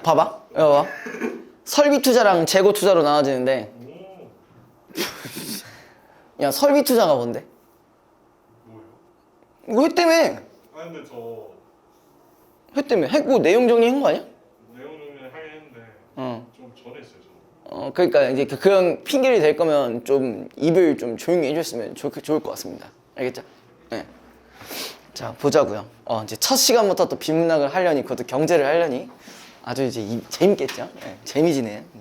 봐봐. 이거 봐. 설비 투자랑 재고 투자로 나눠지는데 야 설비 투자가 뭔데? 뭐예요? 이거 회 때문에 아 근데 저 회 때문에 했고 내용 정리한 거 아니야? 내용 정리를 하긴 했는데 어. 좀 전에 했어요 저. 그러니까 이제 그런 핑계를 댈 거면 좀 입을 좀 조용히 해줬으면 좋을 것 같습니다. 알겠죠? 네. 자 보자고요. 이제 첫 시간부터 또 비문학을 하려니 그것도 경제를 하려니 아주 이제 재밌겠죠? 네, 재미지네. 네.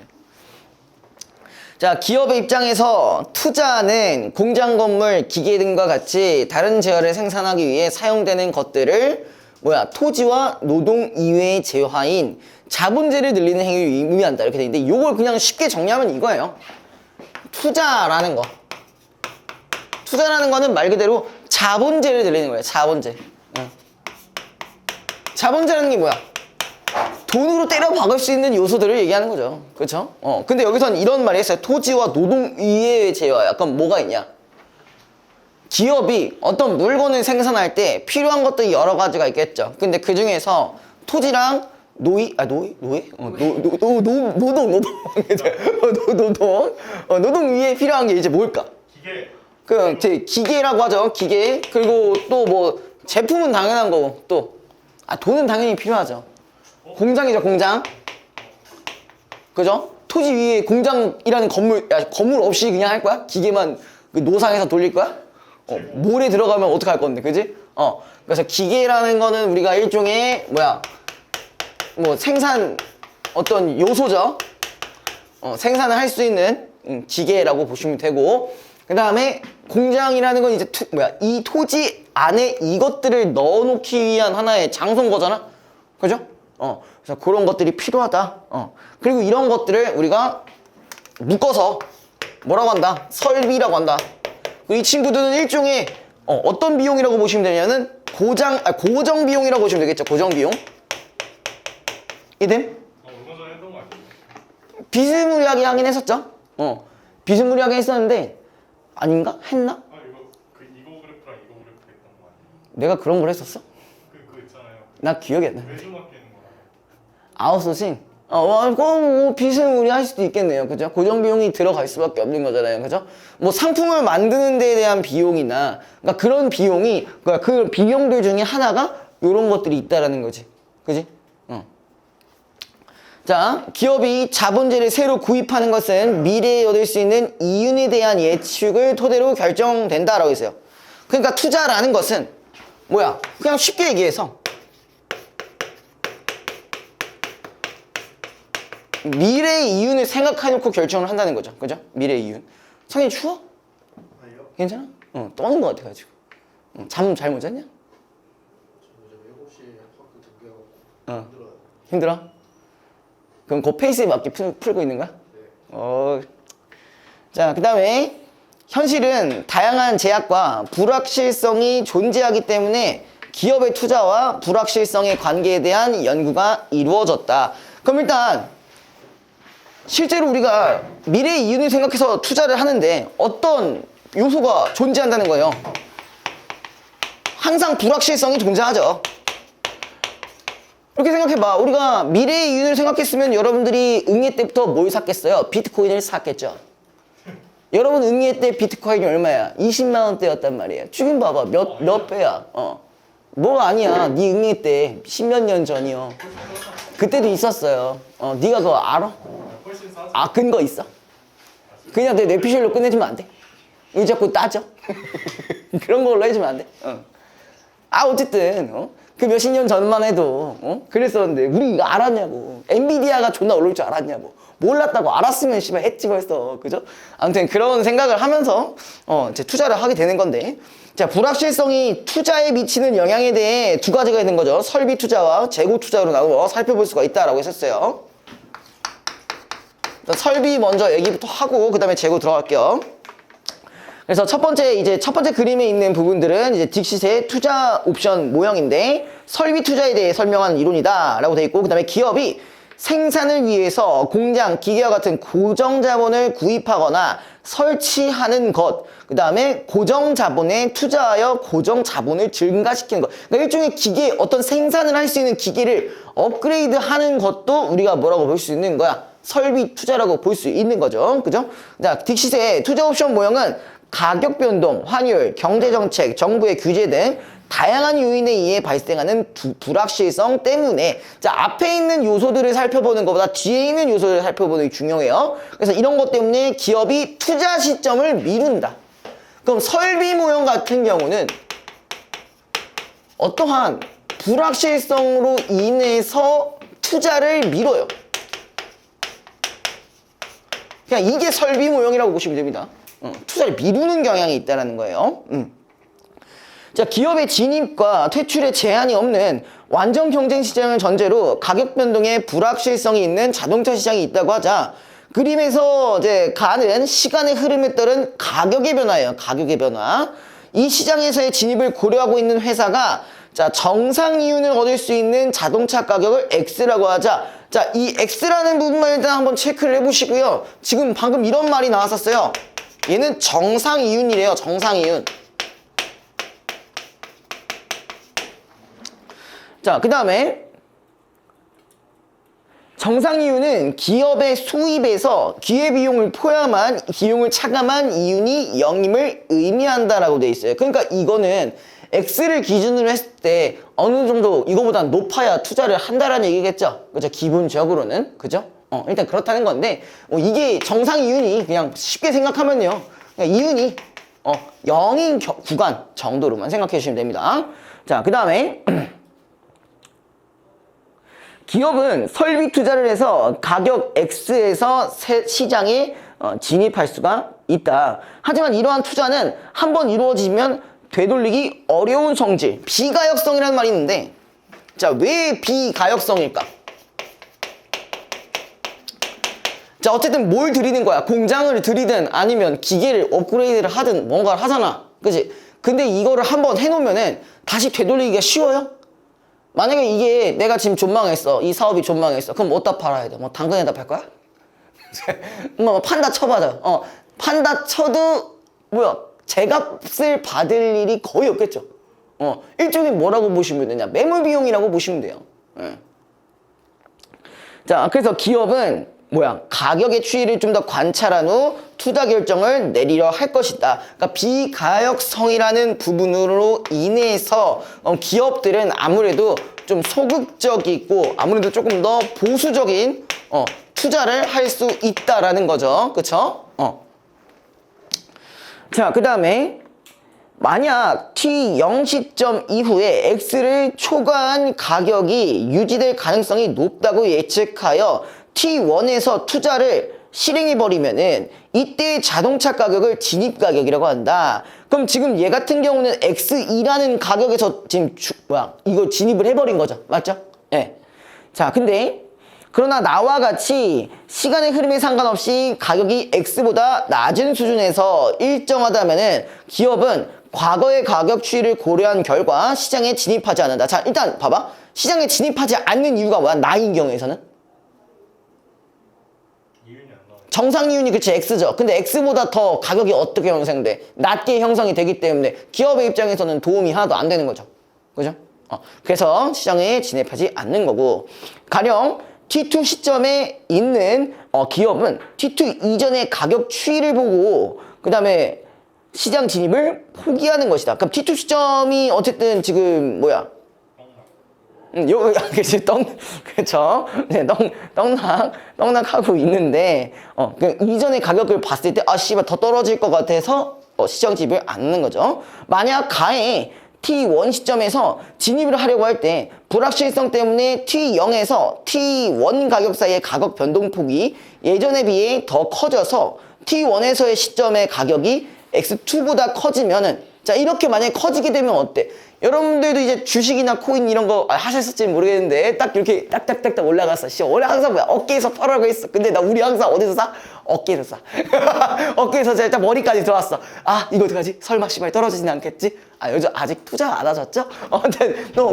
자 기업의 입장에서 투자는 공장, 건물, 기계 등과 같이 다른 재화를 생산하기 위해 사용되는 것들을 토지와 노동 이외의 재화인 자본재를 늘리는 행위를 의미한다 이렇게 돼 있는데 이걸 그냥 쉽게 정리하면 이거예요. 투자라는 거. 투자라는 거는 말 그대로 자본재를 늘리는 거예요. 자본재. 자본재라는 게 뭐야? 돈으로 때려 박을 수 있는 요소들을 얘기하는 거죠. 그렇죠? 근데 여기서는 이런 말이 있어요. 토지와 노동 이외의 재화. 약간 뭐가 있냐? 기업이 어떤 물건을 생산할 때 필요한 것들이 여러 가지가 있겠죠. 근데 그 중에서 토지랑 노동 위에 필요한 게 이제 뭘까? 기계. 그 기계라고 하죠. 기계. 그리고 또 뭐 제품은 당연한 거고 또 돈은 당연히 필요하죠. 공장이죠, 공장. 그죠? 토지 위에 공장이라는 건물 없이 그냥 할 거야? 기계만 그 노상에서 돌릴 거야? 몰에 들어가면 어떡할 건데, 그지? 그래서 기계라는 거는 우리가 일종의 생산 어떤 요소죠. 생산을 할 수 있는 기계라고 보시면 되고, 그 다음에 공장이라는 건 이제 이 토지 안에 이것들을 넣어놓기 위한 하나의 장소인 거잖아. 그죠? 그래서 그런 것들이 필요하다. 그리고 이런 것들을 우리가 묶어서 뭐라고 한다? 설비라고 한다. 이 친구들은 일종의 어떤 비용이라고 보시면 되냐면 고정 비용이라고 보시면 되겠죠. 고정 비용. 이됨? 얼마 전에 했던 거 아니에요? 비스무리하게 하긴 했었죠. 비스무리하게 했었는데 아닌가? 했나? 아 이거 그래프랑 이거 그래프 했던 거 아니에요? 내가 그런 걸 했었어? 그거 있잖아요. 나 기억이 안 나. 매주 맡기는 거. 아웃소싱? 그거 비스무리할 수도 있겠네요. 그죠? 고정 비용이 들어갈 수밖에 없는 거잖아요. 그죠? 뭐 상품을 만드는 데에 대한 비용이나 그러니까 그런 비용이 그 비용들 중에 하나가 이런 것들이 있다라는 거지. 그지? 자, 기업이 자본재를 새로 구입하는 것은 미래에 얻을 수 있는 이윤에 대한 예측을 토대로 결정된다라고 했어요. 그러니까 투자라는 것은 그냥 쉽게 얘기해서 미래의 이윤을 생각해놓고 결정을 한다는 거죠. 그죠? 미래의 이윤. 상현이 추워? 아니요. 괜찮아? 떠는 것 같아가지고. 잠 잘 못 잤냐? 요즘 7시에 학교 등교하고 힘들어요. 힘들어? 그럼 그 페이스에 맞게 풀고 있는 거야? 네. 자, 그 다음에 현실은 다양한 제약과 불확실성이 존재하기 때문에 기업의 투자와 불확실성의 관계에 대한 연구가 이루어졌다. 그럼 일단 실제로 우리가 미래의 이윤을 생각해서 투자를 하는데 어떤 요소가 존재한다는 거예요? 항상 불확실성이 존재하죠. 이렇게 생각해봐. 우리가 미래의 이윤을 생각했으면 여러분들이 응애 때부터 뭘 샀겠어요? 비트코인을 샀겠죠. 여러분 응애 때 비트코인이 얼마야? 20만 원대였단 말이에요. 지금 봐봐. 몇 배야? 뭐가 아니야. 네 응애 때 10몇 년 전이요. 그때도 있었어요. 네가 그거 알아? 훨씬 싸죠. 근거 있어? 그냥 내 뇌피셜로 끝내주면 안 돼? 왜 자꾸 따져? 그런 걸로 해주면 안 돼? 어쨌든 그 몇십 년 전만 해도 그랬었는데 우리 이거 알았냐고. 엔비디아가 존나 오를 줄 알았냐고. 몰랐다고. 알았으면 씨발 했지 벌써. 그죠? 아무튼 그런 생각을 하면서 이제 투자를 하게 되는 건데, 자, 불확실성이 투자에 미치는 영향에 대해 두 가지가 있는 거죠. 설비 투자와 재고 투자로 나누어 살펴볼 수가 있다라고 했었어요. 설비 먼저 얘기부터 하고 그 다음에 재고 들어갈게요. 그래서 첫 번째 그림에 있는 부분들은 이제 딕시스의 투자 옵션 모형인데 설비 투자에 대해 설명하는 이론이다 라고 돼 있고, 그 다음에 기업이 생산을 위해서 공장, 기계와 같은 고정 자본을 구입하거나 설치하는 것. 그 다음에 고정 자본에 투자하여 고정 자본을 증가시키는 것. 그러니까 일종의 기계, 어떤 생산을 할 수 있는 기계를 업그레이드 하는 것도 우리가 뭐라고 볼 수 있는 거야? 설비 투자라고 볼 수 있는 거죠. 그죠? 자, 딕시스의 투자 옵션 모형은 가격 변동, 환율, 경제 정책, 정부의 규제 등 다양한 요인에 의해 발생하는 불확실성 때문에 자, 앞에 있는 요소들을 살펴보는 것보다 뒤에 있는 요소를 살펴보는 게 중요해요. 그래서 이런 것 때문에 기업이 투자 시점을 미룬다. 그럼 설비 모형 같은 경우는 어떠한 불확실성으로 인해서 투자를 미뤄요. 그냥 이게 설비 모형이라고 보시면 됩니다. 투자를 미루는 경향이 있다는 거예요. 자, 기업의 진입과 퇴출에 제한이 없는 완전 경쟁 시장을 전제로 가격 변동에 불확실성이 있는 자동차 시장이 있다고 하자. 그림에서 이제 가는 시간의 흐름에 따른 가격의 변화예요. 가격의 변화. 이 시장에서의 진입을 고려하고 있는 회사가 자, 정상 이윤을 얻을 수 있는 자동차 가격을 X라고 하자. 자, 이 X라는 부분만 일단 한번 체크를 해보시고요. 지금 방금 이런 말이 나왔었어요. 얘는 정상 이윤이래요. 정상 이윤. 자, 그 다음에 정상 이윤은 기업의 수입에서 기회비용을 포함한 비용을 차감한 이윤이 0임을 의미한다라고 돼 있어요. 그러니까 이거는 X를 기준으로 했을 때 어느 정도 이거보다 높아야 투자를 한다라는 얘기겠죠. 그죠? 기본적으로는. 그죠? 일단 그렇다는 건데 이게 정상 이윤이 그냥 쉽게 생각하면요. 그냥 이윤이 0인 구간 정도로만 생각해 주시면 됩니다. 자, 그 다음에 기업은 설비 투자를 해서 가격 X에서 시장에 진입할 수가 있다. 하지만 이러한 투자는 한번 이루어지면 되돌리기 어려운 성질, 비가역성이라는 말이 있는데 자, 왜 비가역성일까? 자, 어쨌든 뭘 들이는 거야? 공장을 들이든 아니면 기계를 업그레이드를 하든 뭔가를 하잖아. 그치? 근데 이거를 한번 해놓으면은 다시 되돌리기가 쉬워요? 만약에 이게 내가 지금 존망했어. 이 사업이 존망했어. 그럼 어디다 팔아야 돼? 뭐 당근에다 팔 거야? 뭐 판다 쳐봐도 판다 쳐도 뭐야? 제값을 받을 일이 거의 없겠죠. 일종의 뭐라고 보시면 되냐? 매몰 비용이라고 보시면 돼요. 자, 그래서 기업은 뭐야? 가격의 추이를 좀 더 관찰한 후 투자 결정을 내리려 할 것이다. 그러니까 비가역성이라는 부분으로 인해서 기업들은 아무래도 좀 소극적이고 아무래도 조금 더 보수적인 투자를 할 수 있다라는 거죠. 그쵸? 자, 그 다음에 만약 T0 시점 이후에 X를 초과한 가격이 유지될 가능성이 높다고 예측하여 T1에서 투자를 실행해버리면은 이때 자동차 가격을 진입 가격이라고 한다. 그럼 지금 얘 같은 경우는 X2라는 가격에서 지금 이거 진입을 해버린 거죠. 맞죠? 예. 자, 근데 그러나 나와 같이 시간의 흐름에 상관없이 가격이 X보다 낮은 수준에서 일정하다면은 기업은 과거의 가격 추이를 고려한 결과 시장에 진입하지 않는다. 자, 일단 봐봐. 시장에 진입하지 않는 이유가 뭐야? 나인 경우에서는? 이윤이 안 나와요. 정상 이윤이 그치 X죠. 근데 X보다 더 가격이 어떻게 형성돼? 낮게 형성이 되기 때문에 기업의 입장에서는 도움이 하나도 안 되는 거죠. 그죠? 그래서 시장에 진입하지 않는 거고 가령 T2 시점에 있는 기업은 T2 이전의 가격 추이를 보고 그 다음에 시장 진입을 포기하는 것이다. 그럼 T2 시점이 어쨌든 지금 뭐야? 그치, 그쵸. 네, 떡락하고 있는데, 그 이전의 가격을 봤을 때, 씨발, 더 떨어질 것 같아서, 시장 진입을 안 하는 거죠. 만약 가에 T1 시점에서 진입을 하려고 할 때, 불확실성 때문에 T0에서 T1 가격 사이의 가격 변동폭이 예전에 비해 더 커져서 T1에서의 시점의 가격이 X2보다 커지면은, 자, 이렇게 만약에 커지게 되면 어때? 여러분들도 이제 주식이나 코인 이런 거 하셨을지 모르겠는데 딱 이렇게 딱딱딱딱 올라갔어. 씨, 원래 항상 뭐야? 어깨에서 팔라고 했어. 근데 나 우리 항상 어디서 사? 어깨에서 사. 어깨에서 살짝 머리까지 들어왔어. 아, 이거 어떡하지? 설마 씨발 떨어지진 않겠지? 아, 요즘 아직 투자 안 하셨죠?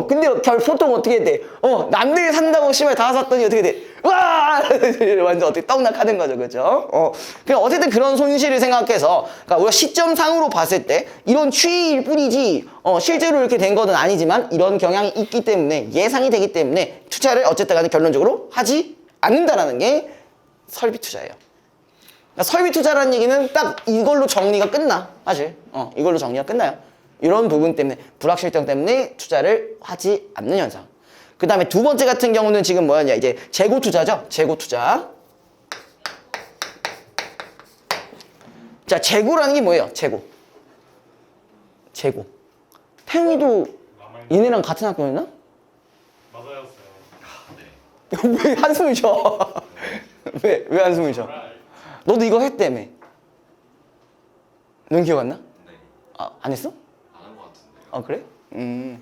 근데 보통 어떻게 돼? 남들이 산다고 씨발 다 샀더니 어떻게 돼? 와! 완전 어떻게 떡락하는 거죠, 그죠? 그냥 어쨌든 그런 손실을 생각해서, 그러니까 우리가 시점상으로 봤을 때 이런 추이일 뿐이지, 실제로 이렇게 된 거는 아니지만 이런 경향이 있기 때문에 예상이 되기 때문에 투자를 어쨌든 간에 결론적으로 하지 않는다라는 게 설비 투자예요. 그러니까 설비 투자라는 얘기는 딱 이걸로 정리가 끝나, 사실. 이걸로 정리가 끝나요. 이런 부분 때문에, 불확실성 때문에 투자를 하지 않는 현상. 그 다음에 두 번째 같은 경우는 지금 뭐였냐, 이제 재고 투자죠. 재고 투자. 자, 재고라는 게 뭐예요? 재고. 재고. 태영이도 얘네랑 같은 학교였나? 맞아요, 쌤. 왜 한숨을 쉬어? 왜 한숨을 쉬어? 너도 이거 했다며. 넌 기억 안 나? 네. 아, 안 했어? 안 한 것 같은데요. 아, 그래? 무슨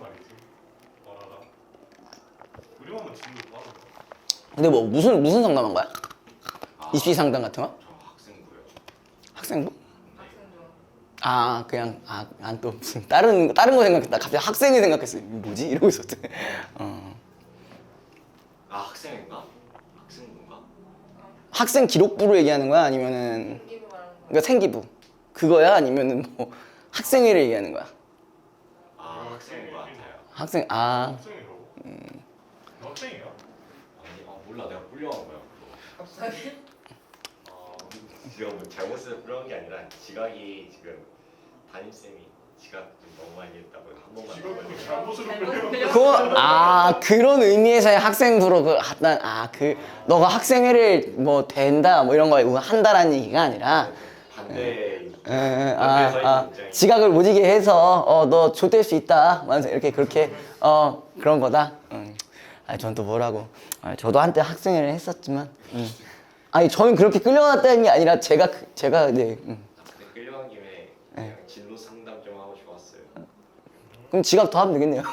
말이지? 말하라. 우리만 진도 빠져. 근데 뭐 무슨 상담한 거야? 입시 상담 같은 거? 저 학생부요. 학생부? 아, 그냥 안 또 무슨 다른 거 생각했다. 갑자기 학생을 생각했어. 이거 뭐지? 이러고 있었대. 아 학생인가? 학생부인가? 학생 기록부로 얘기하는 거야? 아니면은 그러니까 생기부 그거야? 아니면은 뭐 학생회를 얘기하는 거야? 아 학생인 것 같아요. 학생 학생이라고? 너 학생이야? 아니 몰라 내가 불려간 거야. 제가 뭐 잘못해서 불려간 게 아니라 지각이 지금 담임쌤이 지각 좀 너무 많이 했다고 한 번만. 직업을 잘못으로 끌려. 그거 그런 의미에서의 학생부로 너가 학생회를 뭐 된다 뭐 이런 거 한다라는 얘기가 아니라 반대. 지각을 못 이게 해서 너 좆될 수 있다 완전 이렇게 그렇게 그런 거다. 전 또 뭐라고. 저도 한때 학생회를 했었지만 아니 저는 그렇게 끌려갔다는 게 아니라 제가 네. 끌려간 김에 그냥 진로 상담 좀 하고 싶었어요. 그럼 지각 더 하면 되겠네요.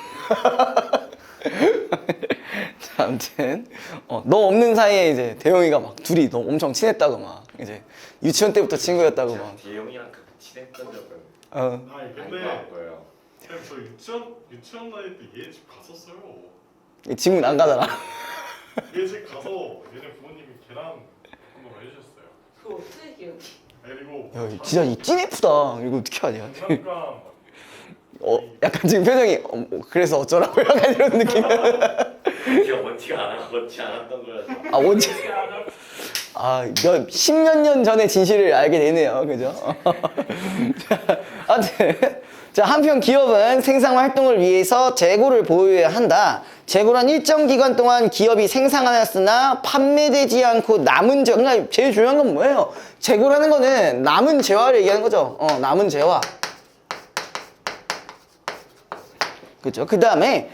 자, 아무튼 너 없는 사이에 이제 대영이가 막 둘이 너 엄청 친했다고 막 이제 유치원 때부터 친구였다고 막. 대영이랑 그 친했던 적은 아니 아닌 것 근데 같고요. 쌤, 저 유치원 다닐 때 얘 집 갔었어요. 지금은 안 가잖아. 얘 집 가서 얘네 부모님이 계란 한번 해주셨어요. 그거 어떻게 기억이? 그리고 야, 진짜 이 찐예쁘다. 이거 어떻게 하냐? 장난감 약간 지금 표정이 그래서 어쩌라고 약간 이런 느낌. 제가 원치 않았던 거라서. 원체. 10년 전의 진실을 알게 되네요. 그죠? 자, 한편 기업은 생산 활동을 위해서 재고를 보유해야 한다. 재고란 일정 기간 동안 기업이 생산하였으나 판매되지 않고 남은 재화. 그러니까 제일 중요한 건 뭐예요? 재고라는 거는 남은 재화를 얘기하는 거죠. 남은 재화. 그죠? 그 다음에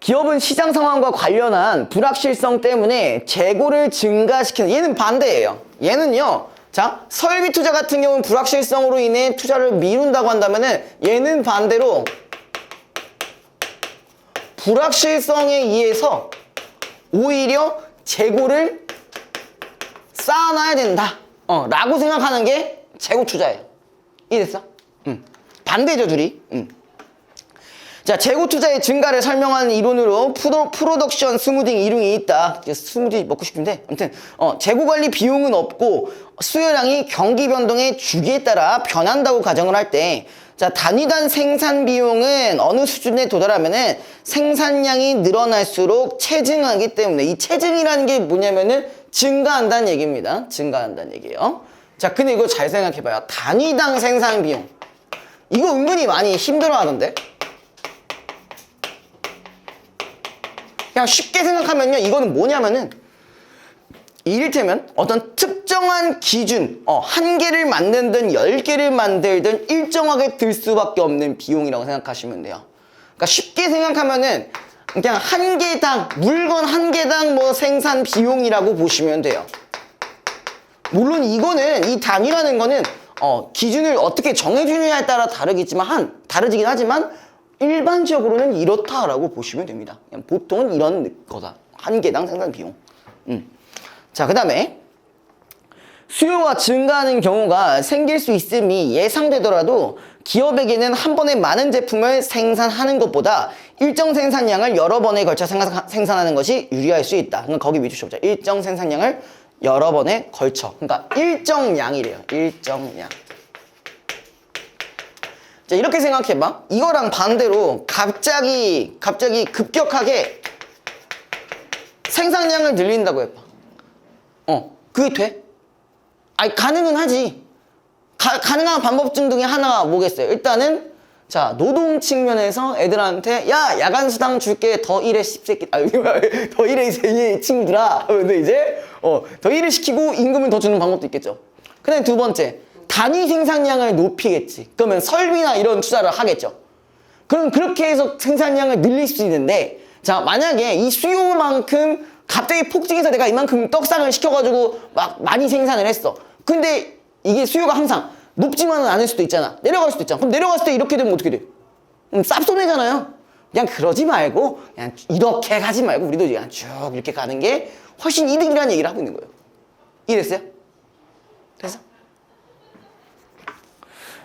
기업은 시장 상황과 관련한 불확실성 때문에 재고를 증가시키는, 얘는 반대예요. 얘는요, 자, 설비 투자 같은 경우는 불확실성으로 인해 투자를 미룬다고 한다면은 얘는 반대로 불확실성에 의해서 오히려 재고를 쌓아놔야 된다. 라고 생각하는 게 재고 투자예요. 이해됐어? 반대죠, 둘이. 자, 재고 투자의 증가를 설명하는 이론으로 프로덕션 스무딩 이론이 있다. 스무디 먹고 싶은데 아무튼 재고 관리 비용은 없고 수요량이 경기 변동의 주기에 따라 변한다고 가정을 할 때, 자, 단위당 생산 비용은 어느 수준에 도달하면은 생산량이 늘어날수록 체증하기 때문에, 이 체증이라는 게 뭐냐면은 증가한다는 얘기입니다. 증가한다는 얘기예요. 자, 근데 이거 잘 생각해봐요. 단위당 생산 비용, 이거 은근히 많이 힘들어하던데. 그냥 쉽게 생각하면요, 이거는 뭐냐면은 이를테면 어떤 특정한 기준, 한 개를 만들든 10개를 만들든 일정하게 들 수밖에 없는 비용이라고 생각하시면 돼요. 그러니까 쉽게 생각하면은 그냥 한 개당, 물건 한 개당 뭐 생산 비용이라고 보시면 돼요. 물론 이거는, 이 단위라는 거는 기준을 어떻게 정해주느냐에 따라 다르긴 하지만 일반적으로는 이렇다라고 보시면 됩니다. 그냥 보통은 이런 거다. 한 개당 생산 비용. 자, 그 다음에 수요가 증가하는 경우가 생길 수 있음이 예상되더라도 기업에게는 한 번에 많은 제품을 생산하는 것보다 일정 생산량을 여러 번에 걸쳐 생산하는 것이 유리할 수 있다. 그러니까 거기 위주시 보자. 일정 생산량을 여러 번에 걸쳐. 그러니까 일정량이래요. 일정량. 자, 이렇게 생각해봐. 이거랑 반대로 갑자기 급격하게 생산량을 늘린다고 해봐. 그게 돼? 아니, 가능은 하지. 가능한 방법 중 중에 하나가 뭐겠어요? 일단은, 자, 노동 측면에서 애들한테, 야, 야간 수당 줄게, 더 일해, 씹새끼. 더 일해, 이 친구들아. 근데 이제, 더 일을 시키고 임금을 더 주는 방법도 있겠죠. 그 다음에 두 번째, 단위 생산량을 높이겠지. 그러면 설비나 이런 투자를 하겠죠. 그럼 그렇게 해서 생산량을 늘릴 수 있는데, 자, 만약에 이 수요만큼 갑자기 폭증해서 내가 이만큼 떡상을 시켜가지고 막 많이 생산을 했어. 근데 이게 수요가 항상 높지만은 않을 수도 있잖아. 내려갈 수도 있잖아. 그럼 내려갔을 때 이렇게 되면 어떻게 돼? 쌉손해잖아요. 그냥 그러지 말고 그냥 이렇게 가지 말고 우리도 그냥 쭉 이렇게 가는 게 훨씬 이득이라는 얘기를 하고 있는 거예요. 이해됐어요? 됐어?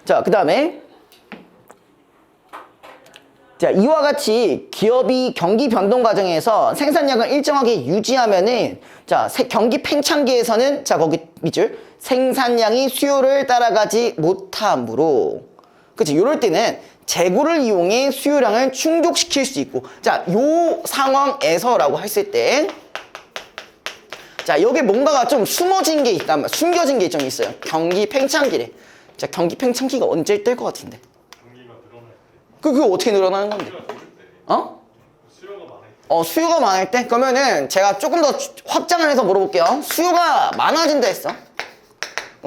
자, 그 다음에 자, 이와 같이 기업이 경기 변동 과정에서 생산량을 일정하게 유지하면은 자, 경기 팽창기에서는 자, 거기 밑줄 생산량이 수요를 따라가지 못하므로 그치? 요럴 때는 재고를 이용해 수요량을 충족시킬 수 있고 자, 요 상황에서라고 했을 때 자, 여기 뭔가가 좀 숨어진 게 있단 말이야. 숨겨진 게 좀 있어요. 경기 팽창기래. 자, 경기 팽창기가 언제 뜰 것 같은데? 경기가 늘어날 때. 그게 어떻게 늘어나는 건데? 수요가 적을 때. 수요가 많을 때. 수요가 많을 때? 그러면은 제가 조금 더 확장을 해서 물어볼게요. 수요가 많아진다 했어.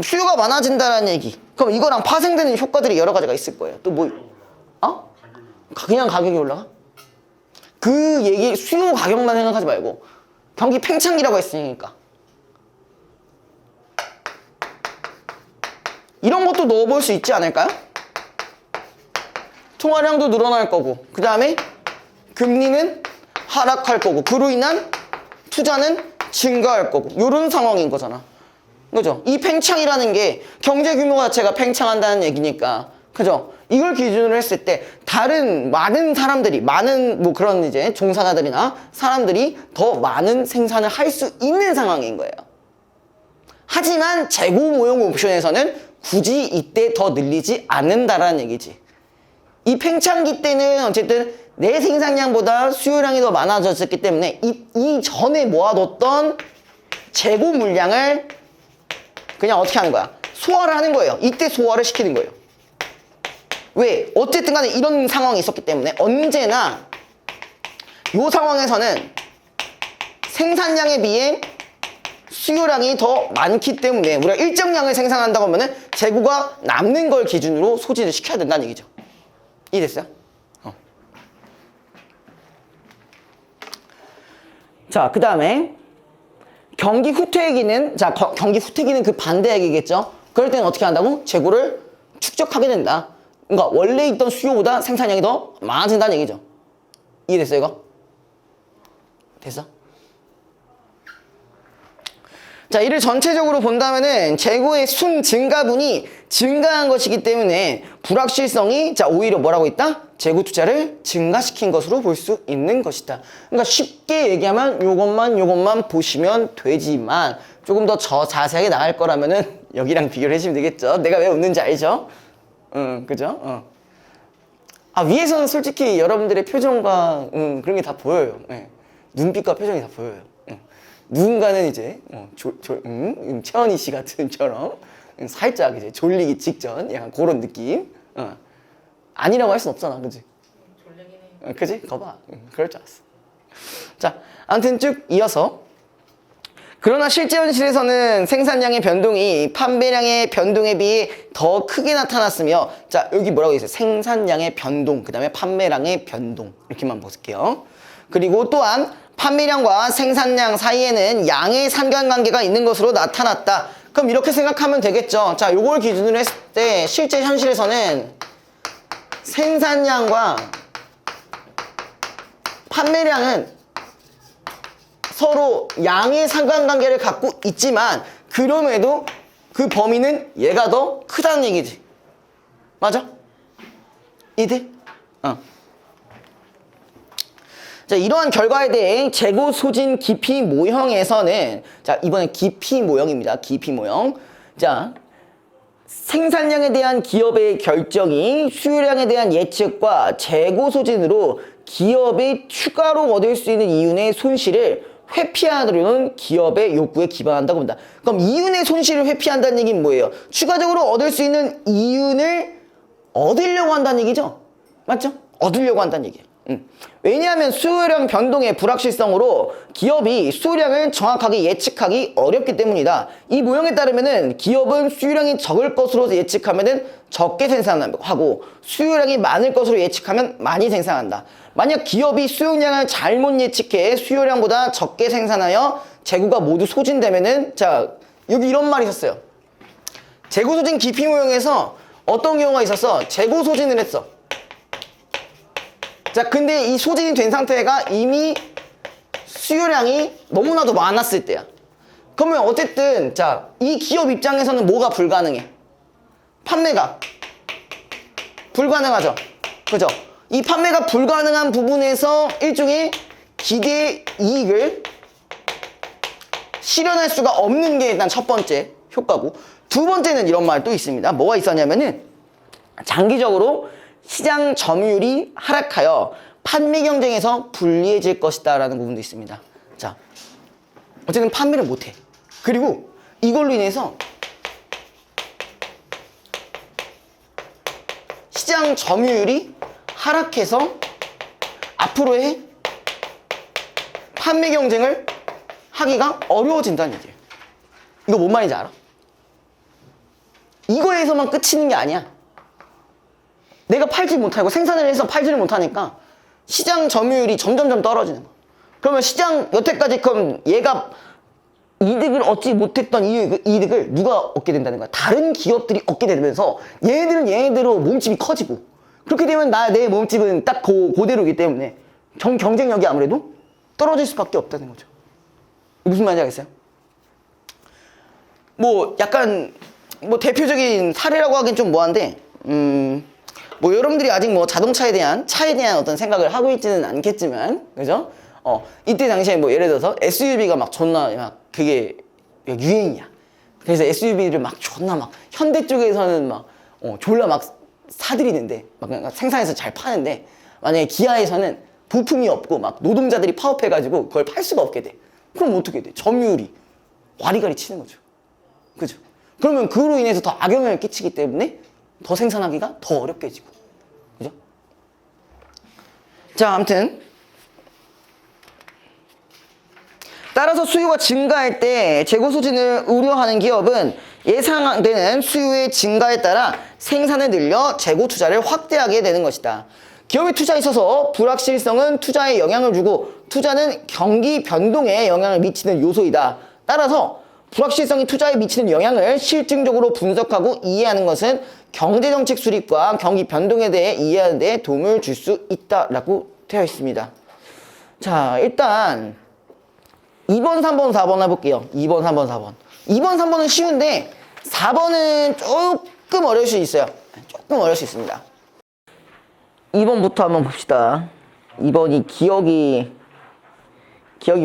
수요가 많아진다라는 얘기. 그럼 이거랑 파생되는 효과들이 여러 가지가 있을 거예요. 또 뭐, 그냥 가격이 올라가? 그 얘기, 수요 가격만 생각하지 말고 경기 팽창기라고 했으니까. 이런 것도 넣어볼 수 있지 않을까요? 통화량도 늘어날 거고 그 다음에 금리는 하락할 거고 그로 인한 투자는 증가할 거고 이런 상황인 거잖아. 그죠? 이 팽창이라는 게 경제 규모 자체가 팽창한다는 얘기니까 그죠? 이걸 기준으로 했을 때 다른 많은 사람들이 많은 뭐 그런 이제 종사자들이나 사람들이 더 많은 생산을 할 수 있는 상황인 거예요. 하지만 재고 모형 옵션에서는 굳이 이때 더 늘리지 않는다라는 얘기지. 이 팽창기 때는 어쨌든 내 생산량보다 수요량이 더 많아졌기 때문에 이 전에 모아뒀던 재고 물량을 그냥 어떻게 하는 거야? 소화를 하는 거예요. 이때 소화를 시키는 거예요. 왜? 어쨌든 간에 이런 상황이 있었기 때문에 언제나 이 상황에서는 생산량에 비해 수요량이 더 많기 때문에 우리가 일정량을 생산한다고 하면은 재고가 남는 걸 기준으로 소진을 시켜야 된다는 얘기죠. 이해됐어요? 자, 그 다음에 경기 후퇴기는 자, 경기 후퇴기는 그 반대 얘기겠죠. 그럴 때는 어떻게 한다고? 재고를 축적하게 된다. 그러니까 원래 있던 수요보다 생산량이 더 많아진다는 얘기죠. 이해됐어요, 이거? 됐어? 자, 이를 전체적으로 본다면은 재고의 순 증가분이 증가한 것이기 때문에 불확실성이 자, 오히려 뭐라고 있다? 재고 투자를 증가시킨 것으로 볼 수 있는 것이다. 그러니까 쉽게 얘기하면 요것만 보시면 되지만 조금 더 자세하게 나갈 거라면은 여기랑 비교를 해주시면 되겠죠. 내가 왜 웃는지 알죠? 그죠? 위에서는 솔직히 여러분들의 표정과 그런 게 다 보여요. 네. 눈빛과 표정이 다 보여요. 누군가는 이제 채원이 씨 같은처럼 살짝 이제 졸리기 직전 약간 그런 느낌. 아니라고 할 순 없잖아, 그지? 졸리긴 해. 그지? 거봐. 그럴 줄 알았어. 자, 아무튼 쭉 이어서 그러나 실제 현실에서는 생산량의 변동이 판매량의 변동에 비해 더 크게 나타났으며 자, 여기 뭐라고 있어요? 생산량의 변동, 그 다음에 판매량의 변동 이렇게만 볼게요. 그리고 또한 판매량과 생산량 사이에는 양의 상관관계가 있는 것으로 나타났다. 그럼 이렇게 생각하면 되겠죠. 자, 요걸 기준으로 했을 때 실제 현실에서는 생산량과 판매량은 서로 양의 상관관계를 갖고 있지만 그럼에도 그 범위는 얘가 더 크다는 얘기지. 맞아? 이들? 자, 이러한 결과에 대해 재고 소진 깊이 모형에서는 자, 이번엔 깊이 모형입니다. 깊이 모형. 자, 생산량에 대한 기업의 결정이 수요량에 대한 예측과 재고 소진으로 기업이 추가로 얻을 수 있는 이윤의 손실을 회피하려는 기업의 욕구에 기반한다고 본다. 그럼 이윤의 손실을 회피한다는 얘기는 뭐예요? 추가적으로 얻을 수 있는 이윤을 얻으려고 한다는 얘기죠? 맞죠? 얻으려고 한다는 얘기예요. 왜냐하면 수요량 변동의 불확실성으로 기업이 수요량을 정확하게 예측하기 어렵기 때문이다. 이 모형에 따르면은 기업은 수요량이 적을 것으로 예측하면은 적게 생산하고 수요량이 많을 것으로 예측하면 많이 생산한다. 만약 기업이 수요량을 잘못 예측해 수요량보다 적게 생산하여 재고가 모두 소진되면은 자, 여기 이런 말이 있었어요. 재고 소진 깊이 모형에서 어떤 경우가 있었어? 재고 소진을 했어. 자, 근데 이 소진이 된 상태가 이미 수요량이 너무나도 많았을 때야. 그러면 어쨌든 자, 이 기업 입장에서는 뭐가 불가능해? 판매가 불가능하죠. 그죠? 이 판매가 불가능한 부분에서 일종의 기대 이익을 실현할 수가 없는 게 일단 첫 번째 효과고, 두 번째는 이런 말도 있습니다. 뭐가 있었냐면은 장기적으로 시장 점유율이 하락하여 판매 경쟁에서 불리해질 것이다 라는 부분도 있습니다. 자, 어쨌든 판매를 못해. 그리고 이걸로 인해서 시장 점유율이 하락해서 앞으로의 판매 경쟁을 하기가 어려워진다는 얘기예요. 이거 뭔 말인지 알아? 이거에서만 끝이는 게 아니야. 내가 팔지 못하고 생산을 해서 팔지를 못하니까 시장 점유율이 점점점 떨어지는 거야. 그러면 시장 여태까지 그럼 얘가 이득을 얻지 못했던 이득을 누가 얻게 된다는 거야? 다른 기업들이 얻게 되면서 얘네들은 얘네대로 몸집이 커지고, 그렇게 되면 내 몸집은 딱 그대로이기 때문에 경쟁력이 아무래도 떨어질 수밖에 없다는 거죠. 무슨 말인지 알겠어요? 뭐 약간 뭐 대표적인 사례라고 하긴 좀 뭐한데 뭐 여러분들이 아직 뭐 자동차에 대한 차에 대한 어떤 생각을 하고 있지는 않겠지만, 그죠? 이때 당시에 뭐 예를 들어서 SUV가 막 존나 막 그게 유행이야. 그래서 SUV를 막 존나 막 현대 쪽에서는 막 졸라 막 사들이는데 막 생산해서 잘 파는데, 만약에 기아에서는 부품이 없고 막 노동자들이 파업해가지고 그걸 팔 수가 없게 돼. 그럼 어떻게 돼? 점유율이 와리가리 치는 거죠. 그죠? 그러면 그로 인해서 더 악영향을 끼치기 때문에 더 생산하기가 더 어렵게 지고, 그죠? 자, 아무튼 따라서 수요가 증가할 때 재고 소진을 우려하는 기업은 예상되는 수요의 증가에 따라 생산을 늘려 재고 투자를 확대하게 되는 것이다. 기업의 투자에 있어서 불확실성은 투자에 영향을 주고 투자는 경기 변동에 영향을 미치는 요소이다. 따라서 불확실성이 투자에 미치는 영향을 실증적으로 분석하고 이해하는 것은 경제정책 수립과 경기 변동에 대해 이해하는 데 도움을 줄 수 있다라고 되어 있습니다. 자, 일단 2번, 3번, 4번 해볼게요. 2번, 3번, 4번. 2번, 3번은 쉬운데 4번은 조금 어려울 수 있어요. 조금 어려울 수 있습니다. 2번부터 한번 봅시다. 2번이 기억이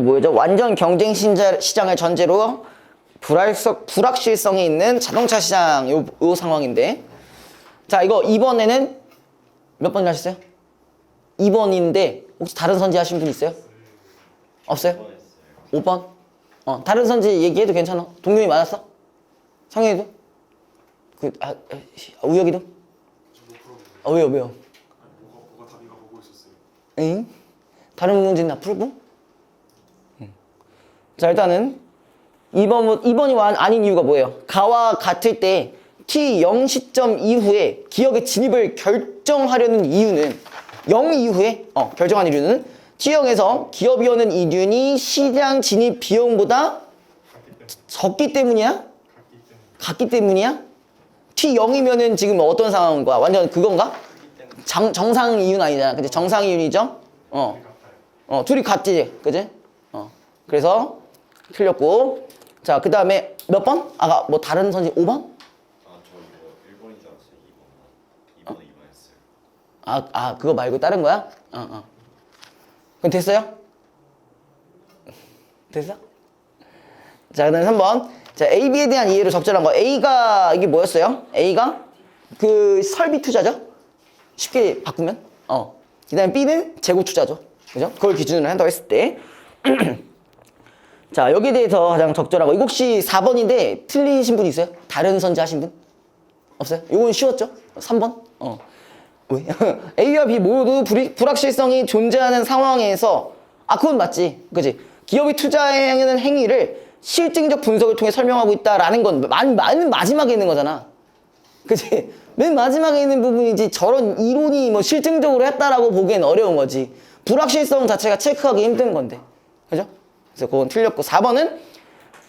뭐였죠? 완전 경쟁 시장을 전제로 불확실성이 있는 자동차 시장 요 상황인데, 자, 이거 2번에는 몇 번 하셨어요? 2번인데 혹시 다른 선지 하신 분 있어요? 없어요? 5번? 다른 선지 얘기해도 괜찮아? 동료이 많았어? 상현이도? 우혁이도? 왜요? 뭐가 답이가 보고 있었어요. 응? 다른 문제는 다 풀고? 자, 일단은 2번이 아닌 이유가 뭐예요? 가와 같을 때 T0 시점 이후에 기업의 진입을 결정하려는 이유는 0 이후에 결정한 이유는 T0에서 기업이 얻는 이윤이 시장 진입 비용보다 적기 때문이야? 같기 때문이야? T0이면은 지금 어떤 상황인 거야? 완전 그건가? 정상 이윤 아니잖아. 그치? 정상 이윤이죠? 둘이 같지. 그지? 그래서 틀렸고. 자, 그 다음에 몇 번? 아까 뭐 다른 선지 5번? 아저 이거 1번인 줄 알았어요. 2번 2번 2번 했어요. 그거 말고 다른 거야? 그럼 됐어요? 됐어? 자, 그 다음에 3번. 자, A, B에 대한 이해로 적절한 거. A가, 이게 뭐였어요? A가 그 설비 투자죠? 쉽게 바꾸면? 그 다음에 B는 재고 투자죠. 그죠? 그걸 기준으로 한다고 했을 때. 자, 여기에 대해서 가장 적절하고. 이거 혹시 4번인데 틀리신 분 있어요? 다른 선지 하신 분? 없어요? 이건 쉬웠죠? 3번? 왜? A와 B 모두 불확실성이 존재하는 상황에서 그건 맞지. 그지? 기업이 투자하는 행위를 실증적 분석을 통해 설명하고 있다라는 건 맨 마지막에 있는 거잖아. 그치? 맨 마지막에 있는 부분이지 저런 이론이 뭐 실증적으로 했다라고 보기엔 어려운 거지. 불확실성 자체가 체크하기 힘든 건데. 그죠? 그래서 그건 틀렸고 4번은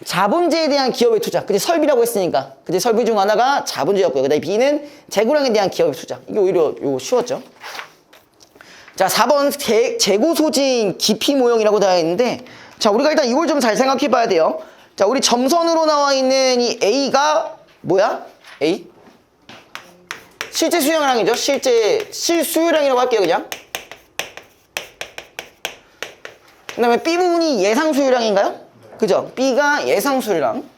자본주의에 대한 기업의 투자. 그치? 설비라고 했으니까. 그치? 설비 중 하나가 자본주의였고요. 그 다음에 B는 재고량에 대한 기업의 투자. 이게 오히려 요거 쉬웠죠. 자, 4번 재고 소진 깊이 모형이라고 되어 있는데 자, 우리가 일단 이걸 좀 잘 생각해 봐야 돼요. 자, 우리 점선으로 나와 있는 이 A가 뭐야? A? 실제 수요량이죠. 실수요량이라고 할게요, 그냥. 그 다음에 B 부분이 예상 수요량인가요? 그죠? B가 예상 수요량.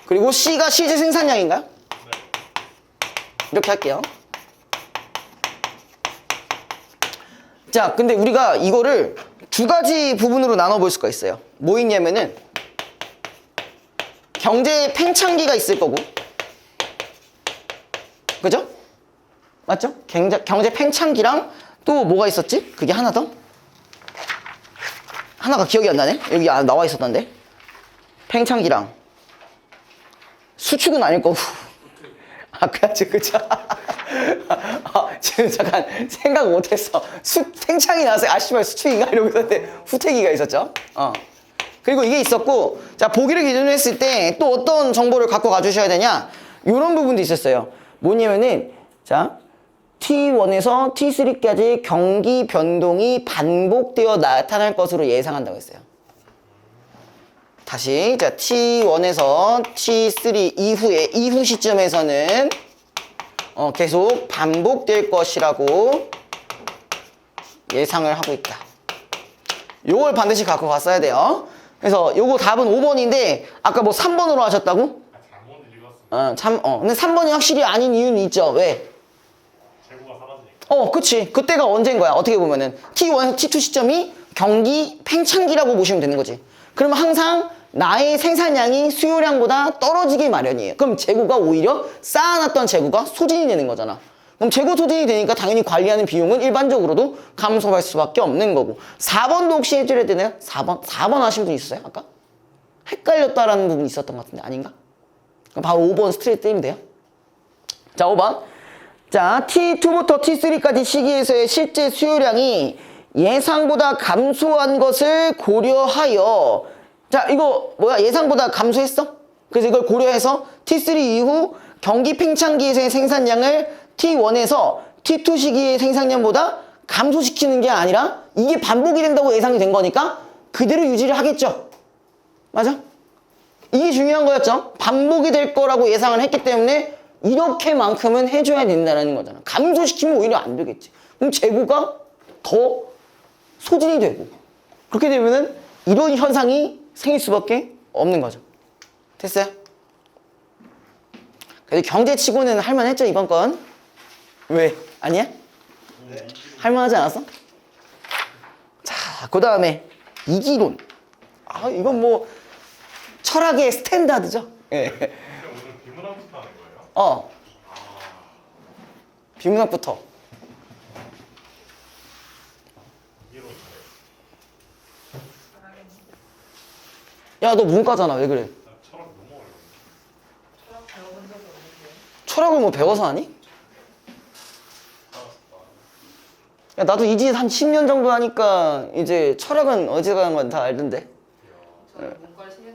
그리고 C가 실제 생산량인가요? 이렇게 할게요. 자, 근데 우리가 이거를 두 가지 부분으로 나눠볼 수가 있어요. 뭐 있냐면은 경제 팽창기가 있을 거고, 그죠? 맞죠? 경제 팽창기랑 또 뭐가 있었지? 그게 하나 더? 하나가 기억이 안 나네? 여기 나와 있었던데. 팽창기랑 수축은 아닐 거고. 그쵸. 지금 잠깐 생각 못했어. 팽창이 나서 씨발 수축인가? 이러고 있었는데 후퇴기가 있었죠. 그리고 이게 있었고, 자, 보기를 기준으로 했을 때 또 어떤 정보를 갖고 가주셔야 되냐? 요런 부분도 있었어요. 뭐냐면은, 자, T1에서 T3까지 경기 변동이 반복되어 나타날 것으로 예상한다고 했어요. 다시, 자, T1에서 T3 이후 시점에서는 계속 반복될 것이라고 예상을 하고 있다. 요걸 반드시 갖고 갔어야 돼요. 그래서 요거 답은 5번인데 아까 뭐 3번으로 하셨다고? 잘못 읽었어. 근데 3번이 확실히 아닌 이유는 있죠. 왜? 재고가 사라지니까. 그치. 그때가 언제인 거야? 어떻게 보면은 T1에서 T2 시점이 경기 팽창기라고 보시면 되는 거지. 그러면 항상 나의 생산량이 수요량보다 떨어지기 마련이에요. 그럼 재고가 오히려 쌓아놨던 재고가 소진이 되는 거잖아. 그럼 재고 소진이 되니까 당연히 관리하는 비용은 일반적으로도 감소할 수밖에 없는 거고. 4번도 혹시 해줘야 되나요? 4번 하신 분 있었어요? 아까? 헷갈렸다라는 부분이 있었던 것 같은데 아닌가? 그럼 바로 5번 스트레이트 때리면 돼요. 자, 5번. 자, T2부터 T3까지 시기에서의 실제 수요량이 예상보다 감소한 것을 고려하여, 자, 이거 뭐야? 예상보다 감소했어? 그래서 이걸 고려해서 T3 이후 경기 팽창기에서의 생산량을 T1에서 T2 시기의 생산량보다 감소시키는 게 아니라 이게 반복이 된다고 예상이 된 거니까 그대로 유지를 하겠죠. 맞아? 이게 중요한 거였죠. 반복이 될 거라고 예상을 했기 때문에 이렇게만큼은 해줘야 된다는 거잖아. 감소시키면 오히려 안 되겠지. 그럼 재고가 더 소진이 되고 그렇게 되면은 이런 현상이 생길 수밖에 없는 거죠. 됐어요? 그래도 경제치고는 할만했죠, 이번 건? 왜? 아니야? 할만하지 않았어? 자, 그 다음에 이기론. 이건 뭐 철학의 스탠다드죠. 예. 근데 오늘 비문학부터 하는 거예요? 비문학부터. 이론 야, 너 문과잖아. 왜 그래? 나 철학 너무 어려워. 철학을 뭐 배워서 하니? 야, 나도 이제 한 10년 정도 하니까 이제 철학은 어디서 가는 건 다 알던데. 저는 문과를 10년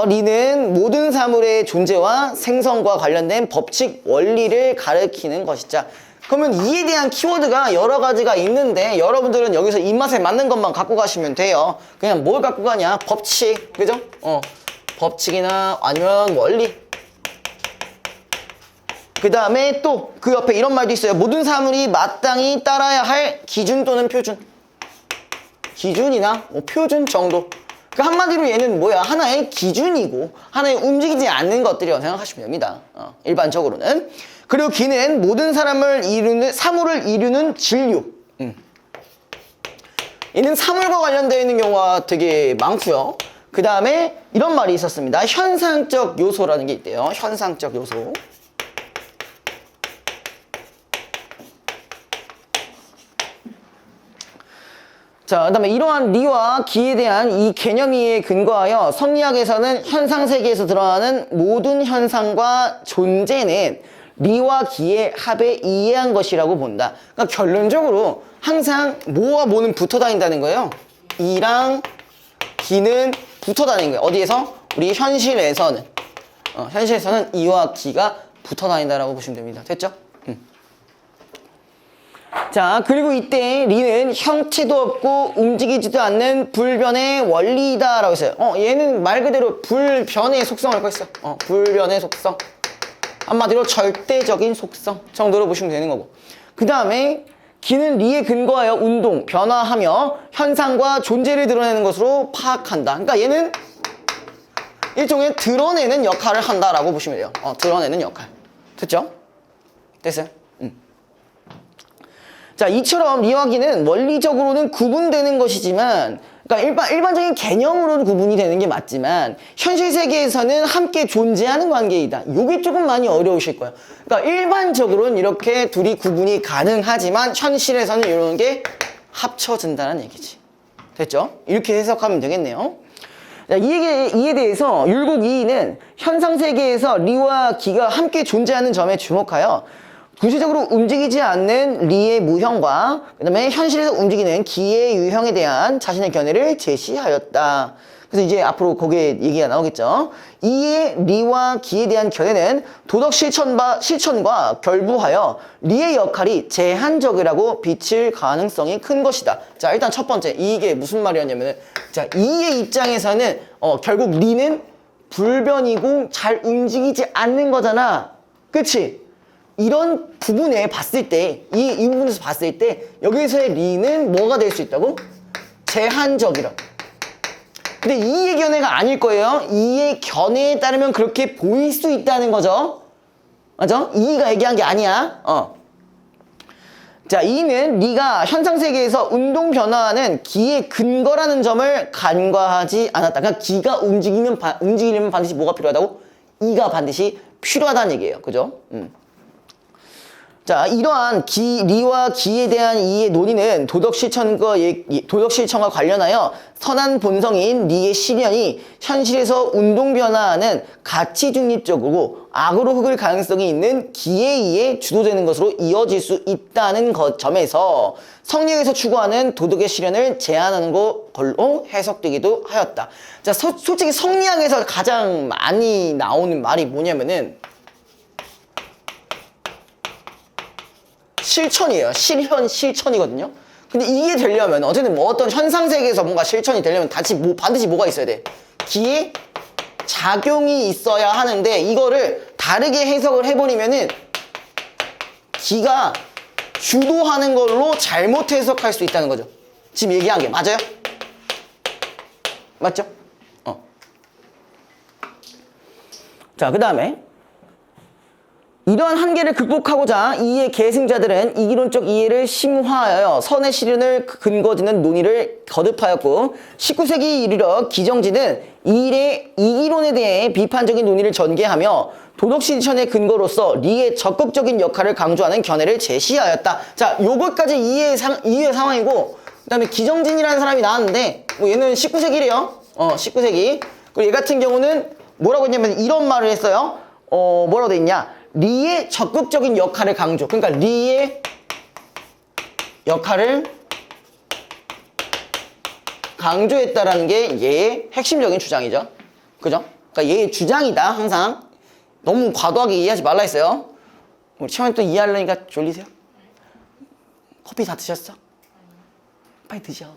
리는 모든 사물의 존재와 생성과 관련된 법칙, 원리를 가리키는 것이자. 그러면 이에 대한 키워드가 여러 가지가 있는데 여러분들은 여기서 입맛에 맞는 것만 갖고 가시면 돼요. 그냥 뭘 갖고 가냐? 법칙, 그죠? 법칙이나 아니면 원리. 그 다음에 또 그 옆에 이런 말도 있어요. 모든 사물이 마땅히 따라야 할 기준 또는 표준. 기준이나 뭐 표준 정도. 그 한마디로 얘는 뭐야? 하나의 기준이고 하나의 움직이지 않는 것들이라고 생각하시면 됩니다. 일반적으로는. 그리고 기는 모든 사물을 이루는 진료. 얘는 사물과 관련되어 있는 경우가 되게 많고요. 그 다음에 이런 말이 있었습니다. 현상적 요소라는 게 있대요. 현상적 요소. 자, 그 다음에 이러한 리와 기에 대한 이 개념에 근거하여 성리학에서는 현상 세계에서 드러나는 모든 현상과 존재는 리와 기의 합에 이해한 것이라고 본다. 그러니까 결론적으로 항상 뭐와 뭐는 붙어 다닌다는 거예요. 이랑 기는 붙어 다니는 거예요. 어디에서? 우리 현실에서는. 현실에서는 이와 기가 붙어 다닌다라고 보시면 됩니다. 됐죠? 자, 그리고 이때 리는 형체도 없고 움직이지도 않는 불변의 원리이다 라고 했어요. 얘는 말 그대로 불변의 속성을 갖고 있어. 불변의 속성. 한마디로 절대적인 속성 정도로 보시면 되는 거고. 그 다음에 기는 리에 근거하여 운동, 변화하며 현상과 존재를 드러내는 것으로 파악한다. 그러니까 얘는 일종의 드러내는 역할을 한다라고 보시면 돼요. 드러내는 역할. 됐죠? 됐어요? 자, 이처럼 리와 기는 원리적으로는 구분되는 것이지만, 그러니까 일반적인 개념으로는 구분이 되는 게 맞지만 현실 세계에서는 함께 존재하는 관계이다. 이게 조금 많이 어려우실 거예요. 그러니까 일반적으로는 이렇게 둘이 구분이 가능하지만 현실에서는 이런 게 합쳐진다는 얘기지. 됐죠? 이렇게 해석하면 되겠네요. 자, 이에 대해서 율곡 2는 현상 세계에서 리와 기가 함께 존재하는 점에 주목하여 구체적으로 움직이지 않는 리의 무형과 그 다음에 현실에서 움직이는 기의 유형에 대한 자신의 견해를 제시하였다. 그래서 이제 앞으로 거기에 얘기가 나오겠죠. 이에 리와 기에 대한 견해는 도덕 실천과 결부하여 리의 역할이 제한적이라고 비칠 가능성이 큰 것이다. 자, 일단 첫 번째 이게 무슨 말이었냐면은, 자, 이의 입장에서는 결국 리는 불변이고 잘 움직이지 않는 거잖아. 그치? 이런 부분에 봤을 때, 이 부분에서 봤을 때 여기서의 리는 뭐가 될 수 있다고? 제한적이라고. 근데 이의 견해가 아닐 거예요. 이의 견해에 따르면 그렇게 보일 수 있다는 거죠. 맞아? 이가 얘기한 게 아니야. 자, 이는 리가 현상세계에서 운동 변화하는 기의 근거라는 점을 간과하지 않았다. 그러니까 기가 움직이려면 반드시 뭐가 필요하다고? 이가 반드시 필요하다는 얘기예요. 그죠? 자, 이러한 리와 기에 대한 이의 논의는 도덕 실천과 관련하여 선한 본성인 리의 실현이 현실에서 운동 변화하는 가치 중립적이고 악으로 흐를 가능성이 있는 기에 의해 주도되는 것으로 이어질 수 있다는 점에서 성리학에서 추구하는 도덕의 실현을 제한하는 걸로 해석되기도 하였다. 자, 솔직히 성리학에서 가장 많이 나오는 말이 뭐냐면은 실천이에요. 실천이거든요. 근데 이게 되려면 어쨌든 뭐 어떤 현상 세계에서 뭔가 실천이 되려면 반드시 뭐가 있어야 돼? 기의 작용이 있어야 하는데 이거를 다르게 해석을 해버리면은 기가 주도하는 걸로 잘못 해석할 수 있다는 거죠. 지금 얘기한 게 맞아요? 맞죠? 자, 그 다음에 이러한 한계를 극복하고자 이의 계승자들은 이기론적 이해를 심화하여 선의 실현을 근거짓는 논의를 거듭하였고 19세기에 이르러 기정지는 이기론에 대해 비판적인 논의를 전개하며 도덕 실천의 근거로서 리의 적극적인 역할을 강조하는 견해를 제시하였다. 자, 요것까지 이해 상황이고 그 다음에 기정진이라는 사람이 나왔는데 뭐 얘는 19세기래요. 19세기. 그리고 얘 같은 경우는 뭐라고 했냐면 이런 말을 했어요. 뭐라고 돼 있냐? 리의 적극적인 역할을 강조. 그러니까 리의 역할을 강조했다라는 게 얘의 핵심적인 주장이죠. 그죠? 그러니까 얘의 주장이다 항상. 너무 과도하게 이해하지 말라 했어요. 우리 시험에 또 이해하려니까 졸리세요? 커피 다 드셨어? 빨리 드셔.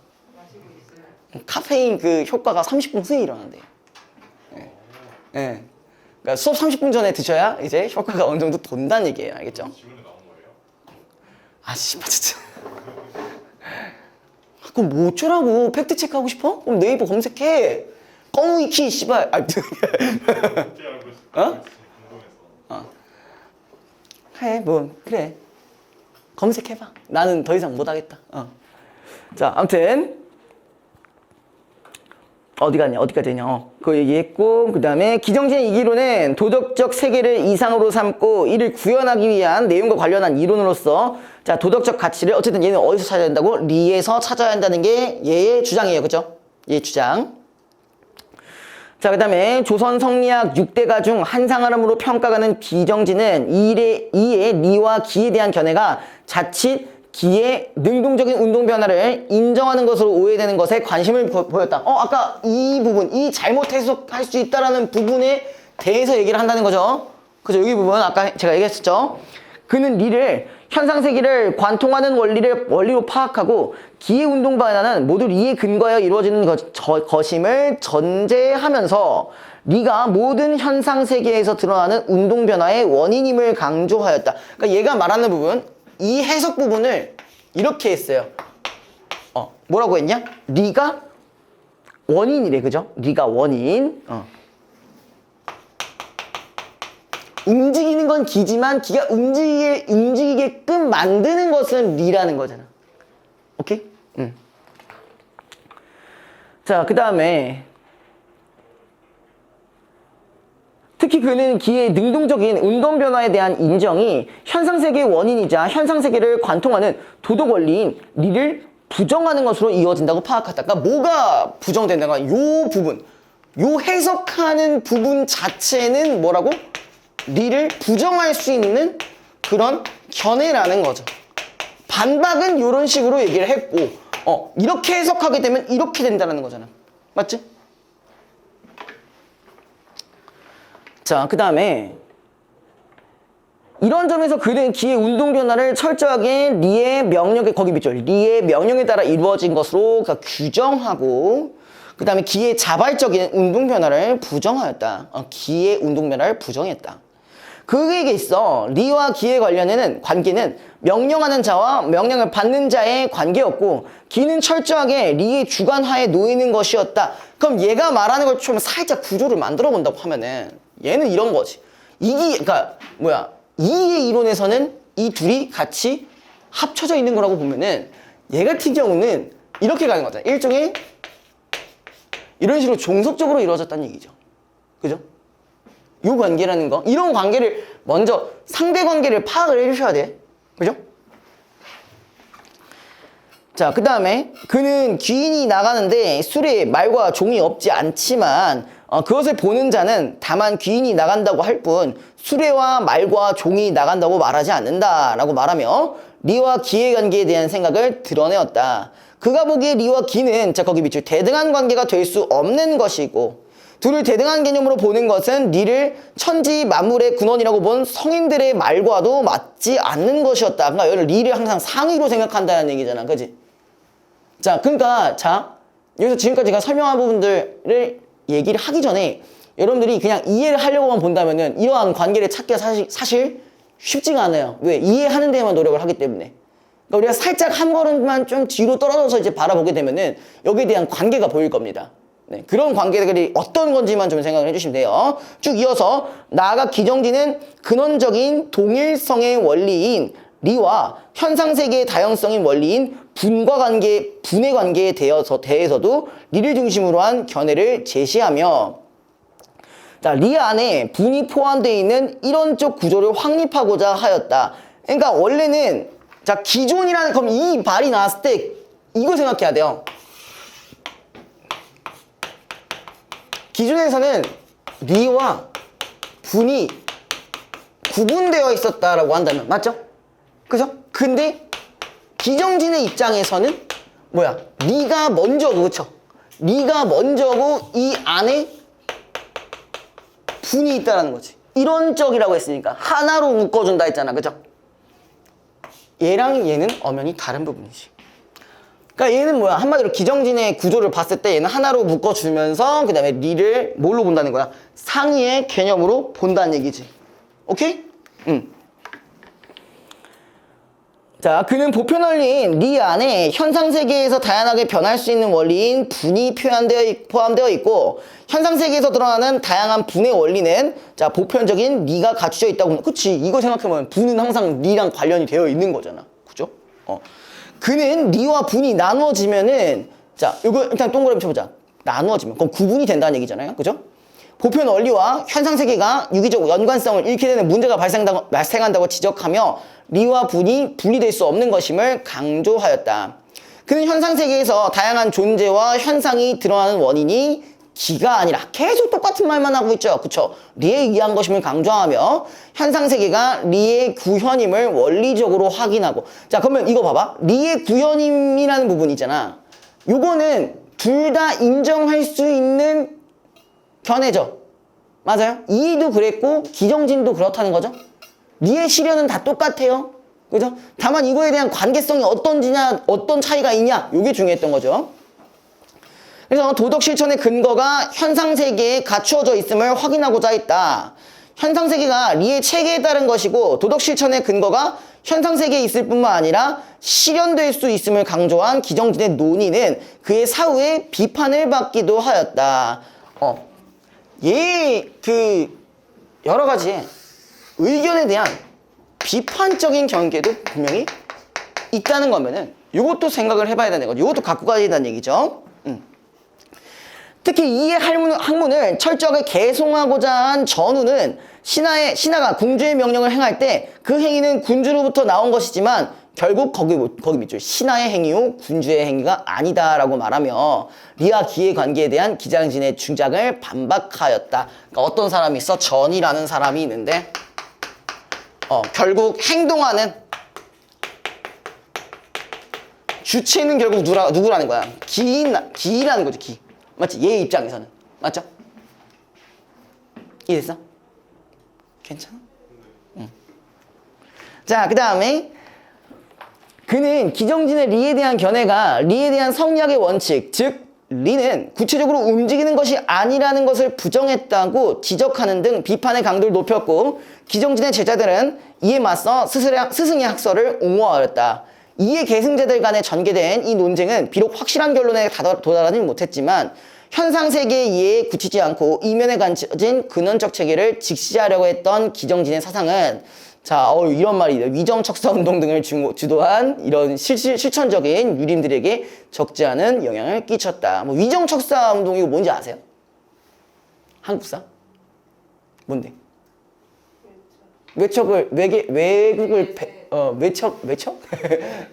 카페인 그 효과가 30분 후에 일어난대요. 예. 예. 그러니까 수업 30분 전에 드셔야 이제 효과가 어느 정도 돈다는 얘기예요. 알겠죠? 지문에 나온 거예요? 아, 씨발, 진짜. 그럼 뭐 어쩌라고? 팩트 체크하고 싶어? 그럼 네이버 검색해. 껌위키, 씨발. 아, 어떻게 알고 있어요? 어? 궁금해서. 해, 뭐, 그래. 검색해봐. 나는 더 이상 못하겠다. 자, 아무튼. 어디 갔냐, 어디까지 했냐. 그거 얘기했고, 그 다음에 기정진의 이기론은 도덕적 세계를 이상으로 삼고 이를 구현하기 위한 내용과 관련한 이론으로서 자, 도덕적 가치를 어쨌든 얘는 어디서 찾아야 된다고? 리에서 찾아야 한다는 게 얘의 주장이에요. 그죠? 얘의 주장. 자, 그 다음에 조선 성리학 6대가 중 한 사람으로 평가가는 기정진은 이에 리와 기에 대한 견해가 자칫 기의 능동적인 운동 변화를 인정하는 것으로 오해되는 것에 관심을 보였다. 아까 이 부분, 이 잘못 해석할 수 있다라는 부분에 대해서 얘기를 한다는 거죠. 그죠? 여기 부분 아까 제가 얘기했었죠. 그는 리를 현상세계를 관통하는 원리로 파악하고 기의 운동 변화는 모두 리에 근거하여 이루어지는 것임을 전제하면서 리가 모든 현상세계에서 드러나는 운동 변화의 원인임을 강조하였다. 그러니까 얘가 말하는 부분, 이 해석 부분을 이렇게 했어요. 뭐라고 했냐? 리가 원인이래, 그죠? 리가 원인. 움직이는 건 기지만 기가 움직이게끔 만드는 것은 리라는 거잖아. 오케이? 자, 그 다음에 특히 그는 기의 능동적인 운동 변화에 대한 인정이 현상세계의 원인이자 현상세계를 관통하는 도덕 원리인 리를 부정하는 것으로 이어진다고 파악했다. 그러니까 뭐가 부정된다가 요 부분, 요 해석하는 부분 자체는 뭐라고? 리를 부정할 수 있는 그런 견해라는 거죠. 반박은 이런 식으로 얘기를 했고, 이렇게 해석하게 되면 이렇게 된다는 거잖아. 맞지? 자, 그 다음에 이런 점에서 그는 기의 운동 변화를 철저하게 리의 명령에, 거기 있죠. 리의 명령에 따라 이루어진 것으로 규정하고, 그 다음에 기의 자발적인 운동 변화를 부정하였다. 기의 운동 변화를 부정했다. 그게 있어. 리와 기의 관계는 명령하는 자와 명령을 받는 자의 관계였고, 기는 철저하게 리의 주관하에 놓이는 것이었다. 그럼 얘가 말하는 걸 좀 살짝 구조를 만들어 본다고 하면은 얘는 이런 거지. 그러니까 이의 이론에서는 이 둘이 같이 합쳐져 있는 거라고 보면은 얘 같은 경우는 이렇게 가는 거잖아. 일종의 이런 식으로 종속적으로 이루어졌다는 얘기죠. 그죠? 요 관계라는 거. 이런 관계를 먼저 상대 관계를 파악을 해주셔야 돼. 그죠? 자, 그 다음에 그는 귀인이 나가는데 술에 말과 종이 없지 않지만 그것을 보는 자는 다만 귀인이 나간다고 할 뿐 수레와 말과 종이 나간다고 말하지 않는다라고 말하며 리와 기의 관계에 대한 생각을 드러내었다. 그가 보기에 리와 기는 자, 거기 밑줄 대등한 관계가 될 수 없는 것이고 둘을 대등한 개념으로 보는 것은 리를 천지 만물의 근원이라고 본 성인들의 말과도 맞지 않는 것이었다. 그러니까 여기를 리를 항상 상위로 생각한다는 얘기잖아. 그지? 자, 그러니까 자, 여기서 지금까지 제가 설명한 부분들을 얘기를 하기 전에 여러분들이 그냥 이해를 하려고만 본다면은 이러한 관계를 찾기가 사실 쉽지가 않아요. 왜? 이해하는 데만 노력을 하기 때문에. 그러니까 우리가 살짝 한 걸음만 좀 뒤로 떨어져서 이제 바라보게 되면은 여기에 대한 관계가 보일 겁니다. 네, 그런 관계들이 어떤 건지만 좀 생각을 해주시면 돼요. 쭉 이어서 나아가 기정진은 근원적인 동일성의 원리인 리와 현상세계의 다양성인 원리인 분의 관계에 대해서도 리를 중심으로 한 견해를 제시하며 자, 리 안에 분이 포함되어 있는 이론적 구조를 확립하고자 하였다. 그러니까 원래는 자, 기존이라는 그럼 이 말이 나왔을 때 이거 생각해야 돼요. 기존에서는 리와 분이 구분되어 있었다라고 한다면 맞죠? 그죠? 근데 기정진의 입장에서는 리가 먼저고, 그쵸? 리가 먼저고 이 안에 분이 있다라는 거지. 이런 쪽이라고 했으니까 하나로 묶어준다 했잖아, 그죠? 얘랑 얘는 엄연히 다른 부분이지. 그러니까 얘는 뭐야? 한마디로 기정진의 구조를 봤을 때 얘는 하나로 묶어주면서 그 다음에 리를 뭘로 본다는 거야? 상위의 개념으로 본다는 얘기지. 오케이? 자, 그는 보편 원리인 리 안에 현상세계에서 다양하게 변할 수 있는 원리인 분이 포함되어 있고 현상세계에서 드러나는 다양한 분의 원리는 자 보편적인 리가 갖춰져 있다고. 그치? 이거 생각해보면 분은 항상 리랑 관련이 되어 있는 거잖아. 그죠? 그는 리와 분이 나누어지면은 자 이거 일단 동그라미 쳐보자. 나누어지면 그럼 구분이 된다는 얘기잖아요. 그죠? 보편 원리와 현상세계가 유기적 연관성을 잃게 되는 문제가 발생한다고 지적하며 리와 분이 분리될 수 없는 것임을 강조하였다. 그는 현상세계에서 다양한 존재와 현상이 드러나는 원인이 기가 아니라 계속 똑같은 말만 하고 있죠. 그쵸? 리에 의한 것임을 강조하며 현상세계가 리의 구현임을 원리적으로 확인하고 자 그러면 이거 봐봐. 리의 구현임이라는 부분이 있잖아. 요거는 둘 다 인정할 수 있는 견해죠. 맞아요? 이도 그랬고 기정진도 그렇다는 거죠. 리의 시련은 다 똑같아요. 그죠? 다만 이거에 대한 관계성이 어떤 차이가 있냐 이게 중요했던 거죠. 그래서 도덕 실천의 근거가 현상세계에 갖추어져 있음을 확인하고자 했다. 현상세계가 리의 체계에 따른 것이고 도덕 실천의 근거가 현상세계에 있을 뿐만 아니라 실현될 수 있음을 강조한 기정진의 논의는 그의 사후에 비판을 받기도 하였다. 여러 가지 의견에 대한 비판적인 견해도 분명히 있다는 거면은 이것도 생각을 해봐야 되는 거죠. 이것도 갖고 가야 된다는 얘기죠. 특히 이 학문을 철저하게 개송하고자 한 전후는 신하가 궁주의 명령을 행할 때 그 행위는 군주로부터 나온 것이지만 결국 거기 밑줄 신하의 행위요 군주의 행위가 아니다라고 말하며 리와 기의 관계에 대한 기정진의 주장을 반박하였다. 그러니까 어떤 사람이 있어? 전이라는 사람이 있는데 결국 행동하는 주체는 결국 누구라는 거야? 기라는 거죠. 기. 맞지? 얘 입장에서는. 맞죠? 이해됐어? 괜찮아? 응. 자, 그 다음에 그는 기정진의 리에 대한 견해가 리에 대한 성리학의 원칙, 즉 리는 구체적으로 움직이는 것이 아니라는 것을 부정했다고 지적하는 등 비판의 강도를 높였고 기정진의 제자들은 이에 맞서 스승의 학설을 옹호하였다. 이에 계승자들 간에 전개된 이 논쟁은 비록 확실한 결론에 도달하지는 못했지만 현상세계의 이해에 그치지 않고 이면에 갖춰진 근원적 체계를 직시하려고 했던 기정진의 사상은 자, 이런 말이 위정척사운동 등을 주도한 이런 실천적인 유림들에게 적지 않은 영향을 끼쳤다. 뭐 위정척사운동 이거 뭔지 아세요? 한국사? 뭔데? 외국을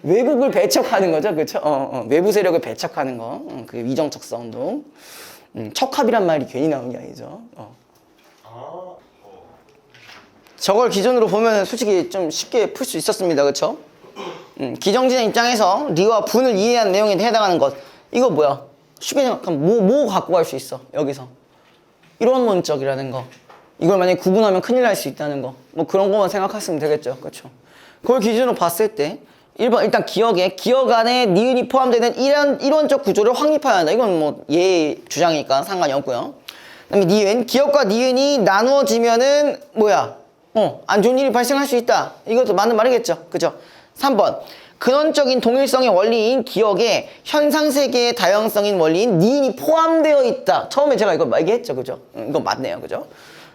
외국을 배척하는 거죠, 그렇죠? 외부 세력을 배척하는 거, 그게 위정척사운동. 척합이란 말이 괜히 나온 게 아니죠. 저걸 기준으로 보면 솔직히 좀 쉽게 풀 수 있었습니다, 그렇죠? 기정진의 입장에서 리와 분을 이해한 내용에 해당하는 것, 이거 뭐야? 쉽게 생각하면 뭐 갖고 갈 수 있어? 여기서 이론론적이라는 거. 이걸 만약에 구분하면 큰일 날 수 있다는 거. 뭐 그런 것만 생각했으면 되겠죠. 그렇죠? 그걸 기준으로 봤을 때 1번 일단 기억 안에 니은이 포함되는 이론적 구조를 확립해야 한다. 이건 뭐 얘 주장이니까 상관이 없고요. 그다음에 니은, 기억과 니은이 나누어지면은 뭐야? 안 좋은 일이 발생할 수 있다. 이것도 맞는 말이겠죠. 그죠? 3번 근원적인 동일성의 원리인 기억에 현상세계의 다양성인 원리인 니은이 포함되어 있다. 처음에 제가 이거 얘기했죠. 그죠? 이거 맞네요. 그죠?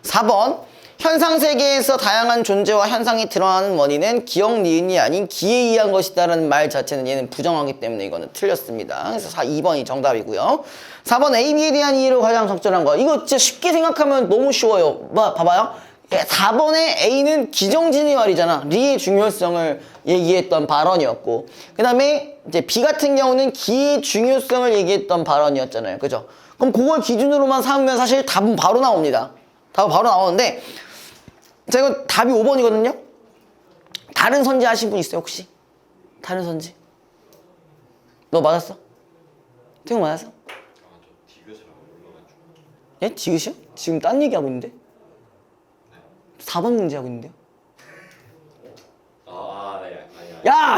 4번 현상세계에서 다양한 존재와 현상이 드러나는 원인은 기억 니은이 아닌 기에 의한 것이다라는 말 자체는 얘는 부정하기 때문에 이거는 틀렸습니다. 그래서 2번이 정답이고요. 4번 A, B에 대한 이해로 가장 적절한 거. 이거 진짜 쉽게 생각하면 너무 쉬워요. 봐봐요. 4번의 A는 기정진의 말이잖아. 리의 중요성을 얘기했던 발언이었고 그 다음에 이제 B 같은 경우는 기의 중요성을 얘기했던 발언이었잖아요. 그죠? 그럼 그걸 기준으로만 삼으면 사실 답은 바로 나옵니다. 답은 바로 나오는데 자 이거 답이 5번이거든요. 다른 선지 아신 분 있어요 혹시? 다른 선지? 너 맞았어? 태용 맞았어? 저 디귿을 안 불러가지고. 예? 지그시요? 지금 딴 얘기하고 있는데? 4번 문제 하고 있는데요. 네, 아니야. 야!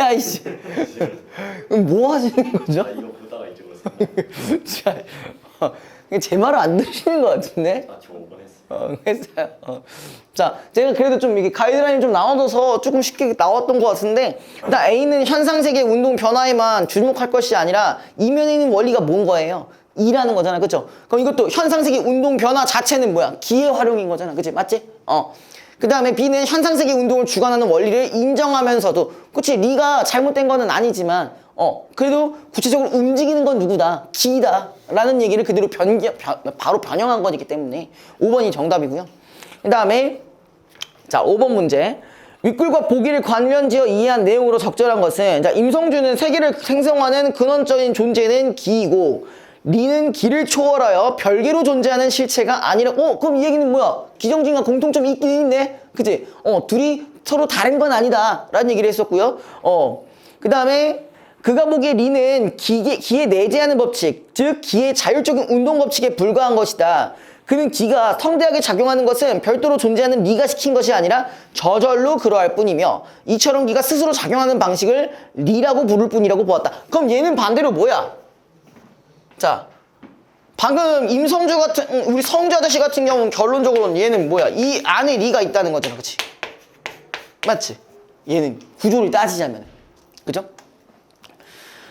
야, 이씨. 뭐 하시는 거죠? 이거 보다가 이쪽으로 자, 제 말을 안 들으시는 것 같은데? 저 5번 했어. 했어요. 자, 제가 그래도 좀 이게 가이드라인 좀 나눠줘서 조금 쉽게 나왔던 것 같은데, 일단 A는 현상세계 운동 변화에만 주목할 것이 아니라 이면에 있는 원리가 뭔 거예요? E라는 거잖아, 그쵸? 그럼 이것도 현상세계 운동 변화 자체는 뭐야? 기의 활용인 거잖아, 그치? 맞지? 그 다음에 B는 현상세계 운동을 주관하는 원리를 인정하면서도, 그치? 리가 잘못된 거는 아니지만, 그래도 구체적으로 움직이는 건 누구다? 기다. 라는 얘기를 그대로 바로 변형한 거기 때문에 5번이 정답이고요. 그 다음에, 자, 5번 문제. 윗글과 보기를 관련지어 이해한 내용으로 적절한 것은, 자, 임성준은 세계를 생성하는 근원적인 존재는 기이고, 리는 기를 초월하여 별개로 존재하는 실체가 아니라, 그럼 이 얘기는 뭐야? 기정진과 공통점이 있긴 있네? 그치? 둘이 서로 다른 건 아니다. 라는 얘기를 했었고요. 그 다음에, 그가 보기에 리는 기에 내재하는 법칙, 즉 기의 자율적인 운동 법칙에 불과한 것이다. 그는 기가 성대하게 작용하는 것은 별도로 존재하는 리가 시킨 것이 아니라 저절로 그러할 뿐이며 이처럼 기가 스스로 작용하는 방식을 리라고 부를 뿐이라고 보았다. 그럼 얘는 반대로 뭐야? 자, 방금 임성주 같은 우리 성주 아저씨 같은 경우는 결론적으로는 얘는 뭐야? 이 안에 리가 있다는 거잖아, 그치? 맞지? 얘는 구조를 따지자면, 그죠?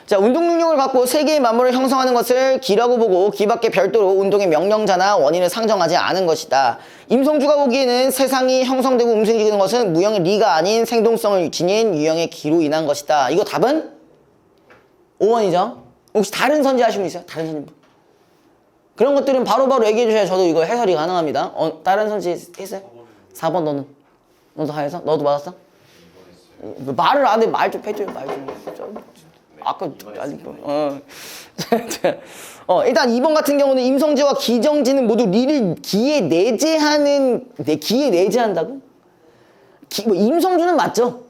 자, 운동 능력을 갖고 세 개의 만물을 형성하는 것을 기라고 보고 기밖에 별도로 운동의 명령자나 원인을 상정하지 않은 것이다. 임성주가 보기에는 세상이 형성되고 움직이는 것은 무형의 리가 아닌 생동성을 지닌 유형의 기로 인한 것이다. 이거 답은 5번이죠. 혹시 다른 선지 하신 분 있어요? 다른 선지 분? 그런 것들은 바로바로 얘기해 주셔야 저도 이거 해설이 가능합니다. 다른 선지 했어요? 4번 너는? 너도 다 해서? 너도 받았어? 말을 안 해. 말 좀 해줘요. 말 좀. 아까 일단 2번 같은 경우는 임성지와 기정지는 모두 리를 기에 내재한다고? 뭐 임성주는 맞죠?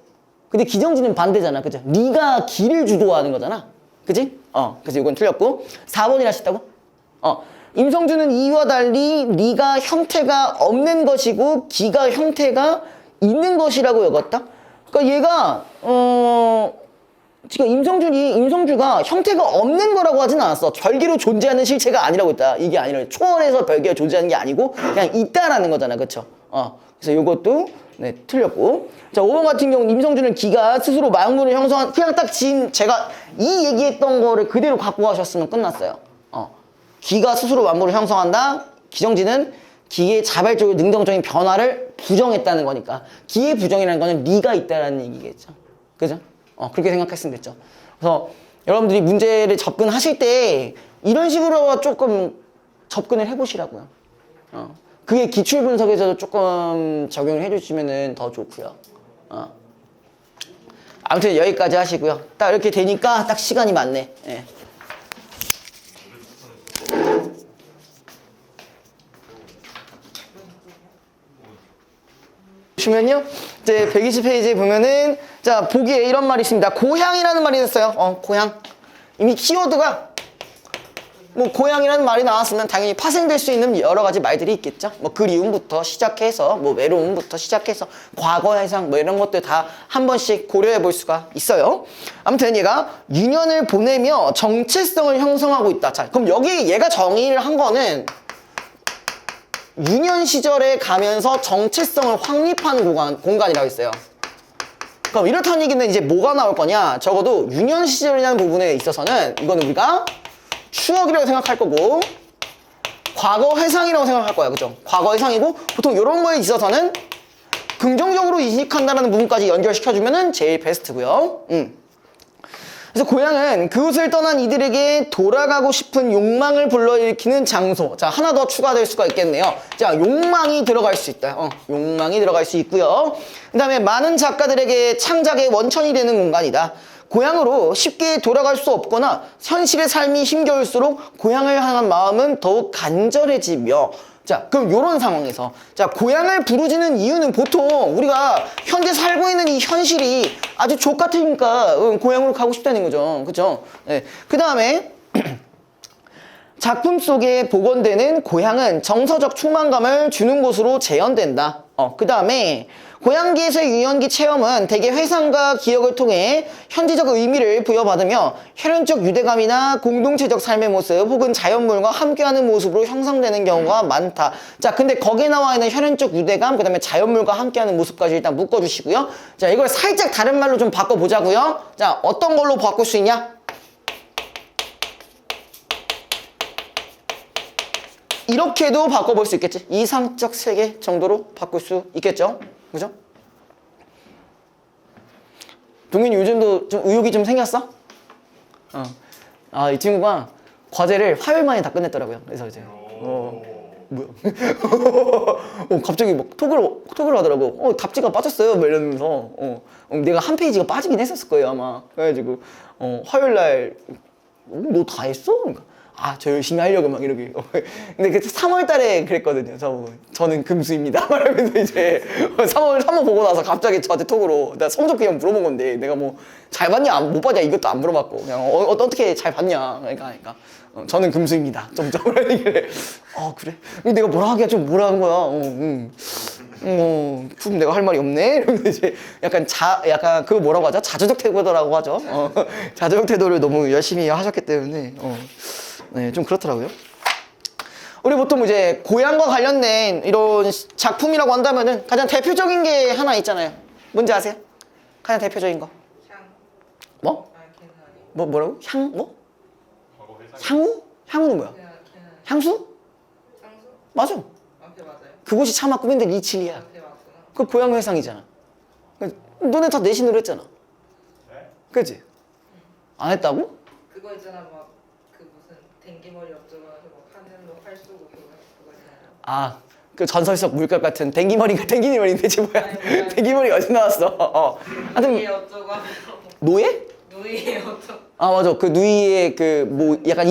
근데 기정지는 반대잖아, 그죠? 리가 기를 주도하는 거잖아, 그지? 그래서 이건 틀렸고 4번이라 했다고? 임성주는 이와 달리 리가 형태가 없는 것이고 기가 형태가 있는 것이라고 여겼다. 그러니까 얘가 지금 임성주가 형태가 없는 거라고 하진 않았어. 별개로 존재하는 실체가 아니라고 했다. 이게 아니라 초월해서 별개로 존재하는 게 아니고 그냥 있다라는 거잖아, 그쵸? 그래서 이것도 네, 틀렸고. 자, 5번 같은 경우는 임성주는 기가 스스로 만물을 형성한, 그냥 딱 지금 제가 이 얘기했던 거를 그대로 갖고 가셨으면 끝났어요. 기가 스스로 만물을 형성한다. 기정지는 기의 자발적으로 능동적인 변화를 부정했다는 거니까 기의 부정이라는 거는 리가 있다라는 얘기겠죠. 그죠? 그렇게 생각했으면 됐죠. 그래서 여러분들이 문제를 접근하실 때 이런 식으로 조금 접근을 해보시라고요. 그게 기출 분석에서도 조금 적용을 해주시면 더 좋고요. 아무튼 여기까지 하시고요. 딱 이렇게 되니까 딱 시간이 맞네. 예. 보시면요, 이제 120페이지에 보면은 자, 보기에 이런 말이 있습니다. 고향이라는 말이 있었어요. 고향. 이미 키워드가 뭐 고향이라는 말이 나왔으면 당연히 파생될 수 있는 여러 가지 말들이 있겠죠. 뭐 그리움부터 시작해서 뭐 외로움부터 시작해서 과거 해상 뭐 이런 것들 다 한 번씩 고려해 볼 수가 있어요. 아무튼 얘가 유년을 보내며 정체성을 형성하고 있다. 자, 그럼 여기 얘가 정의를 한 거는 유년 시절에 가면서 정체성을 확립하는 공간이라고 했어요. 그럼 이렇다는 얘기는 이제 뭐가 나올 거냐? 적어도 유년 시절이라는 부분에 있어서는 이거는 우리가 추억이라고 생각할 거고 과거 회상이라고 생각할 거야, 그죠? 과거 회상이고 보통 이런 거에 있어서는 긍정적으로 인식한다는 부분까지 연결시켜주면은 제일 베스트고요. 그래서 고향은 그곳을 떠난 이들에게 돌아가고 싶은 욕망을 불러일으키는 장소. 자, 하나 더 추가될 수가 있겠네요. 자, 욕망이 들어갈 수 있다. 욕망이 들어갈 수 있고요. 그 다음에 많은 작가들에게 창작의 원천이 되는 공간이다. 고향으로 쉽게 돌아갈 수 없거나 현실의 삶이 힘겨울수록 고향을 향한 마음은 더욱 간절해지며, 자, 그럼 이런 상황에서 자, 고향을 부르짖는 이유는 보통 우리가 현재 살고 있는 이 현실이 아주 족같으니까 고향으로 가고 싶다는 거죠. 그죠? 네. 그 다음에 작품 속에 복원되는 고향은 정서적 충만감을 주는 곳으로 재현된다. 그 다음에 고향기에서의 유년기 체험은 대개 회상과 기억을 통해 현지적 의미를 부여받으며 혈연적 유대감이나 공동체적 삶의 모습 혹은 자연물과 함께하는 모습으로 형성되는 경우가 많다. 자, 근데 거기에 나와 있는 혈연적 유대감, 그 다음에 자연물과 함께하는 모습까지 일단 묶어주시고요. 자, 이걸 살짝 다른 말로 좀 바꿔보자고요. 자, 어떤 걸로 바꿀 수 있냐? 이렇게도 바꿔볼 수 있겠지. 이상적 세계 정도로 바꿀 수 있겠죠. 그죠? 동윤이 요즘도 좀 의욕이 좀 생겼어? 이 친구가 과제를 화요일 만에 다 끝냈더라고요. 그래서 이제 뭐야? 갑자기 막 톡을 하더라고. 답지가 빠졌어요. 막 이러면서 내가 한 페이지가 빠지긴 했었을 거예요 아마. 그래가지고 화요일 날 너 다 했어? 그러니까 저 열심히 하려고 막 이러게. 근데 그 3월 달에 그랬거든요. 저는 금수입니다. 말하면서 이제 3월 보고 나서 갑자기 저한테 톡으로 내가 성적 그냥 물어본 건데 내가 뭐 잘 봤냐 못 봤냐 이것도 안 물어봤고 그냥 어떻게 잘 봤냐 그러니까 저는 금수입니다. 점점 그래. 그래? 근데 내가 뭐라 하기가 좀 뭐라 한 거야. 그럼 내가 할 말이 없네. 이러면서 이제 약간 그거 뭐라고 하죠? 자조적 태도라고 하죠. 자조적 태도를 너무 열심히 하셨기 때문에 네, 좀 그렇더라고요. 우리 보통 이제 고향과 관련된 이런 작품이라고 한다면은 가장 대표적인 게 하나 있잖아요. 뭔지 아세요? 가장 대표적인 거. 향. 뭐? 걔는 아니고. 뭐라고? 뭐? 과거 회상. 향후? 향후는 뭐야? 걔는 향수? 상수? 맞아. 앞에 맞아요. 그곳이 차마 꿈인데 이칠이야. 앞에 맞구나. 그 고향 회상이잖아. 너네 다 내신으로 했잖아. 네? 그치? 안 했다고? 그거 있잖아 막 그 무슨 댕기머리 어쩌고 해서 막 하늘로 활 쏘고 그거 있잖아요. 그 전설 속 물결 같은 댕기머리인데 대체 뭐야? 아니, 뭐야. 댕기머리가 어디 나왔어? 하여튼 누이의 어쩌고 하면서 노예? 누이의 어쩌고. 맞아. 그 누이의 그 뭐 약간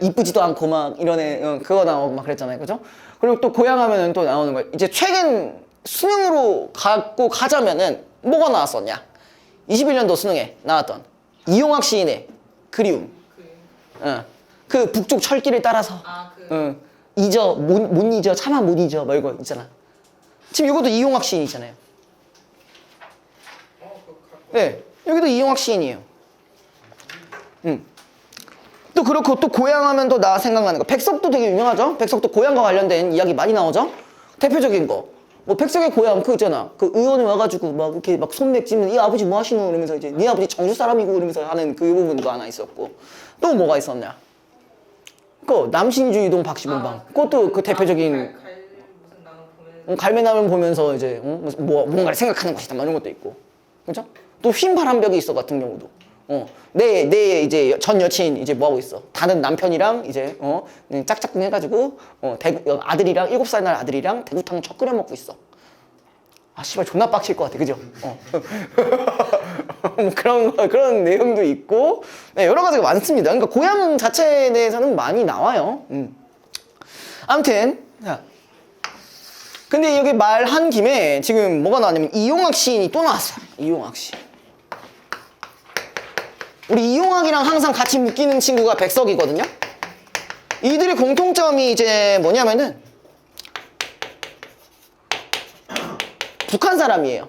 이쁘지도 않고 막 이런 애 그거 나오고 막 그랬잖아요. 그죠? 그리고 또 고향 하면은 또 나오는 거예요. 이제 최근 수능으로 갖고 가자면은 뭐가 나왔었냐? 21년도 수능에 나왔던 이용학 시인의 그리움. 그 북쪽 철길을 따라서 못 잊어 차마 못 잊어 뭐 이거 있잖아. 지금 이것도 이용학 시인이잖아요. 그거 갖고. 네, 여기도 이용학 시인이에요. 또 그렇고 또 고향 하면 또 나 생각나는 거 백석도 되게 유명하죠. 백석도 고향과 관련된 이야기 많이 나오죠. 대표적인 거 뭐 백석의 고향 그 있잖아. 그 의원이 와가지고 막 이렇게 막 손맥 짚는 이 아버지 뭐 하시노 이러면서 이제 네 아버지 정주 사람이고 이러면서 하는 그 부분도 하나 있었고 또 뭐가 있었냐? 그 남신주의동 박시봉방 그것도 그 대표적인 무슨 나무 보면 갈매나무 보면서 이제 뭔가를 생각하는 것이다 뭐 이런 것도 있고 그렇죠? 또 흰 바람벽이 있어 같은 경우도 내 이제 전 여친 이제 뭐 하고 있어? 다른 남편이랑 이제 짝짝꿍 해가지고 아들이랑 7살 날 아들이랑 대구탕 척 끓여 먹고 있어. 씨발 존나 빡칠 것 같아, 그죠? 뭐 그런 내용도 있고 네, 여러 가지가 많습니다. 그러니까 고향 자체에 대해서는 많이 나와요. 아무튼 자. 근데 여기 말한 김에 지금 뭐가 나왔냐면 이용학 시인이 또 나왔어요. 이용학 시인. 우리 이용학이랑 항상 같이 묶이는 친구가 백석이거든요. 이들의 공통점이 이제 뭐냐면은 북한 사람이에요.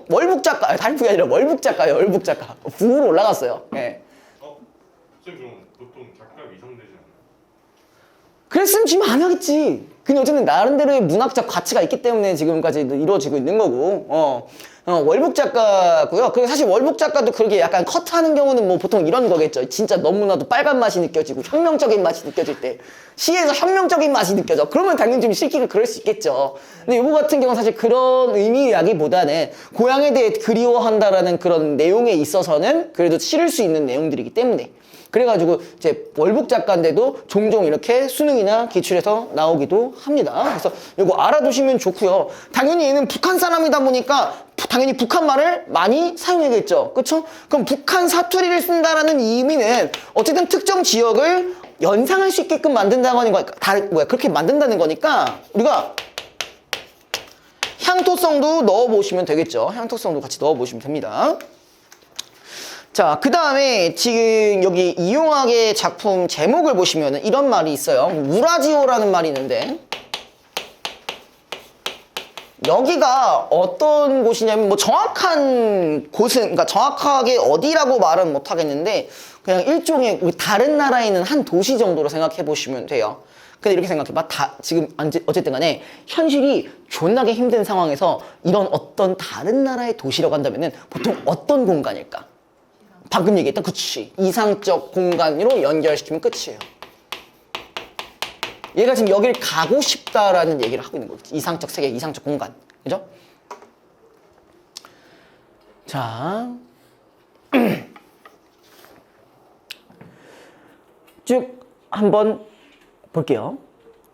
월북 작가, 탈북이 아니라 월북 작가예요. 월북 작가. 북으로 올라갔어요. 예. 쌤 그럼 보통 작가 이상되지 않아요? 그랬으면 지금 안 하겠지. 근데 어쨌든 나름대로의 문학적 가치가 있기 때문에 지금까지 이루어지고 있는 거고. 월북 작가고요. 그리고 사실 월북 작가도 그렇게 약간 컷하는 경우는 뭐 보통 이런 거겠죠. 진짜 너무나도 빨간 맛이 느껴지고 혁명적인 맛이 느껴질 때 시에서 혁명적인 맛이 느껴져. 그러면 당연히 좀 실기가 그럴 수 있겠죠. 근데 이거 같은 경우는 사실 그런 의미라기보다는 고향에 대해 그리워한다라는 그런 내용에 있어서는 그래도 실을 수 있는 내용들이기 때문에 그래가지고 이제 월북 작가인데도 종종 이렇게 수능이나 기출에서 나오기도 합니다. 그래서 이거 알아두시면 좋고요. 당연히 얘는 북한 사람이다 보니까 당연히 북한 말을 많이 사용하겠죠. 그렇죠? 그럼 북한 사투리를 쓴다라는 의미는 어쨌든 특정 지역을 연상할 수 있게끔 만든다는 거니까 그렇게 만든다는 거니까 우리가 향토성도 넣어보시면 되겠죠. 향토성도 같이 넣어보시면 됩니다. 자, 그 다음에 지금 여기 이용학의 작품 제목을 보시면 이런 말이 있어요. 우라지오라는 말이 있는데 여기가 어떤 곳이냐면 뭐 정확한 곳은 그러니까 정확하게 어디라고 말은 못 하겠는데 그냥 일종의 우리 다른 나라에 있는 한 도시 정도로 생각해 보시면 돼요. 근데 이렇게 생각해봐. 지금 어쨌든 간에 현실이 존나게 힘든 상황에서 이런 어떤 다른 나라의 도시라고 한다면은 보통 어떤 공간일까? 방금 얘기했던 그치 이상적 공간으로 연결시키면 끝이에요. 얘가 지금 여길 가고 싶다라는 얘기를 하고 있는 거지. 이상적 세계, 이상적 공간. 그죠? 자. 쭉 한번 볼게요.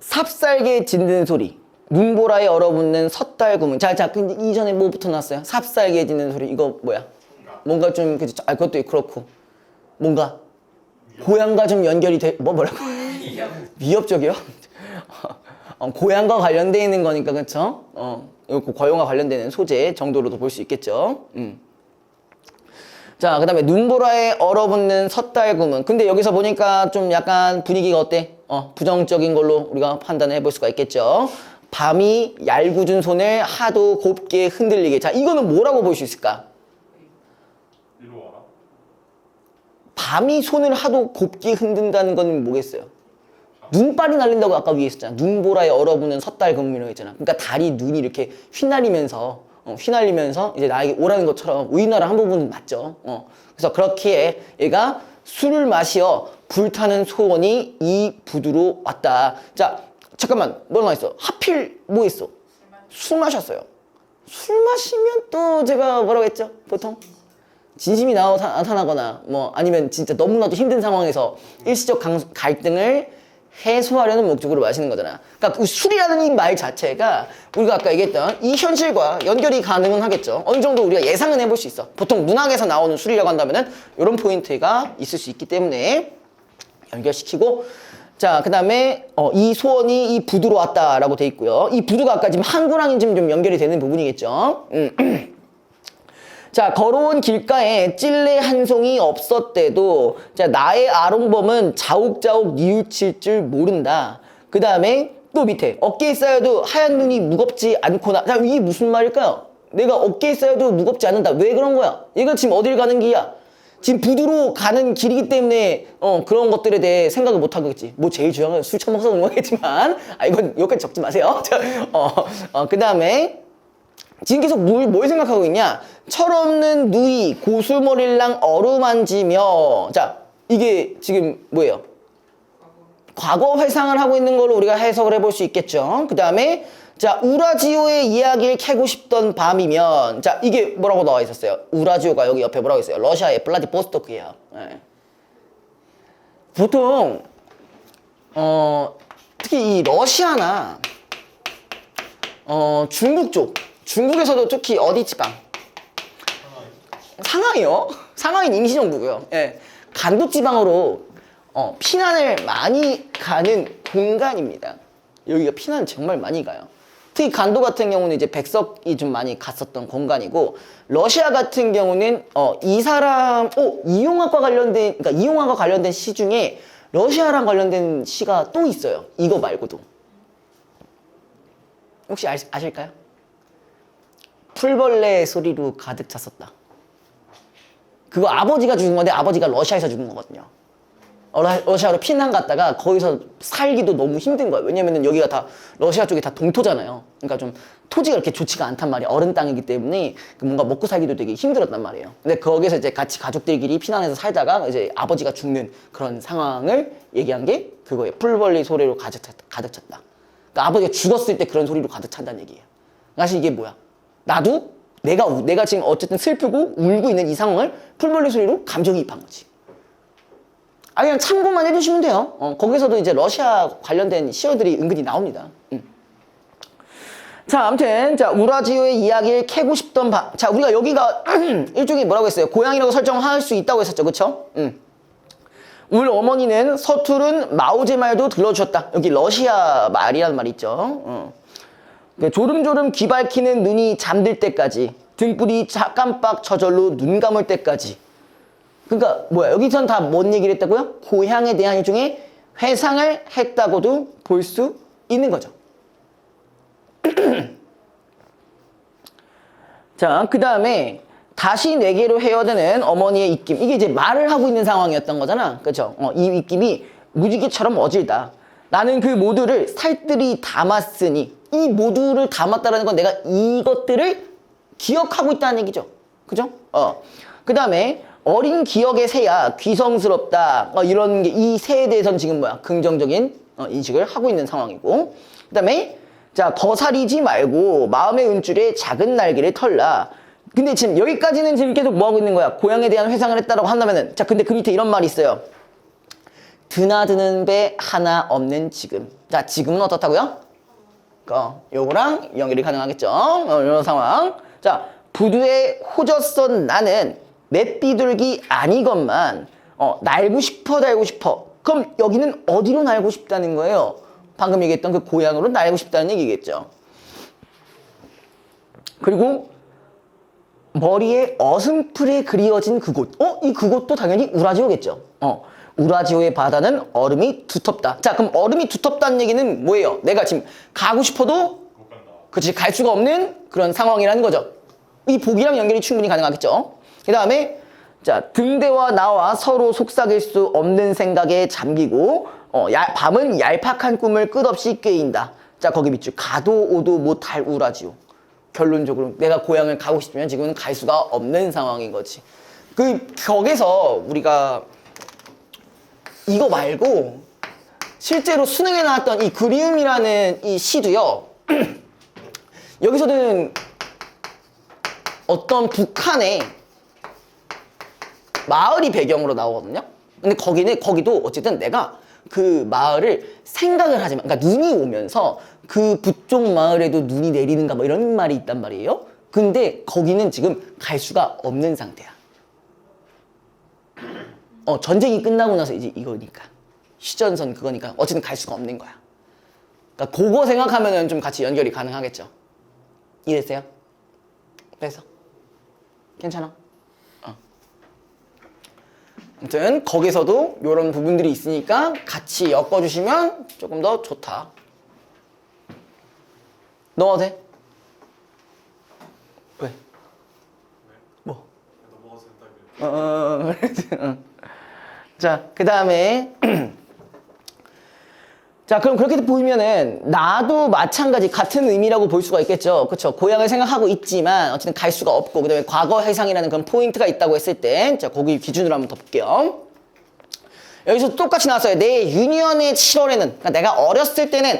삽살개 짖는 소리. 눈보라에 얼어붙는 섣달 구문. 자, 근데 이전에 뭐부터 나왔어요? 삽살개 짖는 소리. 이거 뭐야? 뭔가 좀, 그것도 그렇고. 뭔가 고향과 좀 연결이 뭐라고? 위협적이요? 고향과 관련되어 있는 거니까, 그쵸? 고향과 관련되는 소재 정도로도 볼 수 있겠죠? 자, 그 다음에 눈보라에 얼어붙는 섣달 구문. 근데 여기서 보니까 좀 약간 분위기가 어때? 부정적인 걸로 우리가 판단해 볼 수가 있겠죠? 밤이 얄궂은 손을 하도 곱게 흔들리게. 자, 이거는 뭐라고 볼 수 있을까? 이리 와라. 밤이 손을 하도 곱게 흔든다는 건 뭐겠어요? 눈발이 날린다고 아까 위에 있었잖아. 눈보라에 얼어붙는 섣달 구문이라고 했잖아. 그러니까 달이 눈이 이렇게 휘날리면서 이제 나에게 오라는 것처럼 우리나라 한 부분은 맞죠. 그래서 그렇기에 얘가 술을 마시어 불타는 소원이 이 부두로 왔다. 자, 잠깐만, 뭐가 있어? 하필 뭐 있어? 술 마셨어요. 술 마시면 또 제가 뭐라고 했죠? 보통 진심이 나타나거나 뭐 아니면 진짜 너무나도 힘든 상황에서 일시적 갈등을 해소하려는 목적으로 마시는 거잖아. 그러니까 그 술이라는 이 말 자체가 우리가 아까 얘기했던 이 현실과 연결이 가능은 하겠죠. 어느 정도 우리가 예상은 해볼 수 있어. 보통 문학에서 나오는 술이라고 한다면은 이런 포인트가 있을 수 있기 때문에 연결시키고, 자, 그 다음에 이 소원이 이 부두로 왔다라고 돼 있고요. 이 부두가 아까 지금 항구랑 좀 연결이 되는 부분이겠죠. 자, 걸어온 길가에 찔레 한 송이 없었대도, 자, 나의 아롱범은 자욱자욱 뉘우칠 줄 모른다. 그 다음에 또 밑에 어깨에 쌓여도 하얀 눈이 무겁지 않거나. 자, 이게 무슨 말일까요? 내가 어깨에 쌓여도 무겁지 않는다. 왜 그런 거야? 얘가 지금 어딜 가는 길이야? 지금 부두로 가는 길이기 때문에 그런 것들에 대해 생각을 못 하겠지. 뭐 제일 중요한 건 술 처먹어서 그런 거겠지만 이건 여기까지 적지 마세요. 그 다음에 지금 계속 뭘 생각하고 있냐? 철없는 누이 고술머리랑 어루만지며. 자, 이게 지금 뭐예요? 과거 회상을 하고 있는 걸로 우리가 해석을 해볼 수 있겠죠. 그 다음에 자, 우라지오의 이야기를 캐고 싶던 밤이면. 자, 이게 뭐라고 나와 있었어요? 우라지오가 여기 옆에 뭐라고 있어요? 러시아의 블라디보스토크예요. 네. 보통 특히 이 러시아나 중국 쪽, 중국에서도 특히 어디 지방? 상하이요? 상하이는 임시정부고요. 예. 간도 지방으로 피난을 많이 가는 공간입니다. 여기가 피난 정말 많이 가요. 특히 간도 같은 경우는 이제 백석이 좀 많이 갔었던 공간이고, 러시아 같은 경우는 이용학과 관련된 시 중에 러시아랑 관련된 시가 또 있어요. 이거 말고도. 혹시 아실까요? 풀벌레 소리로 가득 찼었다. 그거 아버지가 죽은 건데 아버지가 러시아에서 죽은 거거든요. 러시아로 피난 갔다가 거기서 살기도 너무 힘든 거예요. 왜냐면은 여기가 다 러시아 쪽이 다 동토잖아요. 그러니까 좀 토지가 그렇게 좋지가 않단 말이에요. 어른 땅이기 때문에 뭔가 먹고 살기도 되게 힘들었단 말이에요. 근데 거기서 이제 같이 가족들끼리 피난해서 살다가 이제 아버지가 죽는 그런 상황을 얘기한 게 그거예요. 풀벌레 소리로 가득 찼다. 그러니까 아버지가 죽었을 때 그런 소리로 가득 찬다는 얘기예요. 사실 이게 뭐야? 나도 내가 지금 어쨌든 슬프고 울고 있는 이 상황을 풀벌레 소리로 감정이입한 거지. 그냥 참고만 해주시면 돼요. 거기서도 이제 러시아 관련된 시어들이 은근히 나옵니다. 자, 아무튼 자, 우라지오의 이야기를 캐고 싶던 밤. 자, 우리가 여기가 일종의 뭐라고 했어요? 고향이라고 설정할 수 있다고 했었죠, 그쵸? 울 어머니는 서투른 마오제 말도 들려주셨다. 여기 러시아 말이라는 말이 있죠. 조름조름 귀 밝히는 눈이 잠들 때까지, 등불이 깜빡 저절로 눈 감을 때까지. 그러니까 뭐야? 여기선 다 뭔 얘기를 했다고요? 고향에 대한 일종의 회상을 했다고도 볼 수 있는 거죠. 자, 그 다음에 다시 내게로 헤어드는 어머니의 입김. 이게 이제 말을 하고 있는 상황이었던 거잖아. 그쵸? 이 입김이 무지개처럼 어질다. 나는 그 모두를 살뜰히 담았으니, 이 모두를 담았다라는 건 내가 이것들을 기억하고 있다는 얘기죠. 그죠? 그 다음에 어린 기억의 새야 귀성스럽다. 이런 게 이 새에 대해서는 지금 뭐야? 긍정적인 인식을 하고 있는 상황이고. 그 다음에 자, 거사리지 말고 마음의 은줄에 작은 날개를 털라. 근데 지금 여기까지는 지금 계속 뭐 하고 있는 거야? 고향에 대한 회상을 했다라고 한다면은, 자, 근데 그 밑에 이런 말이 있어요. 드나드는 배 하나 없는 지금. 자, 지금은 어떻다고요? 요거랑 연결이 가능하겠죠? 이런 상황. 자, 부두에 호졌선 나는 맷비둘기 아니건만 날고 싶어 달고 싶어. 그럼 여기는 어디로 날고 싶다는 거예요? 방금 얘기했던 그 고향으로 날고 싶다는 얘기겠죠. 그리고 머리에 어슴풀에 그리어진 그곳. 이 그곳도 당연히 우라지오겠죠. 우라지오의 바다는 얼음이 두텁다. 자, 그럼 얼음이 두텁다는 얘기는 뭐예요? 내가 지금 가고 싶어도 못 간다. 그치, 갈 수가 없는 그런 상황이라는 거죠. 이 복이랑 연결이 충분히 가능하겠죠. 그 다음에 자, 등대와 나와 서로 속삭일 수 없는 생각에 잠기고 밤은 얄팍한 꿈을 끝없이 꾀인다. 자, 거기 밑줄 가도 오도 못할 우라지오. 결론적으로 내가 고향을 가고 싶으면 지금은 갈 수가 없는 상황인 거지. 그 격에서 우리가 이거 말고 실제로 수능에 나왔던 이 그리움이라는 이 시도요. 여기서는 어떤 북한의 마을이 배경으로 나오거든요. 근데 거기도 어쨌든 내가 그 마을을 생각을 하지만, 그러니까 눈이 오면서 그 북쪽 마을에도 눈이 내리는가 뭐 이런 말이 있단 말이에요. 근데 거기는 지금 갈 수가 없는 상태야. 전쟁이 끝나고 나서 이제 이거니까. 휴전선 그거니까 어쨌든 갈 수가 없는 거야. 그러니까 그거 생각하면은 좀 같이 연결이 가능하겠죠. 이해됐어요? 그래서 괜찮아? 아무튼 거기서도 이런 부분들이 있으니까 같이 엮어주시면 조금 더 좋다. 넣어도 돼? 왜? 뭐? 넘어가서 된다. 자, 그 다음에 자, 그럼 그렇게 보이면은 나도 마찬가지 같은 의미라고 볼 수가 있겠죠. 그렇죠? 고향을 생각하고 있지만 어쨌든 갈 수가 없고, 그다음에 과거 해상이라는 그런 포인트가 있다고 했을 때, 자, 거기 기준으로 한번 더 볼게요. 여기서 똑같이 나왔어요. 내 유년의 7월에는, 그러니까 내가 어렸을 때는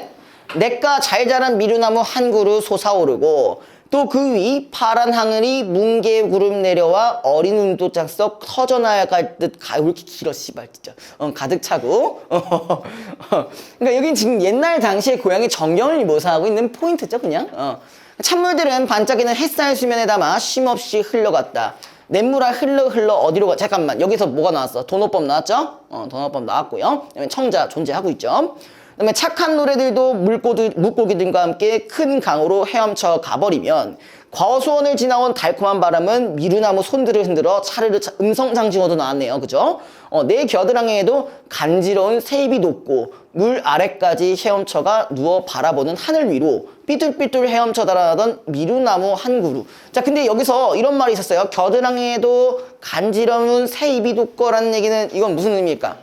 내가 잘 자란 미루나무 한 그루 솟아오르고, 또 그 위 파란 하늘이 뭉게 구름 내려와 어린 운도장 썩 터져나갈 듯 왜 이렇게 길어 씨발 진짜 가득 차고 그러니까 여긴 지금 옛날 당시의 고향의 전경을 묘사하고 있는 포인트죠. 그냥 찬물들은 반짝이는 햇살 수면에 담아 쉼없이 흘러갔다. 냇물아 흘러 어디로 가. 잠깐만, 여기서 뭐가 나왔어? 도노법 나왔죠? 도노법 나왔고요. 그다음에 청자 존재하고 있죠. 그다음에 착한 노래들도 물고기들과 함께 큰 강으로 헤엄쳐 가버리면 과수원을 지나온 달콤한 바람은 미루나무 손들을 흔들어 차르르 음성장징어도 나왔네요. 그죠? 내 겨드랑이에도 간지러운 새잎이 돋고 물 아래까지 헤엄쳐가 누워 바라보는 하늘 위로 삐뚤삐뚤 헤엄쳐 달아나던 미루나무 한 그루. 자, 근데 여기서 이런 말이 있었어요. 겨드랑이에도 간지러운 새잎이 돋고라는 얘기는 이건 무슨 의미일까?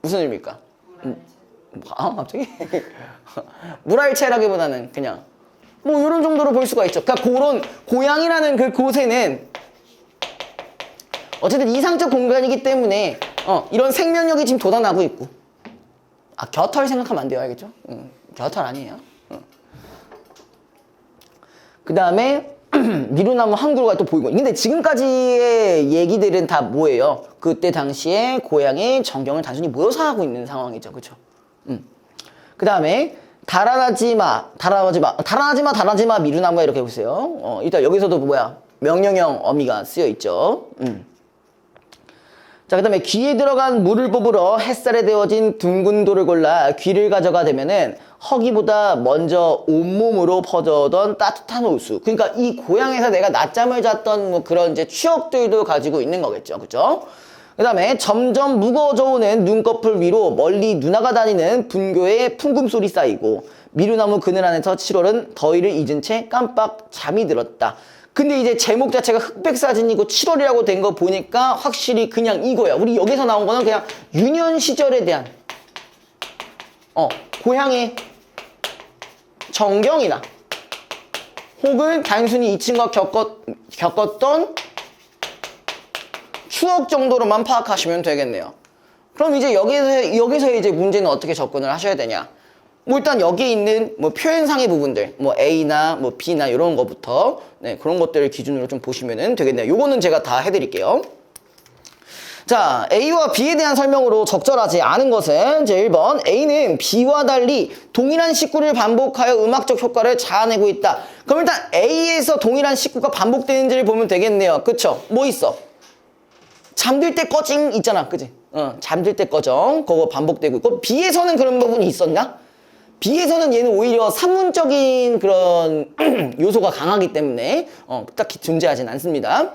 무슨 의미일까? 갑자기? 물알체라기보다는 그냥 뭐 이런 정도로 볼 수가 있죠. 그러니까 그런 고향이라는 그 곳에는 어쨌든 이상적 공간이기 때문에 이런 생명력이 지금 돋아나고 있고. 겨털 생각하면 안 돼요. 알겠죠? 겨털 아니에요. 그 다음에 미루나무 한 그루가 또 보이고. 근데 지금까지의 얘기들은 다 뭐예요? 그때 당시에 고향의 전경을 단순히 묘사하고 있는 상황이죠. 그쵸? 그 다음에 달아나지 마 미루나무야 이렇게 보세요. 일단 여기서도 뭐야? 명령형 어미가 쓰여 있죠. 자, 그 다음에 귀에 들어간 물을 뽑으러 햇살에 데워진 둥근 돌을 골라 귀를 가져가 대면은 허기보다 먼저 온몸으로 퍼져오던 따뜻한 호수. 그러니까 이 고향에서 내가 낮잠을 잤던 뭐 그런 이제 추억들도 가지고 있는 거겠죠. 그죠? 그 다음에 점점 무거워져 오는 눈꺼풀 위로 멀리 누나가 다니는 분교의 풍금소리 쌓이고 미루나무 그늘 안에서 7월은 더위를 잊은 채 깜빡 잠이 들었다. 근데 이제 제목 자체가 흑백 사진이고 7월이라고 된 거 보니까 확실히 그냥 이거야. 우리 여기서 나온 거는 그냥 유년 시절에 대한 고향의 정경이나 혹은 단순히 이 친구가 겪었던 추억 정도로만 파악하시면 되겠네요. 그럼 이제 여기서 이제 문제는 어떻게 접근을 하셔야 되냐? 뭐 일단 여기에 있는 뭐 표현상의 부분들, 뭐 A나 뭐 B나 이런 거부터 네, 그런 것들을 기준으로 좀 보시면 되겠네요. 요거는 제가 다 해드릴게요. 자, A와 B에 대한 설명으로 적절하지 않은 것은 제 1번 A는 B와 달리 동일한 식구를 반복하여 음악적 효과를 자아내고 있다. 그럼 일단 A에서 동일한 식구가 반복되는지를 보면 되겠네요. 그쵸? 뭐 있어? 잠들 때 꺼징 있잖아. 그치? 잠들 때 꺼정. 그거 반복되고 있고 B에서는 그런 부분이 있었나? B에서는 얘는 오히려 산문적인 그런 요소가 강하기 때문에 딱히 존재하진 않습니다.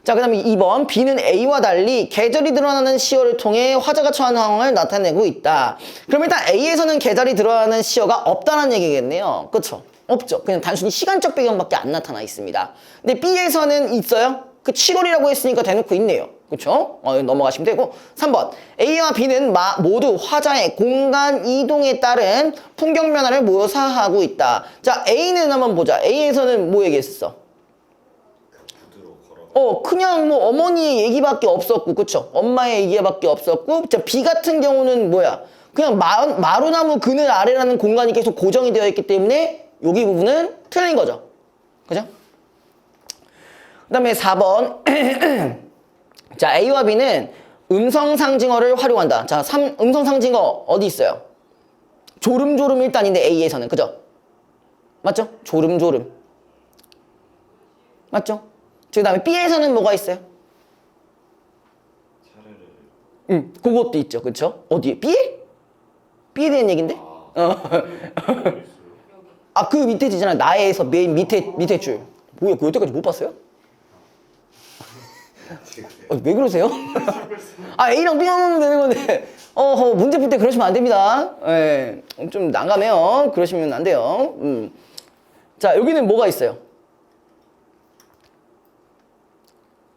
자, 그 다음에 2번 B는 A와 달리 계절이 드러나는 시어를 통해 화자가 처한 상황을 나타내고 있다. 그럼 일단 A에서는 계절이 드러나는 시어가 없다는 얘기겠네요. 그쵸? 없죠. 그냥 단순히 시간적 배경밖에 안 나타나 있습니다. 근데 B에서는 있어요? 그 7월이라고 했으니까 대놓고 있네요. 그쵸? 넘어가시면 되고 3번 A와 B는 모두 화자의 공간 이동에 따른 풍경 변화를 묘사하고 있다. 자, A는 한번 보자. A에서는 뭐 얘기했어? 그냥 뭐 어머니의 얘기밖에 없었고, 그쵸? 엄마의 얘기밖에 없었고, 자, B 같은 경우는 뭐야? 그냥 마루나무 그늘 아래라는 공간이 계속 고정이 되어 있기 때문에 여기 부분은 틀린 거죠. 그죠? 그 다음에 4번 자, A와 B는 음성상징어를 활용한다. 자, 음성상징어 어디 있어요? 조름조름 일단인데 A에서는 그죠? 맞죠? 조름조름 맞죠? 그 다음에 B에서는 뭐가 있어요? 그것도 있죠. 그쵸? 어디에? B에? B에 대한 얘긴데? 그 밑에 지잖아. 나에서 맨 밑에 줄. 뭐야, 그 여태까지 못 봤어요? 왜 그러세요? A랑 B만 하면 되는 건데 문제 풀 때 그러시면 안 됩니다. 예, 좀 난감해요. 그러시면 안 돼요. 자, 여기는 뭐가 있어요?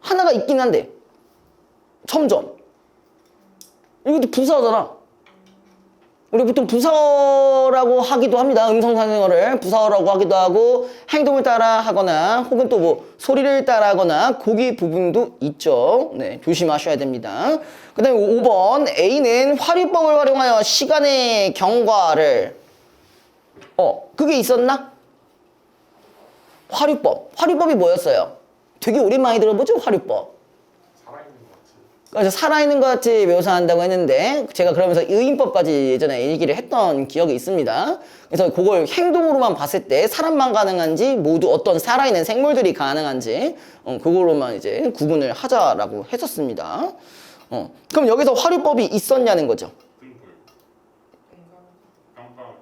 하나가 있긴 한데 점점 이것도 부사어잖아. 우리 보통 부사어라고 하기도 합니다. 음성상징어를 부사어라고 하기도 하고 행동을 따라 하거나 혹은 또 뭐 소리를 따라 하거나 거기 부분도 있죠. 네, 조심하셔야 됩니다. 그 다음에 5번 A는 화류법을 활용하여 시간의 경과를 그게 있었나? 화류법이 뭐였어요? 되게 오랜만에 들어보죠? 화류법. 그래서 살아있는 것 같이 묘사한다고 했는데 제가 그러면서 의인법까지 예전에 얘기를 했던 기억이 있습니다. 그래서 그걸 행동으로만 봤을 때 사람만 가능한지 모두 어떤 살아있는 생물들이 가능한지 그걸로만 이제 구분을 하자라고 했었습니다. 그럼 여기서 화류법이 있었냐는 거죠. 깜빡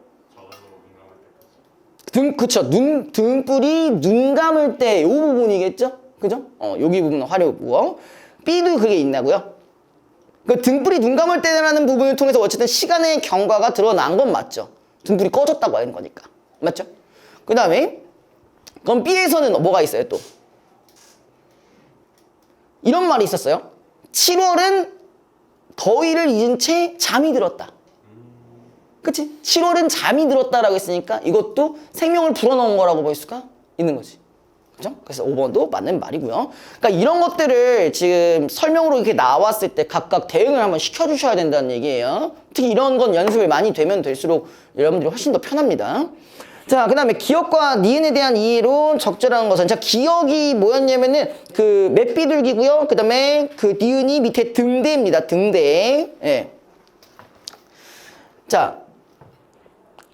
져서 그쵸. 등불이 눈 감을 때 요 부분이겠죠? 그죠? 여기 부분은 화류고요. B도 그게 있나고요? 그 등불이 눈 감을 때라는 부분을 통해서 어쨌든 시간의 경과가 드러난 건 맞죠. 등불이 꺼졌다고 하는 거니까. 맞죠? 그 다음에 그럼 B에서는 뭐가 있어요 또? 이런 말이 있었어요. 7월은 더위를 잊은 채 잠이 들었다. 그치? 7월은 잠이 들었다라고 했으니까 이것도 생명을 불어넣은 거라고 볼 수가 있는 거지. 그죠? 그래서 5번도 맞는 말이고요. 그러니까 이런 것들을 지금 설명으로 이렇게 나왔을 때 각각 대응을 한번 시켜주셔야 된다는 얘기예요. 특히 이런 건 연습을 많이 되면 될수록 여러분들이 훨씬 더 편합니다. 자, 그 다음에 기억과 니은에 대한 이해로 적절한 것은 자, 기억이 뭐였냐면은 그 맷비둘기고요. 그 다음에 그 니은이 밑에 등대입니다. 등대. 예. 자,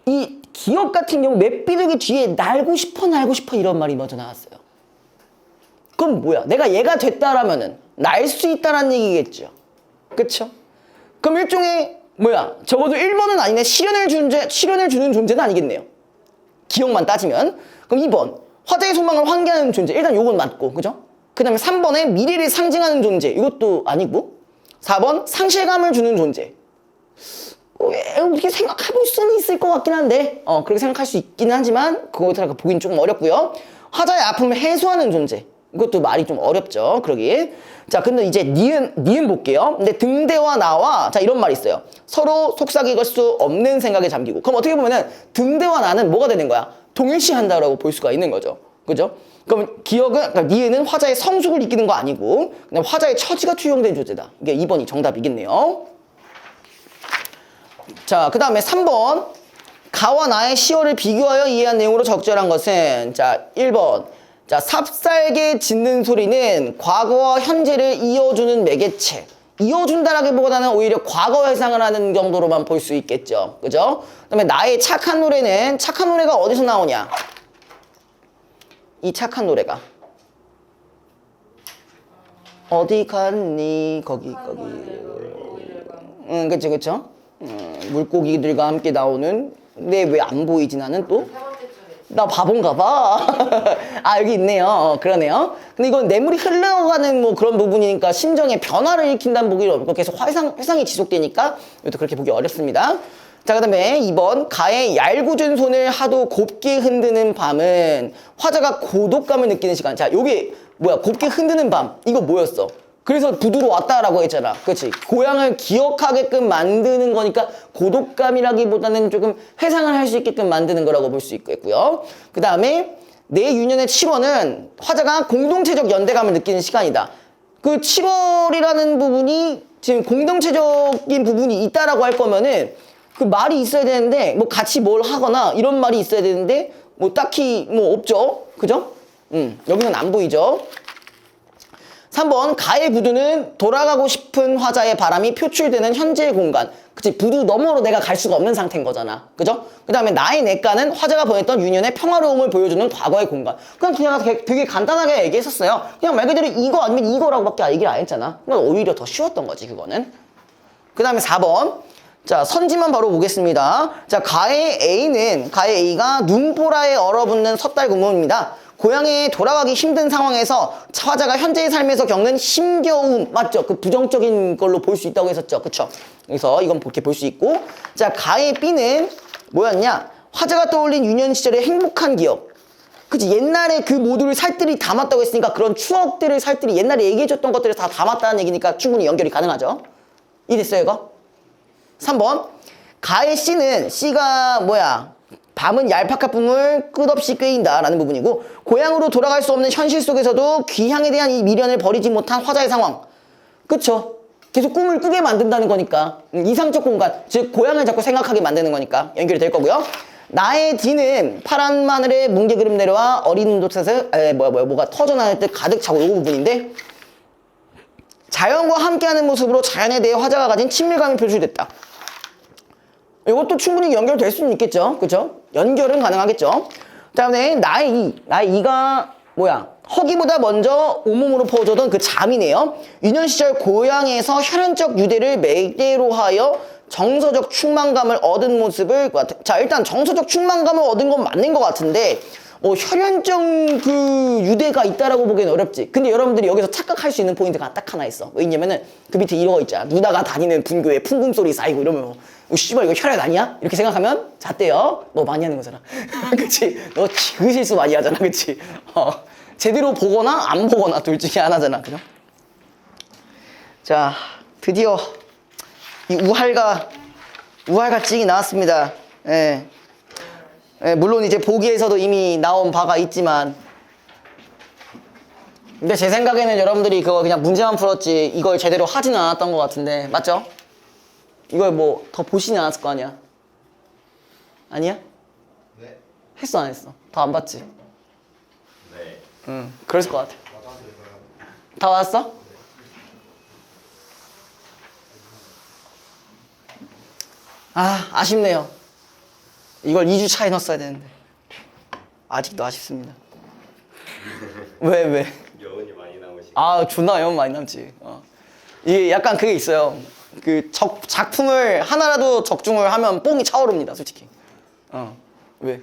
이 기억 같은 경우 맷비둘기 뒤에 날고 싶어 이런 말이 먼저 나왔어요. 그럼 뭐야? 내가 얘가 됐다라면은 날 수 있다라는 얘기겠죠. 그쵸? 그럼 일종의 뭐야? 적어도 1번은 아니네. 실현을 주는 존재는 아니겠네요. 기억만 따지면. 그럼 2번 화자의 소망을 환기하는 존재. 일단 요건 맞고, 그죠? 그 다음에 3번에 미래를 상징하는 존재. 이것도 아니고. 4번 상실감을 주는 존재. 이렇게 생각해볼 수는 있을 것 같긴 한데 그렇게 생각할 수 있긴 하지만 그것을 보긴 조금 어렵고요. 화자의 아픔을 해소하는 존재. 이것도 말이 좀 어렵죠. 그러기. 자, 근데 이제 니은 볼게요. 근데 등대와 나와 자 이런 말이 있어요. 서로 속삭일 수 없는 생각에 잠기고. 그럼 어떻게 보면은 등대와 나는 뭐가 되는 거야? 동일시한다라고 볼 수가 있는 거죠. 그죠? 그럼 그러니까 니은은 화자의 성숙을 이끄는 거 아니고 그냥 화자의 처지가 투영된 존재다. 이게 2번이 정답이겠네요. 자, 그 다음에 3번 가와 나의 시어를 비교하여 이해한 내용으로 적절한 것은 자 1번 자 삽살개 짖는 소리는 과거와 현재를 이어주는 매개체. 이어준다라기보다는 오히려 과거 회상을 하는 정도로만 볼 수 있겠죠. 그죠? 그 다음에 나의 착한 노래는 착한 노래가 어디서 나오냐? 이 착한 노래가 어디 갔니? 거기 그쵸 그쵸? 물고기들과 함께 나오는 근데 왜 안 보이지 나는 또? 나 바본가 봐. 아 여기 있네요. 그러네요. 근데 이건 뇌물이 흘러가는 뭐 그런 부분이니까 심정의 변화를 일으킨다는 보기 어렵고 계속 회상이 지속되니까 이것도 그렇게 보기 어렵습니다. 자, 그 다음에 2번 가의 얄궂은 손을 하도 곱게 흔드는 밤은 화자가 고독감을 느끼는 시간. 자, 요게 뭐야? 곱게 흔드는 밤. 이거 뭐였어? 그래서 부두로 왔다라고 했잖아. 그렇지? 고향을 기억하게끔 만드는 거니까 고독감이라기보다는 조금 회상을 할 수 있게끔 만드는 거라고 볼 수 있겠고요. 그 다음에 내 유년의 7월은 화자가 공동체적 연대감을 느끼는 시간이다. 그 7월이라는 부분이 지금 공동체적인 부분이 있다라고 할 거면은 그 말이 있어야 되는데 뭐 같이 뭘 하거나 이런 말이 있어야 되는데 뭐 딱히 뭐 없죠. 그죠? 여기는 안 보이죠. 3번 가의 부두는 돌아가고 싶은 화자의 바람이 표출되는 현재의 공간. 그치? 부두 너머로 내가 갈 수가 없는 상태인 거잖아. 그죠? 그 다음에 나의 내가는 화자가 보냈던 유년의 평화로움을 보여주는 과거의 공간. 그냥 되게 간단하게 얘기했었어요. 그냥 말 그대로 이거 아니면 이거라고밖에 얘기를 안 했잖아. 그러니까 오히려 더 쉬웠던 거지 그거는. 그 다음에 4번 자 선지만 바로 보겠습니다. 자 가의 A가 눈보라에 얼어붙는 섣달 구문입니다. 고향에 돌아가기 힘든 상황에서 화자가 현재의 삶에서 겪는 힘겨움 맞죠? 그 부정적인 걸로 볼 수 있다고 했었죠. 그쵸? 그래서 이건 그렇게 볼 수 있고 자 가의 B는 뭐였냐? 화자가 떠올린 유년 시절의 행복한 기억. 그치? 옛날에 그 모두를 살뜰히 담았다고 했으니까 그런 추억들을 살뜰히 옛날에 얘기해줬던 것들을 다 담았다는 얘기니까 충분히 연결이 가능하죠. 이해됐어요 이거? 3번 가의 C가 뭐야? 밤은 얄팍한 꿈을 끝없이 꾀인다 라는 부분이고 고향으로 돌아갈 수 없는 현실 속에서도 귀향에 대한 이 미련을 버리지 못한 화자의 상황. 그쵸? 계속 꿈을 꾸게 만든다는 거니까 이상적 공간 즉 고향을 자꾸 생각하게 만드는 거니까 연결이 될 거고요. 나의 D는 파란 마늘에 뭉게그름 내려와 어린 돛에서 뭐가 터져나올 듯 가득 차고 이 부분인데 자연과 함께하는 모습으로 자연에 대해 화자가 가진 친밀감이 표출됐다. 이것도 충분히 연결될 수는 있겠죠. 그죠? 연결은 가능하겠죠. 다음에 나의 이가 뭐야? 허기보다 먼저 온몸으로 퍼져던 그 잠이네요. 유년 시절 고향에서 혈연적 유대를 매개로 하여 정서적 충만감을 얻은 모습을 자 일단 정서적 충만감을 얻은 건 맞는 것 같은데 혈연적 그 유대가 있다라고 보기엔 어렵지. 근데 여러분들이 여기서 착각할 수 있는 포인트가 딱 하나 있어. 왜냐면은 그 밑에 이런 거 있잖아. 누나가 다니는 분교에 풍금 소리 쌓이고 이러면 씨발 이거 혈연 아니야? 이렇게 생각하면 잣대요. 너 많이 하는 거잖아. 그치? 너 그 실수 많이 하잖아. 그치? 제대로 보거나 안 보거나 둘 중에 하나잖아. 그죠? 자, 드디어 이 우할가 찍이 나왔습니다. 예. 예, 물론 이제 보기에서도 이미 나온 바가 있지만 근데 제 생각에는 여러분들이 그거 그냥 문제만 풀었지 이걸 제대로 하지는 않았던 것 같은데 맞죠? 이걸 뭐 더 보시진 않았을 거 아니야? 아니야? 네. 했어 안 했어? 더 안 봤지? 네. 응 그랬을 것 같아. 맞았어요. 다 왔어? 아 아쉽네요. 이걸 2주 차에 넣었어야 되는데 아직도 아쉽습니다. 왜 왜? 여운이 많이 남으시고. 아 존나 영 많이 남지. 이게 약간 그게 있어요. 그 작품을 하나라도 적중을 하면 뽕이 차오릅니다, 솔직히. 왜?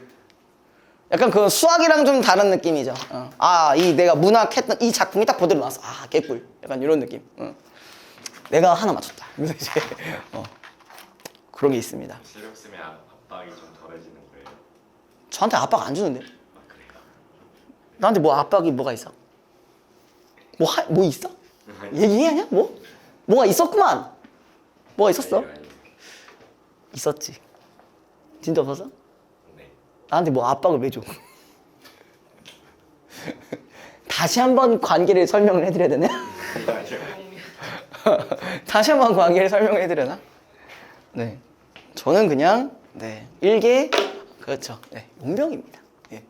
약간 그 수학이랑 좀 다른 느낌이죠. 이 내가 문학했던 이 작품이 딱 그대로 나왔어. 아 개꿀. 약간 이런 느낌. 내가 하나 맞췄다. 그래서 이제 그런 게 있습니다. 실력 쓰면 압박이 좀 덜해지는 거예요. 저한테 압박 안 주는데? 아 그래요? 나한테 뭐 압박이 뭐가 있어? 뭐 있어? 얘기하냐? 뭐가 있었구만. 뭐가 있었어? 아니요. 있었지. 진짜 없었어? 네. 나한테 뭐 압박을 왜 줘? 다시 한번 관계를 설명을 해드려야 되나? 다시 한번 관계를 설명을 해드려나? 네. 저는 그냥, 네. 일개, 그렇죠. 네. 용병입니다. 예.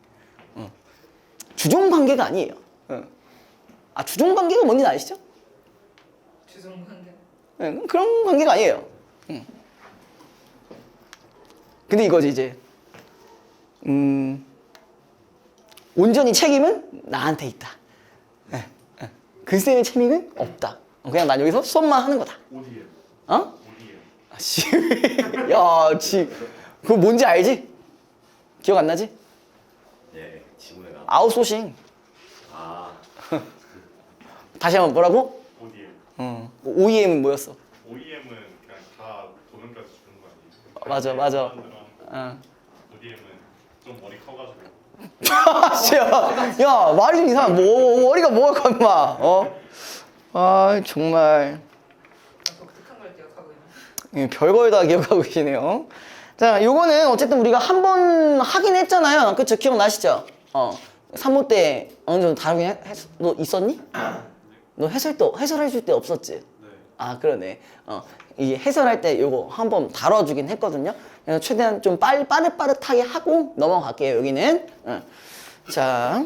주종 관계가 아니에요. 주종 관계가 뭔지 아시죠? 주성관계. 네, 그런 관계가 아니에요. 근데 이거지, 이제. 온전히 책임은 나한테 있다. 그 쌤의 책임은 없다. 그냥 난 여기서 수업만 하는 거다. ODM. 어? ODM. 씨. 야, 그거 뭔지 알지? 기억 안 나지? 예. 지문에 나. 아웃소싱. 아. 다시 한번 뭐라고? ODM. OEM은 뭐였어? OEM은 그냥 다 도면까지 주는 거 아니에요? 맞아, 맞아. 사람들은 ODM은 좀 머리 커가지고. 야, 말이 좀 이상해. 머리가 뭐가 커, 임마. 정말. 독특한 걸 기억하고 있는. 예, 별걸 다 기억하고 계시네요. 자, 요거는 어쨌든 우리가 한 번 하긴 했잖아요. 그쵸? 기억나시죠? 3호 때 어느 정도 다루긴 너 있었니? 너 해설해줄 때 없었지? 네. 아, 그러네. 이 해설할 때 요거 한 번 다뤄주긴 했거든요. 그래서 최대한 좀 빠릿빠릿하게 하고 넘어갈게요, 여기는. 자.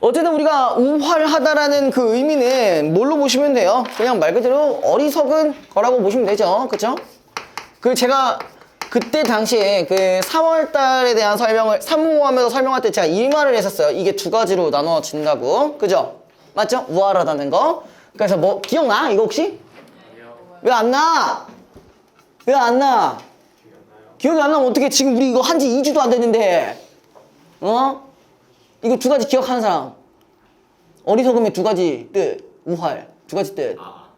어쨌든 우리가 우활하다라는 그 의미는 뭘로 보시면 돼요? 그냥 말 그대로 어리석은 거라고 보시면 되죠. 그쵸? 그 제가 그때 당시에 그 3월 달에 대한 설명을 사무하면서 설명할 때 제가 이 말을 했었어요. 이게 두 가지로 나눠진다고. 그죠? 맞죠? 우활하다는 거. 그래서 뭐 기억나? 이거 혹시? 왜 안 나? 왜 안 나? 기억이 안 나면 어떻게 지금 우리 이거 한지 2주도 안 됐는데. 이거 두 가지 기억하는 사람. 어리석음의 두 가지 뜻. 우활. 두 가지 뜻. 아.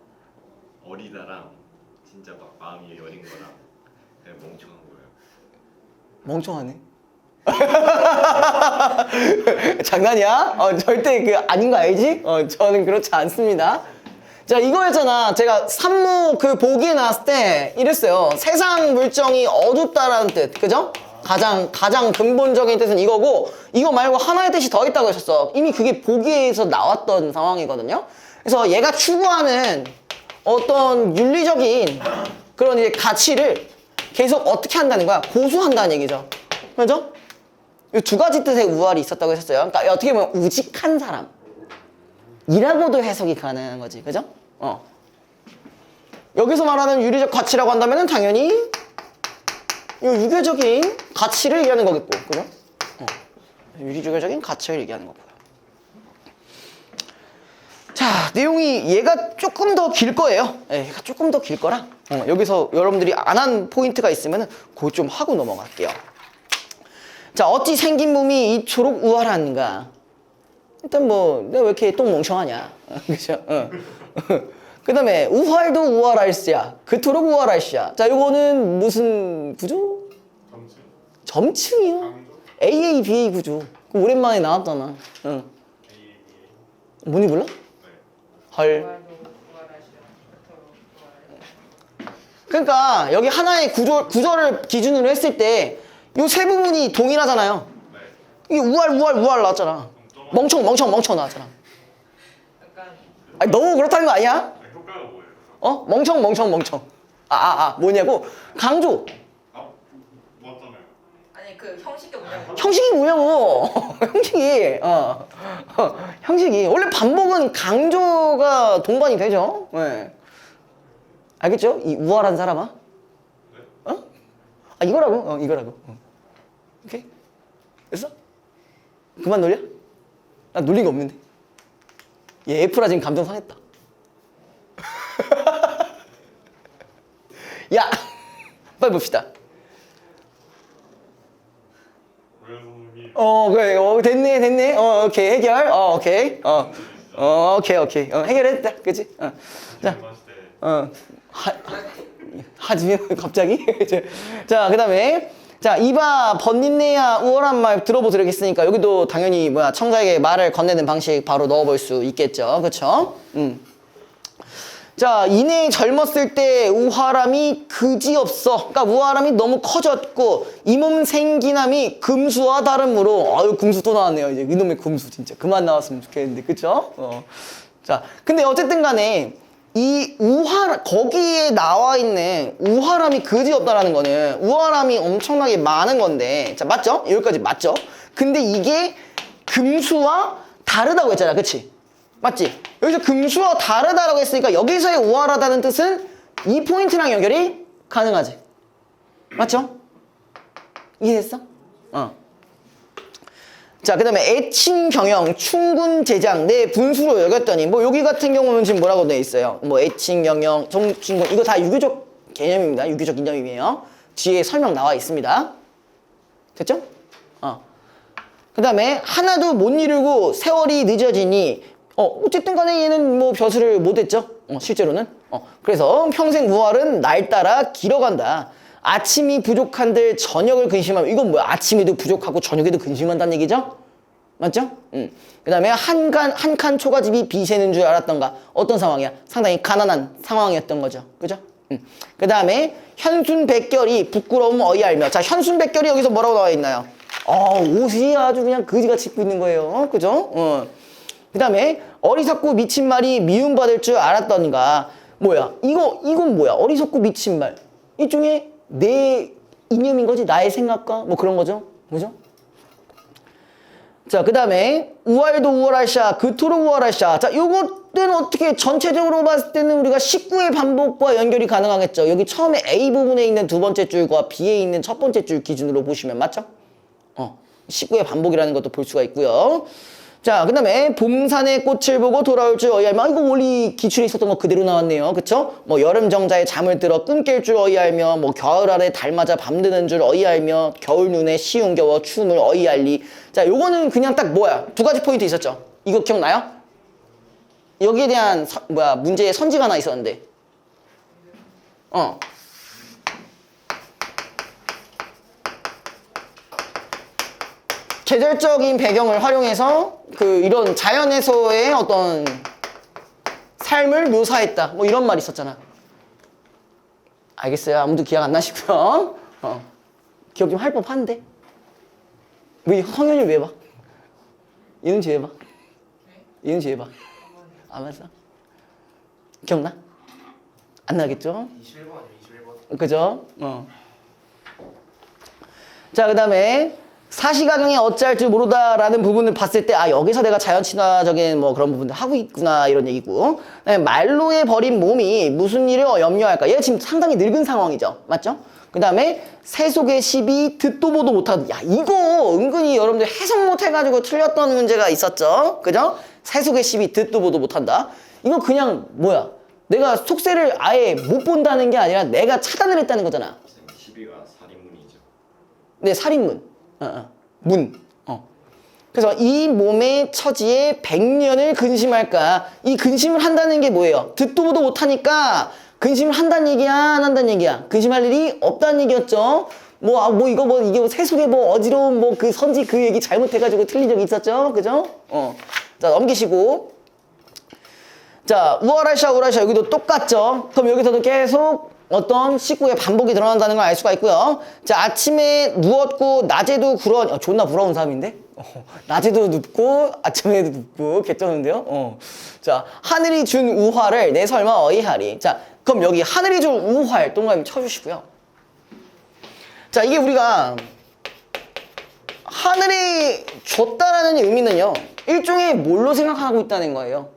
어리다랑 진짜 막 마음이 여린 거랑 그냥 멍청한 거예요. 멍청하네. 장난이야? 절대 그 아닌 거 알지? 저는 그렇지 않습니다. 자, 이거였잖아. 제가 산무 그 보기에 나왔을 때 이랬어요. 세상 물정이 어둡다라는 뜻. 그죠? 가장 근본적인 뜻은 이거고, 이거 말고 하나의 뜻이 더 있다고 하셨어. 이미 그게 보기에서 나왔던 상황이거든요. 그래서 얘가 추구하는 어떤 윤리적인 그런 이제 가치를 계속 어떻게 한다는 거야? 고수한다는 얘기죠. 그죠? 이 두 가지 뜻의 우활이 있었다고 했었어요. 그러니까 어떻게 보면 우직한 사람. 이라고도 해석이 가능한 거지. 그죠? 여기서 말하는 윤리적 가치라고 한다면 당연히 이 유교적인 가치를 얘기하는 거겠고. 그죠? 유교적인 가치를 얘기하는 거고요. 자, 내용이 얘가 조금 더 길 거예요. 얘가 조금 더 길 거라 여기서 여러분들이 안 한 포인트가 있으면 그거 좀 하고 넘어갈게요. 자, 어찌 생긴 몸이 이토록 우활한가? 일단 뭐 내가 왜 이렇게 똥 멍청하냐? 그죠? 그 다음에 우활도 우활할시야. 그토록 우활할시야. 자, 요거는 무슨 구조? 점수. 점층이요? 강조. AA, BA 구조. 그 오랜만에 나왔잖아. A. 뭔지 몰라? 네. 헐. 부활도 부활하시오. 부활. 그러니까 여기 하나의 구조를 기준으로 했을 때 요 세 부분이 동일하잖아요. 네. 이게 우활 나왔잖아. 멍청 나왔잖아. 약간 아니, 너무 그렇다는 거 아니야? 효과가 뭐예요? 멍청. 뭐냐고? 강조. 맞잖아요. 아니 그 형식이 뭐냐고. 형식이 뭐냐고. 형식이. 원래 반복은 강조가 동반이 되죠. 네. 알겠죠? 이 우활한 사람아? 이거라고. 이거라고. 오케이? 됐어? 그만 놀려? 나 놀린 거 없는데. 얘 F라 지금 감정 상했다. 야, 빨리 봅시다. 왜 선생님? 그래, 됐네. 오케이, 해결. 오케이. 오케이. 해결했다. 그치? 자, 하지면 갑자기? 자, 그 다음에. 자, 이봐, 번님네야, 우월한 말 들어보도록 했으니까, 여기도 당연히, 청자에게 말을 건네는 방식 바로 넣어볼 수 있겠죠. 그쵸? 자, 이내 젊었을 때 우화람이 그지없어. 그러니까 우화람이 너무 커졌고, 이 몸 생기남이 금수와 다름으로, 아유, 금수 또 나왔네요. 이제 이놈의 금수 진짜. 그만 나왔으면 좋겠는데. 그쵸? 자, 근데 어쨌든 간에, 이 거기에 나와 있는 우화람이 그지없다라는 거는 우화람이 엄청나게 많은 건데, 자, 맞죠? 여기까지 맞죠? 근데 이게 금수와 다르다고 했잖아. 그치? 맞지? 여기서 금수와 다르다라고 했으니까 여기서의 우월하다는 뜻은 이 포인트랑 연결이 가능하지. 맞죠? 이해했어? 자, 그 다음에 애칭 경영, 충군 제장, 내 분수로 여겼더니, 여기 같은 경우는 지금 뭐라고 되어 있어요? 애칭 경영, 충군, 이거 다 유교적 개념입니다. 유교적 개념이에요. 뒤에 설명 나와 있습니다. 됐죠? 그 다음에 하나도 못 이루고 세월이 늦어지니, 어쨌든 간에 얘는 벼슬을 못했죠. 실제로는. 그래서 평생 무활은 날 따라 길어간다. 아침이 부족한들 저녁을 근심하면, 이건 뭐야? 아침에도 부족하고 저녁에도 근심한다는 얘기죠? 맞죠? 그 다음에 한 칸 초가집이 비새는 줄 알았던가. 어떤 상황이야? 상당히 가난한 상황이었던 거죠. 그죠? 그 다음에 현순백결이 부끄러움 어이알며. 자, 현순백결이 여기서 뭐라고 나와 있나요? 옷이 아주 그냥 그지같이 입고 있는 거예요. 그죠? 그 다음에 어리석고 미친 말이 미움받을 줄 알았던가. 뭐야? 이건 뭐야? 어리석고 미친 말. 일종의 내 이념인 거지. 나의 생각과 그런 거죠. 그죠? 자, 그 다음에 우월도 우월할샤, 그토록 우월할샤. 자, 요것은 어떻게 전체적으로 봤을 때는 우리가 19의 반복과 연결이 가능하겠죠. 여기 처음에 A 부분에 있는 두 번째 줄과 B에 있는 첫 번째 줄 기준으로 보시면 맞죠? 19의 반복이라는 것도 볼 수가 있고요. 자, 그 다음에 봄산의 꽃을 보고 돌아올 줄 어이알며. 이거 원리 기출에 있었던 거 그대로 나왔네요. 그쵸? 여름 정자에 잠을 들어 꿈 깰 줄 어이알며, 겨울 아래 달 맞아 밤드는 줄 어이알며, 겨울 눈에 시운 겨워 춤을 어이알리. 자, 요거는 그냥 딱 두 가지 포인트 있었죠? 이거 기억나요? 여기에 대한 문제의 선지가 하나 있었는데. 계절적인 배경을 활용해서 이런 자연에서의 어떤 삶을 묘사했다. 이런 말이 있었잖아. 알겠어요? 아무도 기억 안 나시고요. 기억 좀 할 법한데. 왜 성현이 왜 봐? 이은지 왜 봐? 이은지 왜 봐? 안 봤어? 기억나? 안 나겠죠? 21번. 그죠? 자, 그 다음에 사시가경에 어찌할 줄 모르다라는 부분을 봤을 때, 여기서 내가 자연 친화적인 그런 부분들 하고 있구나, 이런 얘기고. 그다음에 말로에 버린 몸이 무슨 일을 염려할까? 얘가 지금 상당히 늙은 상황이죠. 맞죠? 그 다음에 세속의 시비 듣도 보도 못하다. 야, 이거 은근히 여러분들 해석 못해가지고 틀렸던 문제가 있었죠. 그죠? 세속의 시비 듣도 보도 못한다. 이거 그냥 내가 속세를 아예 못 본다는 게 아니라 내가 차단을 했다는 거잖아. 12가 살인문이죠. 네, 살인문. 문. 그래서 이 몸의 처지에 100년을 근심할까? 이 근심을 한다는 게 뭐예요? 듣도 보도 못하니까 근심을 한다는 얘기야, 안 한다는 얘기야? 근심할 일이 없다는 얘기였죠? 이게 세속의 어지러운 그 선지 그 얘기 잘못해가지고 틀린 적이 있었죠? 그죠? 자, 넘기시고. 자, 우월할샤, 우월할샤 여기도 똑같죠? 그럼 여기서도 계속 어떤 19의 반복이 드러난다는 걸 알 수가 있고요. 자, 아침에 누웠고 낮에도 존나 부러운 사람인데? 낮에도 눕고 아침에도 눕고 개쩌는데요. 자, 하늘이 준 우화를 내 설마 어이하리. 자, 그럼 여기 하늘이 준 우활 동그라미 쳐주시고요. 자, 이게 우리가 하늘이 줬다라는 의미는요, 일종의 뭘로 생각하고 있다는 거예요?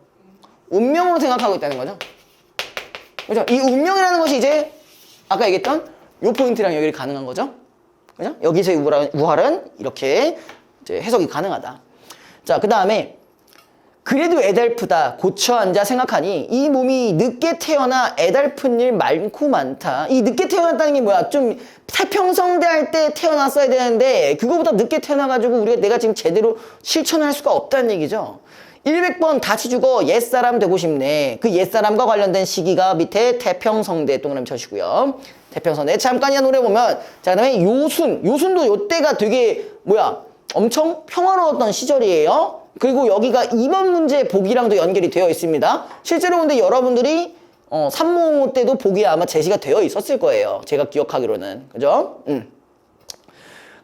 운명으로 생각하고 있다는 거죠. 그죠? 이 운명이라는 것이 이제 아까 얘기했던 요 포인트랑 연결이 가능한 거죠. 그죠? 여기서의 우활은 이렇게 이제 해석이 가능하다. 자, 그 다음에 그래도 애달프다 고쳐 앉아 생각하니 이 몸이 늦게 태어나 애달픈 일 많고 많다. 이 늦게 태어났다는 게 뭐야? 좀 태평성대 할 때 태어났어야 되는데 그거보다 늦게 태어나가지고 우리가 내가 지금 제대로 실천을 할 수가 없다는 얘기죠. 100번 다시 죽어 옛사람 되고 싶네. 그 옛사람과 관련된 시기가 밑에 태평성대 동그라미 쳐주시고요. 태평성대 잠깐이야 노래 보면 자 그다음에 요순도 요때가 되게 뭐야 엄청 평화로웠던 시절이에요. 그리고 여기가 2번 문제 보기랑도 연결이 되어 있습니다. 실제로 근데 여러분들이 산모 때도 보기에 아마 제시가 되어 있었을 거예요. 제가 기억하기로는. 그죠?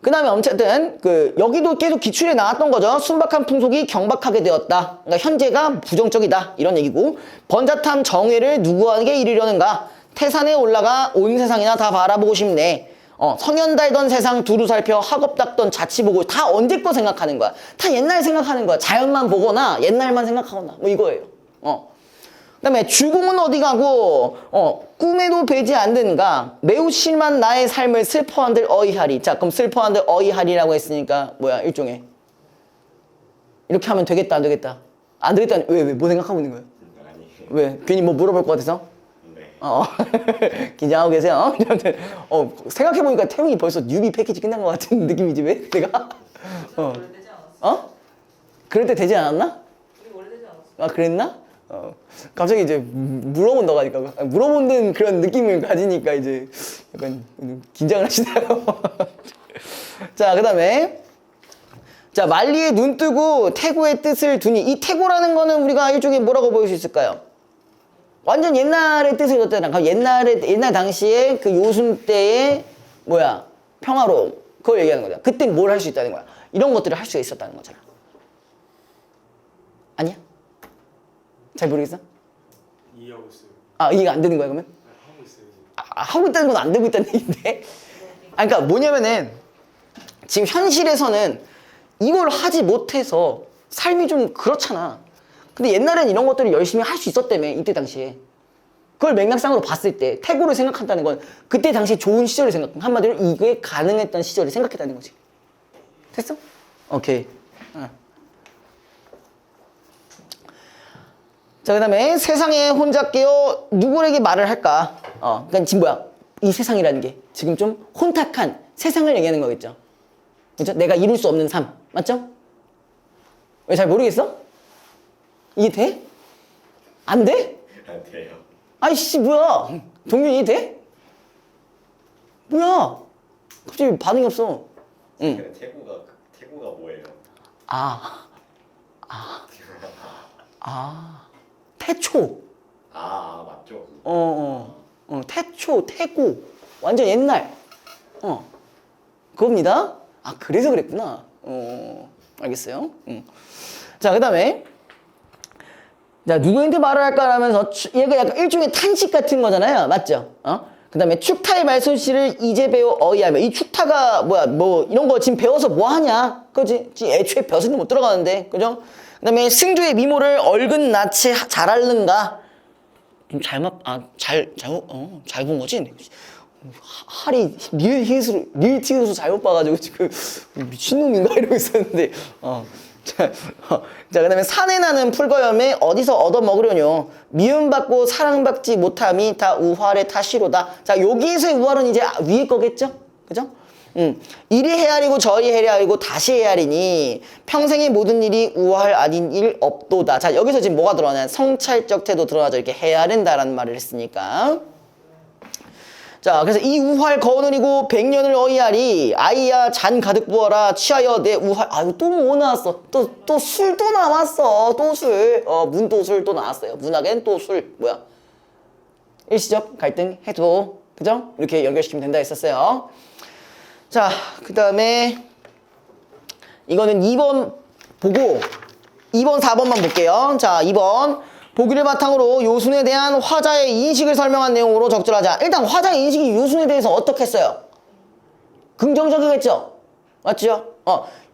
그 다음에 어쨌든 여기도 계속 기출에 나왔던 거죠. 순박한 풍속이 경박하게 되었다. 그러니까 현재가 부정적이다. 이런 얘기고 번자탐 정회를 누구에게 이르려는가. 태산에 올라가 온 세상이나 다 바라보고 싶네. 성현 달던 세상 두루 살펴 학업 닦던 자치 보고 다 언제 거 생각하는 거야. 다 옛날 생각하는 거야. 자연만 보거나 옛날만 생각하거나 뭐 이거예요. 그다음에 주공은 어디 가고 꿈에도 뵈지 않는가. 매우 심한 나의 삶을 슬퍼한들 어이하리. 자 그럼 슬퍼한들 어이하리라고 했으니까 뭐야 일종의 이렇게 하면 되겠다 안 되겠다. 안 되겠다. 왜 뭐 생각하고 있는 거예요? 아니. 왜 괜히 뭐 물어볼 것 같아서? 네. 긴장하고 계세요. 생각해보니까 태웅이 벌써 뉴비 패키지 끝난 것 같은 느낌이지 왜? 내가? 오래되지 않았어? 그럴 때 되지 않았나? 우리 오래되지 않았어. 아 그랬나? 갑자기 이제 물어본다고 하니까 물어보는 그런 느낌을 가지니까 이제 약간 긴장을 하시네요. 자 그다음에 자 만리에 눈 뜨고 태고의 뜻을 두니 이 태고라는 거는 우리가 일종의 뭐라고 볼 수 있을까요? 완전 옛날의 뜻을 뒀잖아. 그럼 옛날 당시에 그 요순 때의 뭐야 평화로움 그걸 얘기하는 거잖아. 그때 뭘 할 수 있다는 거야. 이런 것들을 할 수가 있었다는 거잖아. 아니야? 잘 모르겠어? 이해하고 있어요. 아 이해가 안 되는 거야 그러면? 하고 있어요. 이제. 하고 있다는 건 안 되고 있다는 얘기인데. 아 그러니까 뭐냐면은 지금 현실에서는 이걸 하지 못해서 삶이 좀 그렇잖아. 근데 옛날엔 이런 것들을 열심히 할 수 있었다며 이때 당시에. 그걸 맥락상으로 봤을 때 태고를 생각한다는 건 그때 당시 좋은 시절을 생각 한마디로 이게 가능했던 시절을 생각했다는 거지. 됐어? 오케이. 자 그다음에 세상에 혼자 깨어 누구에게 말을 할까? 그러니까 지금 뭐야? 이 세상이라는 게 지금 좀 혼탁한 세상을 얘기하는 거겠죠. 그렇죠? 내가 이룰 수 없는 삶. 맞죠? 왜 잘 모르겠어? 이해 돼? 안 돼? 안 돼요. 아이씨 뭐야? 동균이 이해 돼? 뭐야? 갑자기 반응이 없어. 응. 근데 태고가 뭐예요? 태초. 맞죠. 태초, 태고. 완전 옛날. 그겁니다. 아, 그래서 그랬구나. 알겠어요. 자, 그 다음에. 자, 누구한테 말을 할까 하면서 얘가 약간 일종의 탄식 같은 거잖아요. 맞죠? 그 다음에 축타의 말솜씨를 이제 배워 어이하며. 이 축타가 뭐야, 뭐, 이런 거 지금 배워서 뭐 하냐? 그지? 지금 애초에 벼슬도 못 들어가는데. 그죠? 그 다음에 승조의 미모를 얼근 낯에 잘 앓는가? 좀 잘 본 거지? 할이 리을 잘못 봐가지고 지금 미친놈인가 이러고 있었는데. 자, 그 다음에 산에 나는 풀거염에 어디서 얻어먹으려뇨. 미움받고 사랑받지 못함이 다 우활의 탓이로다. 자, 여기에서의 우활은 이제 위에 거겠죠? 그죠? 이리 헤아리고 저리 헤아리고 다시 헤아리니 평생의 모든 일이 우활 아닌 일 없도다. 자, 여기서 지금 뭐가 들어가냐. 성찰적 태도 들어가죠. 이렇게 헤아린다라는 말을 했으니까. 자, 그래서 이 우활 거느리고 100년을 어이하리. 아이야 잔 가득 부어라. 취하여 내 우활. 아유 또 뭐 나왔어. 또 술 또 나왔어. 또 술. 문도술 또 나왔어요. 문학엔 또 술. 뭐야? 일시적 갈등 해도. 그죠? 이렇게 연결시키면 된다 했었어요. 자, 그 다음에 이거는 2번 보고 2번 4번만 볼게요. 자, 2번 보기를 바탕으로 요순에 대한 화자의 인식을 설명한 내용으로 적절하자. 일단 화자의 인식이 요순에 대해서 어떻게 했어요? 긍정적이겠죠? 맞죠?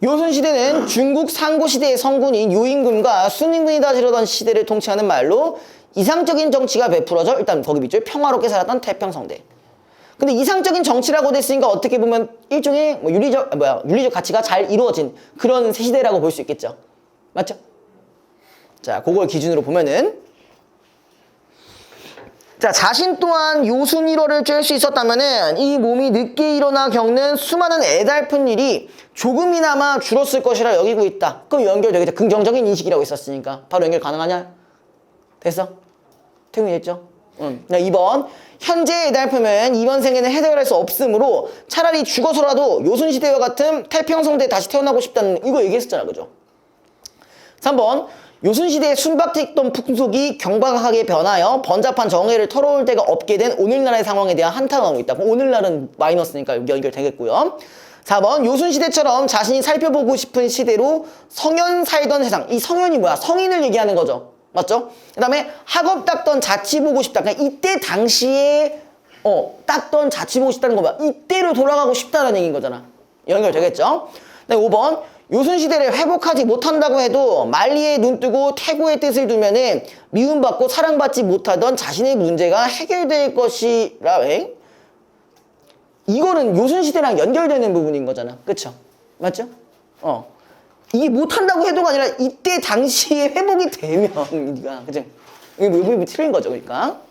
요순시대는 중국 상고시대의 성군인 요임금과 순임금이 다스리던 시대를 통치하는 말로 이상적인 정치가 베풀어져 일단 거기 밑줄 평화롭게 살았던 태평성대. 근데 이상적인 정치라고 됐으니까 어떻게 보면 일종의 뭐 윤리적 가치가 잘 이루어진 그런 시대라고 볼 수 있겠죠. 맞죠? 자, 그걸 기준으로 보면은 자, 자신 또한 요순 일어를 쬐을 수 있었다면은 이 몸이 늦게 일어나 겪는 수많은 애달픈 일이 조금이나마 줄었을 것이라 여기고 있다. 그럼 연결되겠죠. 긍정적인 인식이라고 있었으니까. 바로 연결 가능하냐? 됐어? 태국이 됐죠? 응. 2번. 현재의 애달픔은 이번 생에는 해결할 수 없으므로 차라리 죽어서라도 요순시대와 같은 태평성대에 다시 태어나고 싶다는 이거 얘기했었잖아. 그죠? 3번. 요순시대의 순박했던 풍속이 경박하게 변하여 번잡한 정의를 털어올 데가 없게 된 오늘날의 상황에 대한 한탄하고 있다. 오늘날은 마이너스니까 연결되겠고요. 4번 요순시대처럼 자신이 살펴보고 싶은 시대로 성현 살던 세상. 이 성현이 뭐야? 성인을 얘기하는 거죠. 맞죠? 그 다음에 학업 닦던 자취 보고 싶다. 그러니까 이때 당시에 닦던 자취 보고 싶다는 거 봐. 이때로 돌아가고 싶다는 얘기인 거잖아. 연결되겠죠? 네, 5번 요순시대를 회복하지 못한다고 해도 만리에 눈뜨고 태고의 뜻을 두면은 미움받고 사랑받지 못하던 자신의 문제가 해결될 것이라. 이거는 요순시대랑 연결되는 부분인 거잖아. 그쵸? 맞죠? 이게 못한다고 해도가 아니라 이때 당시에 회복이 되면 네가 그죠? 이게 뭐 틀린 거죠. 그러니까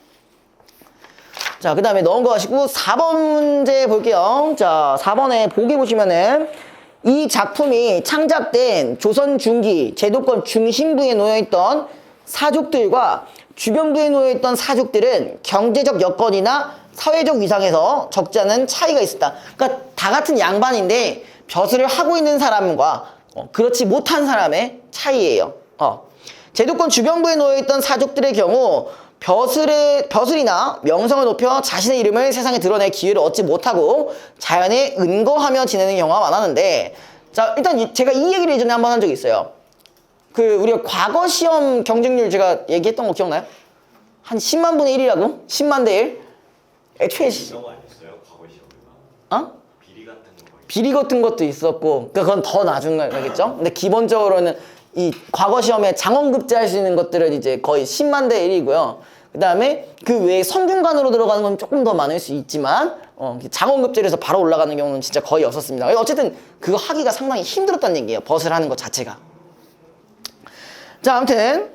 자, 그 다음에 넣은 거 하시고 4번 문제 볼게요. 자, 4번에 보기 보시면은 이 작품이 창작된 조선 중기 제도권 중심부에 놓여있던 사족들과 주변부에 놓여있던 사족들은 경제적 여건이나 사회적 위상에서 적지 않은 차이가 있었다. 그러니까 다 같은 양반인데 벼슬을 하고 있는 사람과 그렇지 못한 사람의 차이예요. 제도권 주변부에 놓여있던 사족들의 경우 벼슬이나 명성을 높여 자신의 이름을 세상에 드러낼 기회를 얻지 못하고 자연에 은거하며 지내는 경우가 많았는데, 자, 일단 제가 이 얘기를 예전에 한번 한 적이 있어요. 우리가 과거 시험 경쟁률 제가 얘기했던 거 기억나요? 한 10만 분의 1이라고? 10만 대 1? 애초에 이런 거 아니었어요? 과거 시험에가? 비리 같은 거. 비리 같은 것도 있었고, 그건 더 나중이겠죠? 근데 기본적으로는 이 과거 시험에 장원급제 할 수 있는 것들은 이제 거의 10만 대 1이고요. 그 다음에 그 외에 성균관으로 들어가는 건 조금 더 많을 수 있지만, 장원급제를 해서 바로 올라가는 경우는 진짜 거의 없었습니다. 어쨌든 그거 하기가 상당히 힘들었다는 얘기예요. 벗을 하는 것 자체가. 자, 아무튼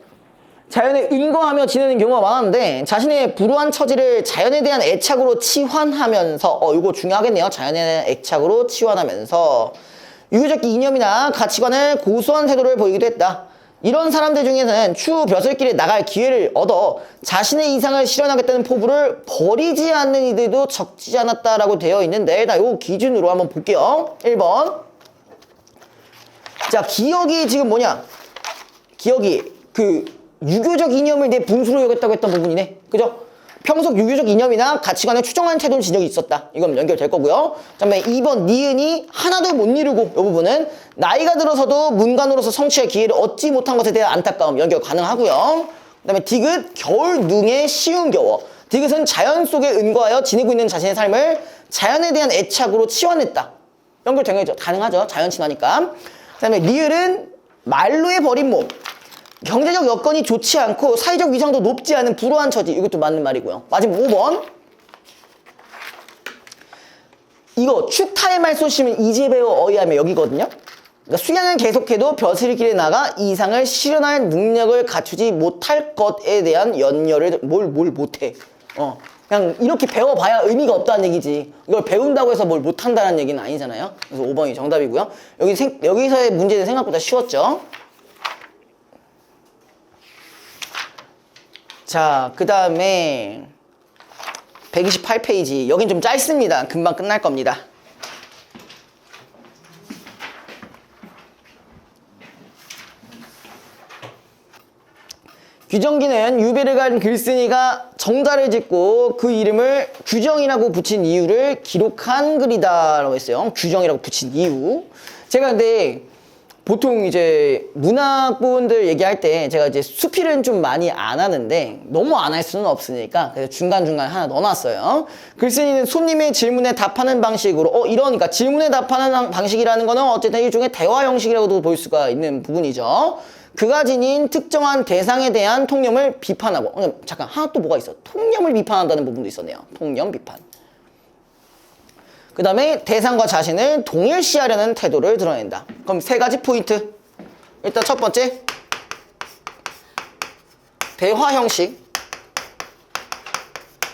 자연에 은거하며 지내는 경우가 많았는데 자신의 불우한 처지를 자연에 대한 애착으로 치환하면서 이거 중요하겠네요. 자연에 대한 애착으로 치환하면서 유교적 이념이나 가치관을 고수한 태도를 보이기도 했다. 이런 사람들 중에서는 추후 벼슬길에 나갈 기회를 얻어 자신의 이상을 실현하겠다는 포부를 버리지 않는 이들도 적지 않았다라고 되어 있는데, 나 요 기준으로 한번 볼게요. 1번. 자, 기억이 지금 뭐냐? 기억이 유교적 이념을 내 분수로 여겼다고 했던 부분이네. 그죠? 평소 유교적 이념이나 가치관을 추정하는 태도는 진역이 있었다. 이건 연결될 거고요. 그 다음에 2번 니은이 하나도 못 이루고, 이 부분은 나이가 들어서도 문관으로서 성취할 기회를 얻지 못한 것에 대한 안타까움 연결 가능하고요. 그 다음에 디귿 겨울 능에 쉬운 겨워. 디귿은 자연 속에 은거하여 지내고 있는 자신의 삶을 자연에 대한 애착으로 치환했다. 연결 가능하죠. 자연 친화니까. 그 다음에 리을은 말로의 버린 몸. 경제적 여건이 좋지 않고 사회적 위상도 높지 않은 불우한 처지. 이것도 맞는 말이고요. 마지막 5번. 이거 축타의 말소심은 이제 배워 어이하면 여기거든요. 그러니까 수양은 계속해도 벼슬 길에 나가 이상을 실현할 능력을 갖추지 못할 것에 대한 연열을 뭘 못해. 그냥 이렇게 배워봐야 의미가 없다는 얘기지. 이걸 배운다고 해서 뭘 못한다는 얘기는 아니잖아요. 그래서 5번이 정답이고요. 여기서의 문제는 생각보다 쉬웠죠. 자, 그 다음에 128페이지. 여긴 좀 짧습니다. 금방 끝날 겁니다. 규정기는 유배를 간 글쓴이가 정자를 짓고 그 이름을 규정이라고 붙인 이유를 기록한 글이다 라고 했어요. 규정이라고 붙인 이유. 제가 근데 보통 이제 문학부분들 얘기할 때 제가 이제 수필은 좀 많이 안 하는데 너무 안 할 수는 없으니까 그래서 중간중간 하나 넣어놨어요. 글쓴이는 손님의 질문에 답하는 방식으로 이러니까 질문에 답하는 방식이라는 거는 어쨌든 일종의 대화 형식이라고도 볼 수가 있는 부분이죠. 그가 지닌 특정한 대상에 대한 통념을 비판하고 잠깐 하나 또 뭐가 있어? 통념을 비판한다는 부분도 있었네요. 통념 비판. 그 다음에 대상과 자신을 동일시하려는 태도를 드러낸다. 그럼 세 가지 포인트. 일단 첫 번째, 대화 형식.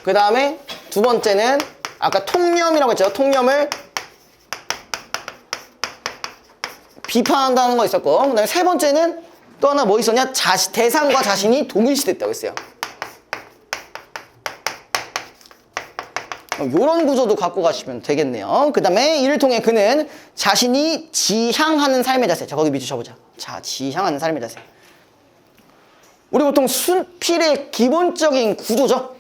그 다음에 두 번째는 아까 통념이라고 했죠. 통념을 비판한다는 거 있었고, 그 다음에 세 번째는 또 하나 뭐 있었냐? 대상과 자신이 동일시됐다고 했어요. 요런 구조도 갖고 가시면 되겠네요. 그 다음에 이를 통해 그는 자신이 지향하는 삶의 자세. 자, 거기 밑줄 쳐보자. 자, 지향하는 삶의 자세. 우리 보통 수필의 기본적인 구조죠.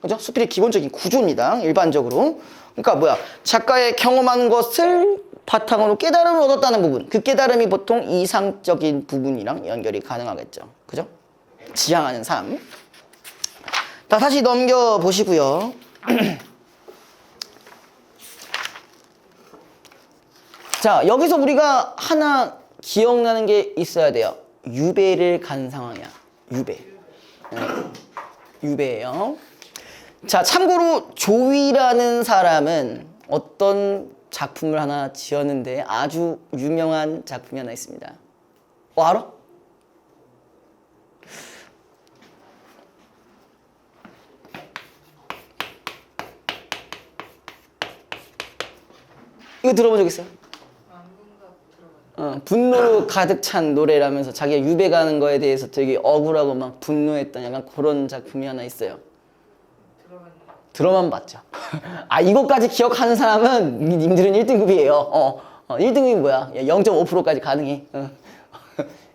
그죠? 수필의 기본적인 구조입니다. 일반적으로. 그러니까 뭐야? 작가의 경험한 것을 바탕으로 깨달음을 얻었다는 부분. 그 깨달음이 보통 이상적인 부분이랑 연결이 가능하겠죠. 그죠? 지향하는 삶. 자, 다시 넘겨보시고요. 자, 여기서 우리가 하나 기억나는 게 있어야 돼요. 유배를 간 상황이야. 유배. 네. 유배예요. 자, 참고로 조이라는 사람은 어떤 작품을 하나 지었는데 아주 유명한 작품이 하나 있습니다. 알아? 이거 들어본 적 있어요? 분노로 가득 찬 노래라면서 자기가 유배 가는 거에 대해서 되게 억울하고 막 분노했던 약간 그런 작품이 하나 있어요. 들어만 봤죠. 아, 이것까지 기억하는 사람은 님들은 1등급이에요. 1등급이 뭐야? 0.5%까지 가능해.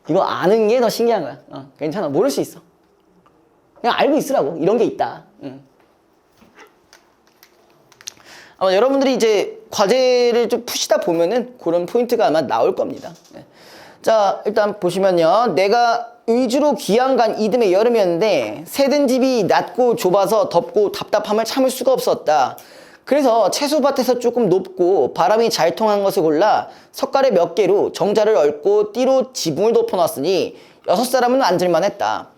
이거 아는 게 더 신기한 거야. 괜찮아. 모를 수 있어. 그냥 알고 있으라고. 이런 게 있다. 아마 여러분들이 이제 과제를 좀 푸시다 보면은 그런 포인트가 아마 나올 겁니다. 자, 일단 보시면요. 내가 의주로 귀향 간 이듬해 여름이었는데 새든 집이 낮고 좁아서 덥고 답답함을 참을 수가 없었다. 그래서 채소밭에서 조금 높고 바람이 잘 통한 것을 골라 석가래 몇 개로 정자를 얽고 띠로 지붕을 덮어놨으니 6사람은 앉을만 했다.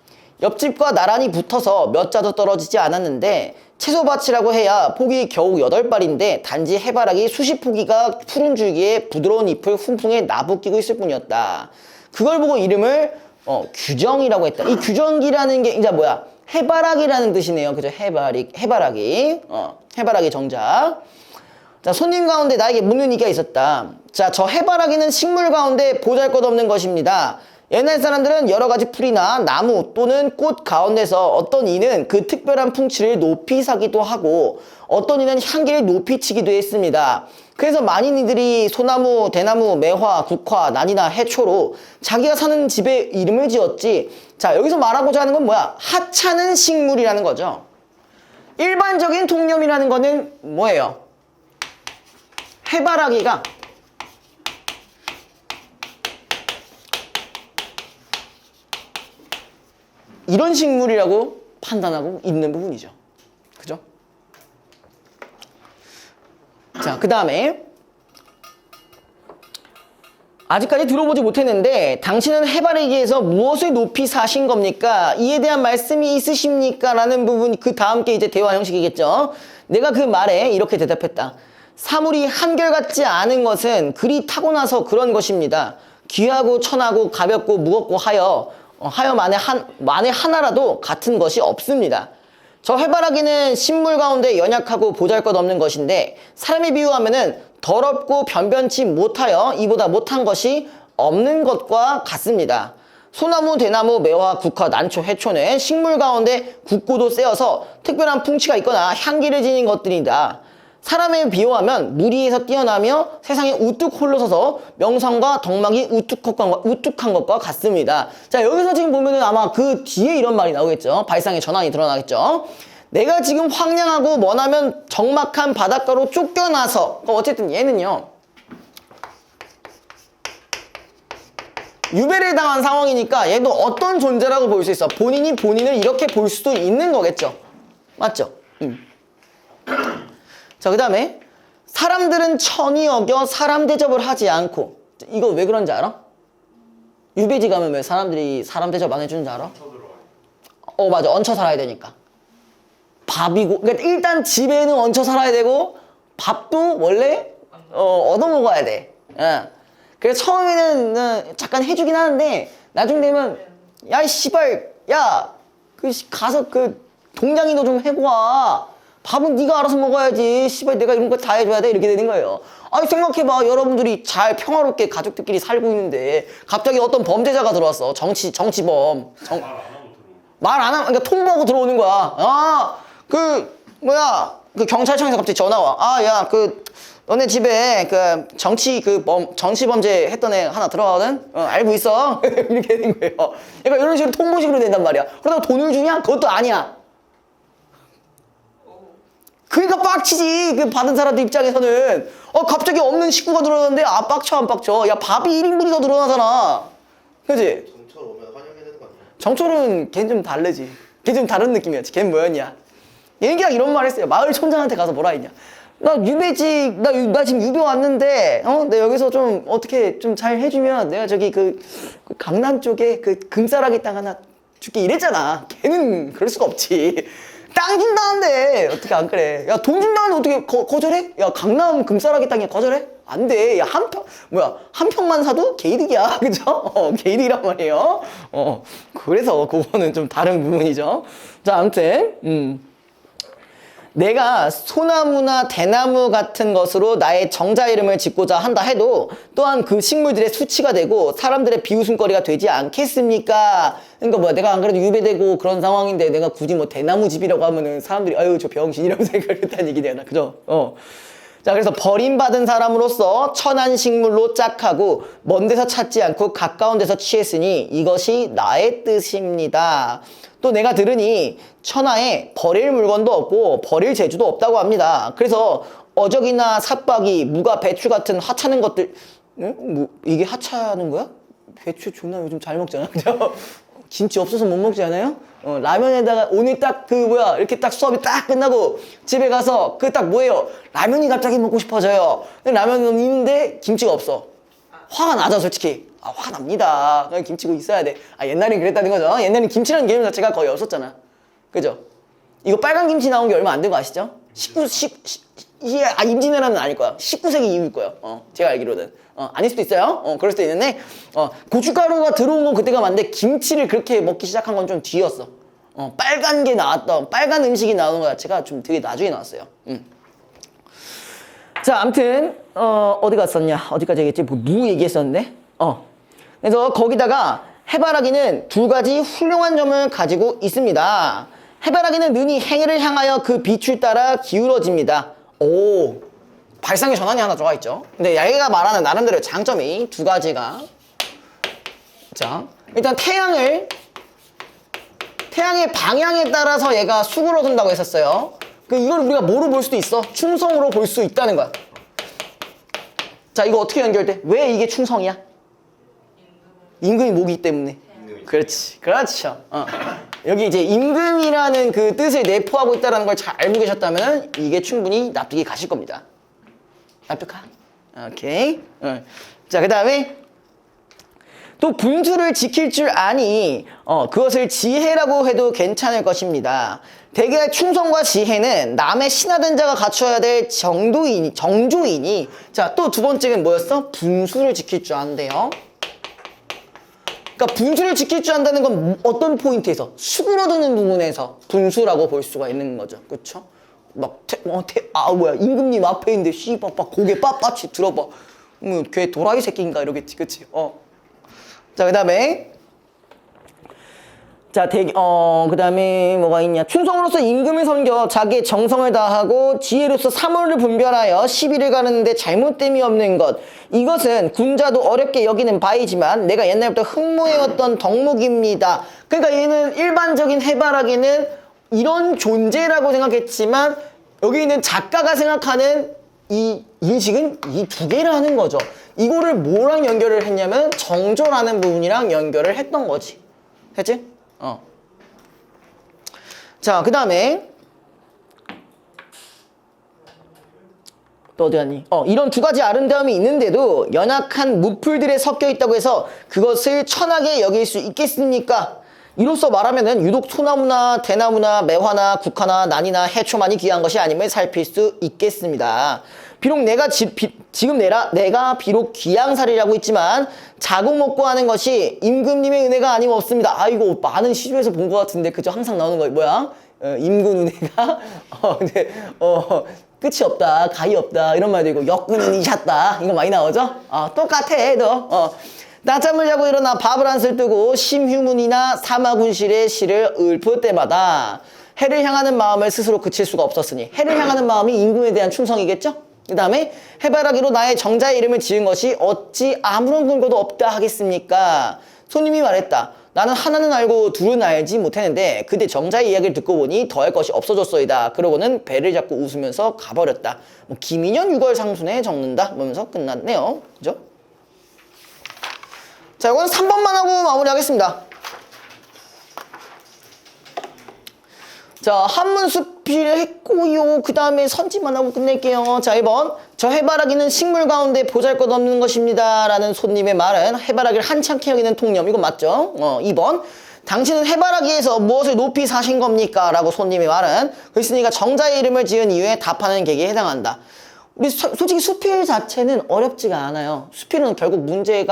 옆집과 나란히 붙어서 몇 자도 떨어지지 않았는데 채소밭이라고 해야 폭이 겨우 8발인데 단지 해바라기 수십 포기가 푸른 줄기에 부드러운 잎을 훈풍에 나부끼고 있을 뿐이었다. 그걸 보고 이름을 규정이라고 했다. 이 규정기라는 게 이제 뭐야? 해바라기라는 뜻이네요. 그죠? 해바라기. 해바라기 정자. 자, 손님 가운데 나에게 묻는 이가 있었다. 자, 저 해바라기는 식물 가운데 보잘것없는 것입니다. 옛날 사람들은 여러 가지 풀이나 나무 또는 꽃 가운데서 어떤 이는 그 특별한 풍치를 높이 사기도 하고 어떤 이는 향기를 높이 치기도 했습니다. 그래서 많은 이들이 소나무, 대나무, 매화, 국화, 난이나 해초로 자기가 사는 집에 이름을 지었지. 자, 여기서 말하고자 하는 건 뭐야? 하찮은 식물이라는 거죠. 일반적인 통념이라는 거는 뭐예요? 해바라기가 이런 식물이라고 판단하고 있는 부분이죠. 그죠? 자, 그 다음에 아직까지 들어보지 못했는데 당신은 해바라기에서 무엇을 높이 사신 겁니까? 이에 대한 말씀이 있으십니까? 라는 부분, 그 다음 게 이제 대화 형식이겠죠. 내가 그 말에 이렇게 대답했다. 사물이 한결같지 않은 것은 그리 타고나서 그런 것입니다. 귀하고 천하고 가볍고 무겁고 하여 만에 하나라도 같은 것이 없습니다. 저 해바라기는 식물 가운데 연약하고 보잘것없는 것인데 사람이 비유하면은 더럽고 변변치 못하여 이보다 못한 것이 없는 것과 같습니다. 소나무, 대나무, 매화, 국화, 난초, 해초는 식물 가운데 굳고도 세어서 특별한 풍치가 있거나 향기를 지닌 것들이다. 사람에 비유하면 무리에서 뛰어나며 세상에 우뚝 홀로서서 명성과 덕망이 우뚝한 것과 같습니다. 자, 여기서 지금 보면은 아마 그 뒤에 이런 말이 나오겠죠. 발상의 전환이 드러나겠죠. 내가 지금 황량하고 머나면 적막한 바닷가로 쫓겨나서, 어쨌든 얘는요, 유배를 당한 상황이니까 얘도 어떤 존재라고 볼 수 있어. 본인이 본인을 이렇게 볼 수도 있는 거겠죠. 맞죠? 자, 그 다음에 사람들은 천히 여겨 사람 대접을 하지 않고, 이거 왜 그런지 알아? 유배지 가면 왜 사람들이 사람 대접 안 해주는지 알아? 맞아. 얹혀 살아야 되니까. 밥이고, 그러니까 일단 집에는 얹혀 살아야 되고 밥도 원래 얻어 먹어야 돼. 그래서 처음에는 잠깐 해주긴 하는데 나중 되면 야, 이 씨발, 야, 가서 동장이도 좀 해고 와. 밥은 네가 알아서 먹어야지. 씨발 내가 이런 거 다 해줘야 돼. 이렇게 되는 거예요. 아니 생각해봐. 여러분들이 잘 평화롭게 가족들끼리 살고 있는데 갑자기 어떤 범죄자가 들어왔어. 정치범. 말 안 하면 그러니까 통보하고 들어오는 거야. 경찰청에서 갑자기 전화 와. 야 너네 집에 정치 범죄 했던 애 하나 들어가거든? 알고 있어? 이렇게 되는 거예요. 그러니까 이런 식으로 통보식으로 된단 말이야. 그러다가 돈을 주냐? 그것도 아니야. 그러니까 빡치지. 그 받은 사람들 입장에서는. 갑자기 없는 식구가 들어오는데 빡쳐 안 빡쳐. 야 밥이 1인분이 더 늘어나잖아. 그지? 정철 오면 환영해야 되는 거 아니야? 정철은 걔는 좀 다르지. 걔 좀 다른 느낌이었지. 걔는 뭐였냐? 얘는 그냥 이런 말 했어요. 마을 촌장한테 가서 뭐라 했냐? 나 지금 유배 왔는데, 내가 여기서 좀 어떻게 좀 잘 해주면 내가 저기 그 강남 쪽에 그 금싸라기 땅 하나 줄게 이랬잖아. 걔는 그럴 수가 없지. 땅 준다는데 어떻게 안 그래? 야 돈 준다는데 어떻게 거절해? 야 강남 금싸라기 땅에 거절해? 안 돼. 야 한 평만 사도 개이득이야. 그죠? 개이득이란 말이에요. 그래서 그거는 좀 다른 부분이죠. 자 아무튼 내가 소나무나 대나무 같은 것으로 나의 정자 이름을 짓고자 한다 해도 또한 그 식물들의 수치가 되고 사람들의 비웃음거리가 되지 않겠습니까? 그러니까 내가 안 그래도 유배되고 그런 상황인데 내가 굳이 대나무 집이라고 하면은 사람들이 아유 저 병신이라고 생각을 했다는 얘기잖아. 그죠? 자 그래서 버림받은 사람으로서 천한 식물로 짝하고 먼 데서 찾지 않고 가까운 데서 취했으니 이것이 나의 뜻입니다. 또 내가 들으니 천하에 버릴 물건도 없고 버릴 재주도 없다고 합니다. 그래서 어적이나 삿박이, 무가, 배추 같은 하찮은 것들 이게 하찮은 거야? 배추 존나 요즘 잘 먹잖아. 그죠? 김치 없어서 못 먹지 않아요? 라면에다가 오늘 딱 이렇게 딱 수업이 딱 끝나고 집에 가서 뭐예요? 라면이 갑자기 먹고 싶어져요. 근데 라면은 있는데 김치가 없어. 화가 나죠, 솔직히. 화가 납니다. 그냥 김치가 있어야 돼. 옛날엔 그랬다는 거죠. 옛날엔 김치라는 개념 자체가 거의 없었잖아. 그죠? 이거 빨간 김치 나온 게 얼마 안 된 거 아시죠? 임진왜란은 아닐 거야. 19세기 이후일 거예요. 제가 알기로는. 아닐 수도 있어요. 그럴 수도 있는데, 고춧가루가 들어온 건 그때가 맞는데, 김치를 그렇게 먹기 시작한 건 좀 뒤였어. 빨간 음식이 나오는 거 자체가 좀 되게 나중에 나왔어요. 자, 아무튼, 어디 갔었냐? 어디까지 얘기했지? 무 얘기했었는데? 그래서 거기다가 해바라기는 두 가지 훌륭한 점을 가지고 있습니다. 해바라기는 능히 행해를 향하여 그 빛을 따라 기울어집니다. 발상의 전환이 하나 들어가 있죠. 근데 얘가 말하는 나름대로 장점이 두 가지가. 자, 일단 태양의 방향에 따라서 얘가 수그러든다고 했었어요. 이걸 우리가 뭐로 볼 수도 있어? 충성으로 볼 수 있다는 거야. 자, 이거 어떻게 연결돼? 왜 이게 충성이야? 임금이 모기 때문에. 그렇죠. 여기 이제 임금이라는 그 뜻을 내포하고 있다는 걸 잘 알고 계셨다면 이게 충분히 납득이 가실 겁니다. 납득하? 오케이. 자, 그 다음에 또 분수를 지킬 줄 아니 그것을 지혜라고 해도 괜찮을 것입니다. 대개 충성과 지혜는 남의 신하된 자가 갖춰야 될 정조이니. 자, 또 두 번째는 뭐였어? 분수를 지킬 줄 안대요. 그러니까 분수를 지킬 줄 안다는 건 어떤 포인트에서? 수그러드는 부분에서 분수라고 볼 수가 있는 거죠. 그쵸? 임금님 앞에 있는데 씨발 고개 빳빳이 들어봐. 걔 도라이 새끼인가 이러겠지. 그치? 자, 그 다음에 그 다음에 뭐가 있냐. 충성으로서 임금을 섬겨 자기의 정성을 다하고 지혜로서 사물을 분별하여 시비를 가르는데 잘못됨이 없는 것. 이것은 군자도 어렵게 여기는 바이지만 내가 옛날부터 흠모해왔던 덕목입니다. 그러니까 얘는 일반적인 해바라기는 이런 존재라고 생각했지만 여기 있는 작가가 생각하는 이 인식은 이 두 개라는 거죠. 이거를 뭐랑 연결을 했냐면 정조라는 부분이랑 연결을 했던 거지. 됐지? 자, 그 다음에 또 어디 갔니? 이런 두 가지 아름다움이 있는데도 연약한 무풀들에 섞여 있다고 해서 그것을 천하게 여길 수 있겠습니까? 이로써 말하면은 유독 소나무나 대나무나 매화나 국화나 난이나 해초만이 귀한 것이 아님을 살필 수 있겠습니다. 비록 내가 비록 귀양살이라고 했지만 자국 먹고 하는 것이 임금님의 은혜가 아니면 없습니다. 아 이거 많은 시조에서 본 것 같은데 그죠? 항상 나오는 거 뭐야? 임금 은혜가 끝이 없다, 가히 없다 이런 말도 있고 역군은 이셨다 이거 많이 나오죠? 똑같아 너. 낮잠을 자고 일어나 밥을 한술 뜨고 심휴문이나 사마군실의 시를 읊을 때마다 해를 향하는 마음을 스스로 그칠 수가 없었으니 해를 향하는 마음이 임금에 대한 충성이겠죠? 그 다음에 해바라기로 나의 정자의 이름을 지은 것이 어찌 아무런 근거도 없다 하겠습니까? 손님이 말했다. 나는 하나는 알고 둘은 알지 못했는데 그때 정자의 이야기를 듣고 보니 더할 것이 없어졌소이다. 그러고는 배를 잡고 웃으면서 가버렸다. 뭐 김인현 6월 상순에 적는다. 그러면서 끝났네요. 그죠? 자, 이건 3번만 하고 마무리하겠습니다. 자, 한문 수필 했고요. 그 다음에 선지만 하고 끝낼게요. 자, 1번. 저 해바라기는 식물 가운데 보잘것없는 것입니다. 라는 손님의 말은 해바라기를 한창케 여기는 통념. 이거 맞죠? 2번. 당신은 해바라기에서 무엇을 높이 사신 겁니까? 라고 손님의 말은 글쓴이가 정자의 이름을 지은 이유에 답하는 객에 해당한다. 우리 솔직히 수필 자체는 어렵지가 않아요. 수필은 결국 문제를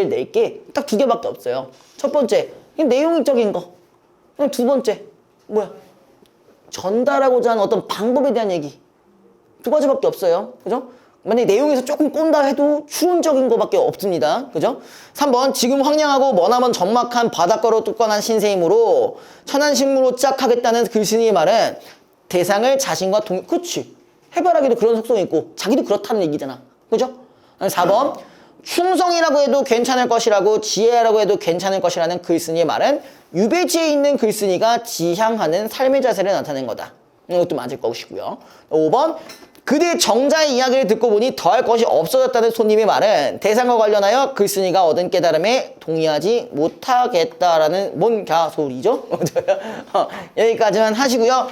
낼 게 딱 2개밖에 없어요. 첫 번째, 내용적인 거. 그럼 2번째, 뭐야? 전달하고자 하는 어떤 방법에 대한 얘기. 2가지밖에 없어요. 그죠? 만약에 내용에서 조금 꼰다 해도 추론적인 거밖에 없습니다. 그죠? 3번, 지금 황량하고 머나먼 적막한 바닷가로 뚜껑한 신세이므로 천안식물로 짝하겠다는 글쓴이의 말은 대상을 자신과 그치. 해바라기도 그런 속성이 있고 자기도 그렇다는 얘기잖아. 그죠? 4번, 충성이라고 해도 괜찮을 것이라고 지혜라고 해도 괜찮을 것이라는 글쓴이의 말은 유배지에 있는 글쓴이가 지향하는 삶의 자세를 나타낸 거다. 이것도 맞을 것이고요. 5번, 그대 정자의 이야기를 듣고 보니 더할 것이 없어졌다는 손님의 말은 대상과 관련하여 글쓴이가 얻은 깨달음에 동의하지 못하겠다라는 뭔 갸소리죠? 여기까지만 하시고요.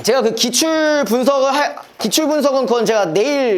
제가 그 기출 분석은 그건 제가 내일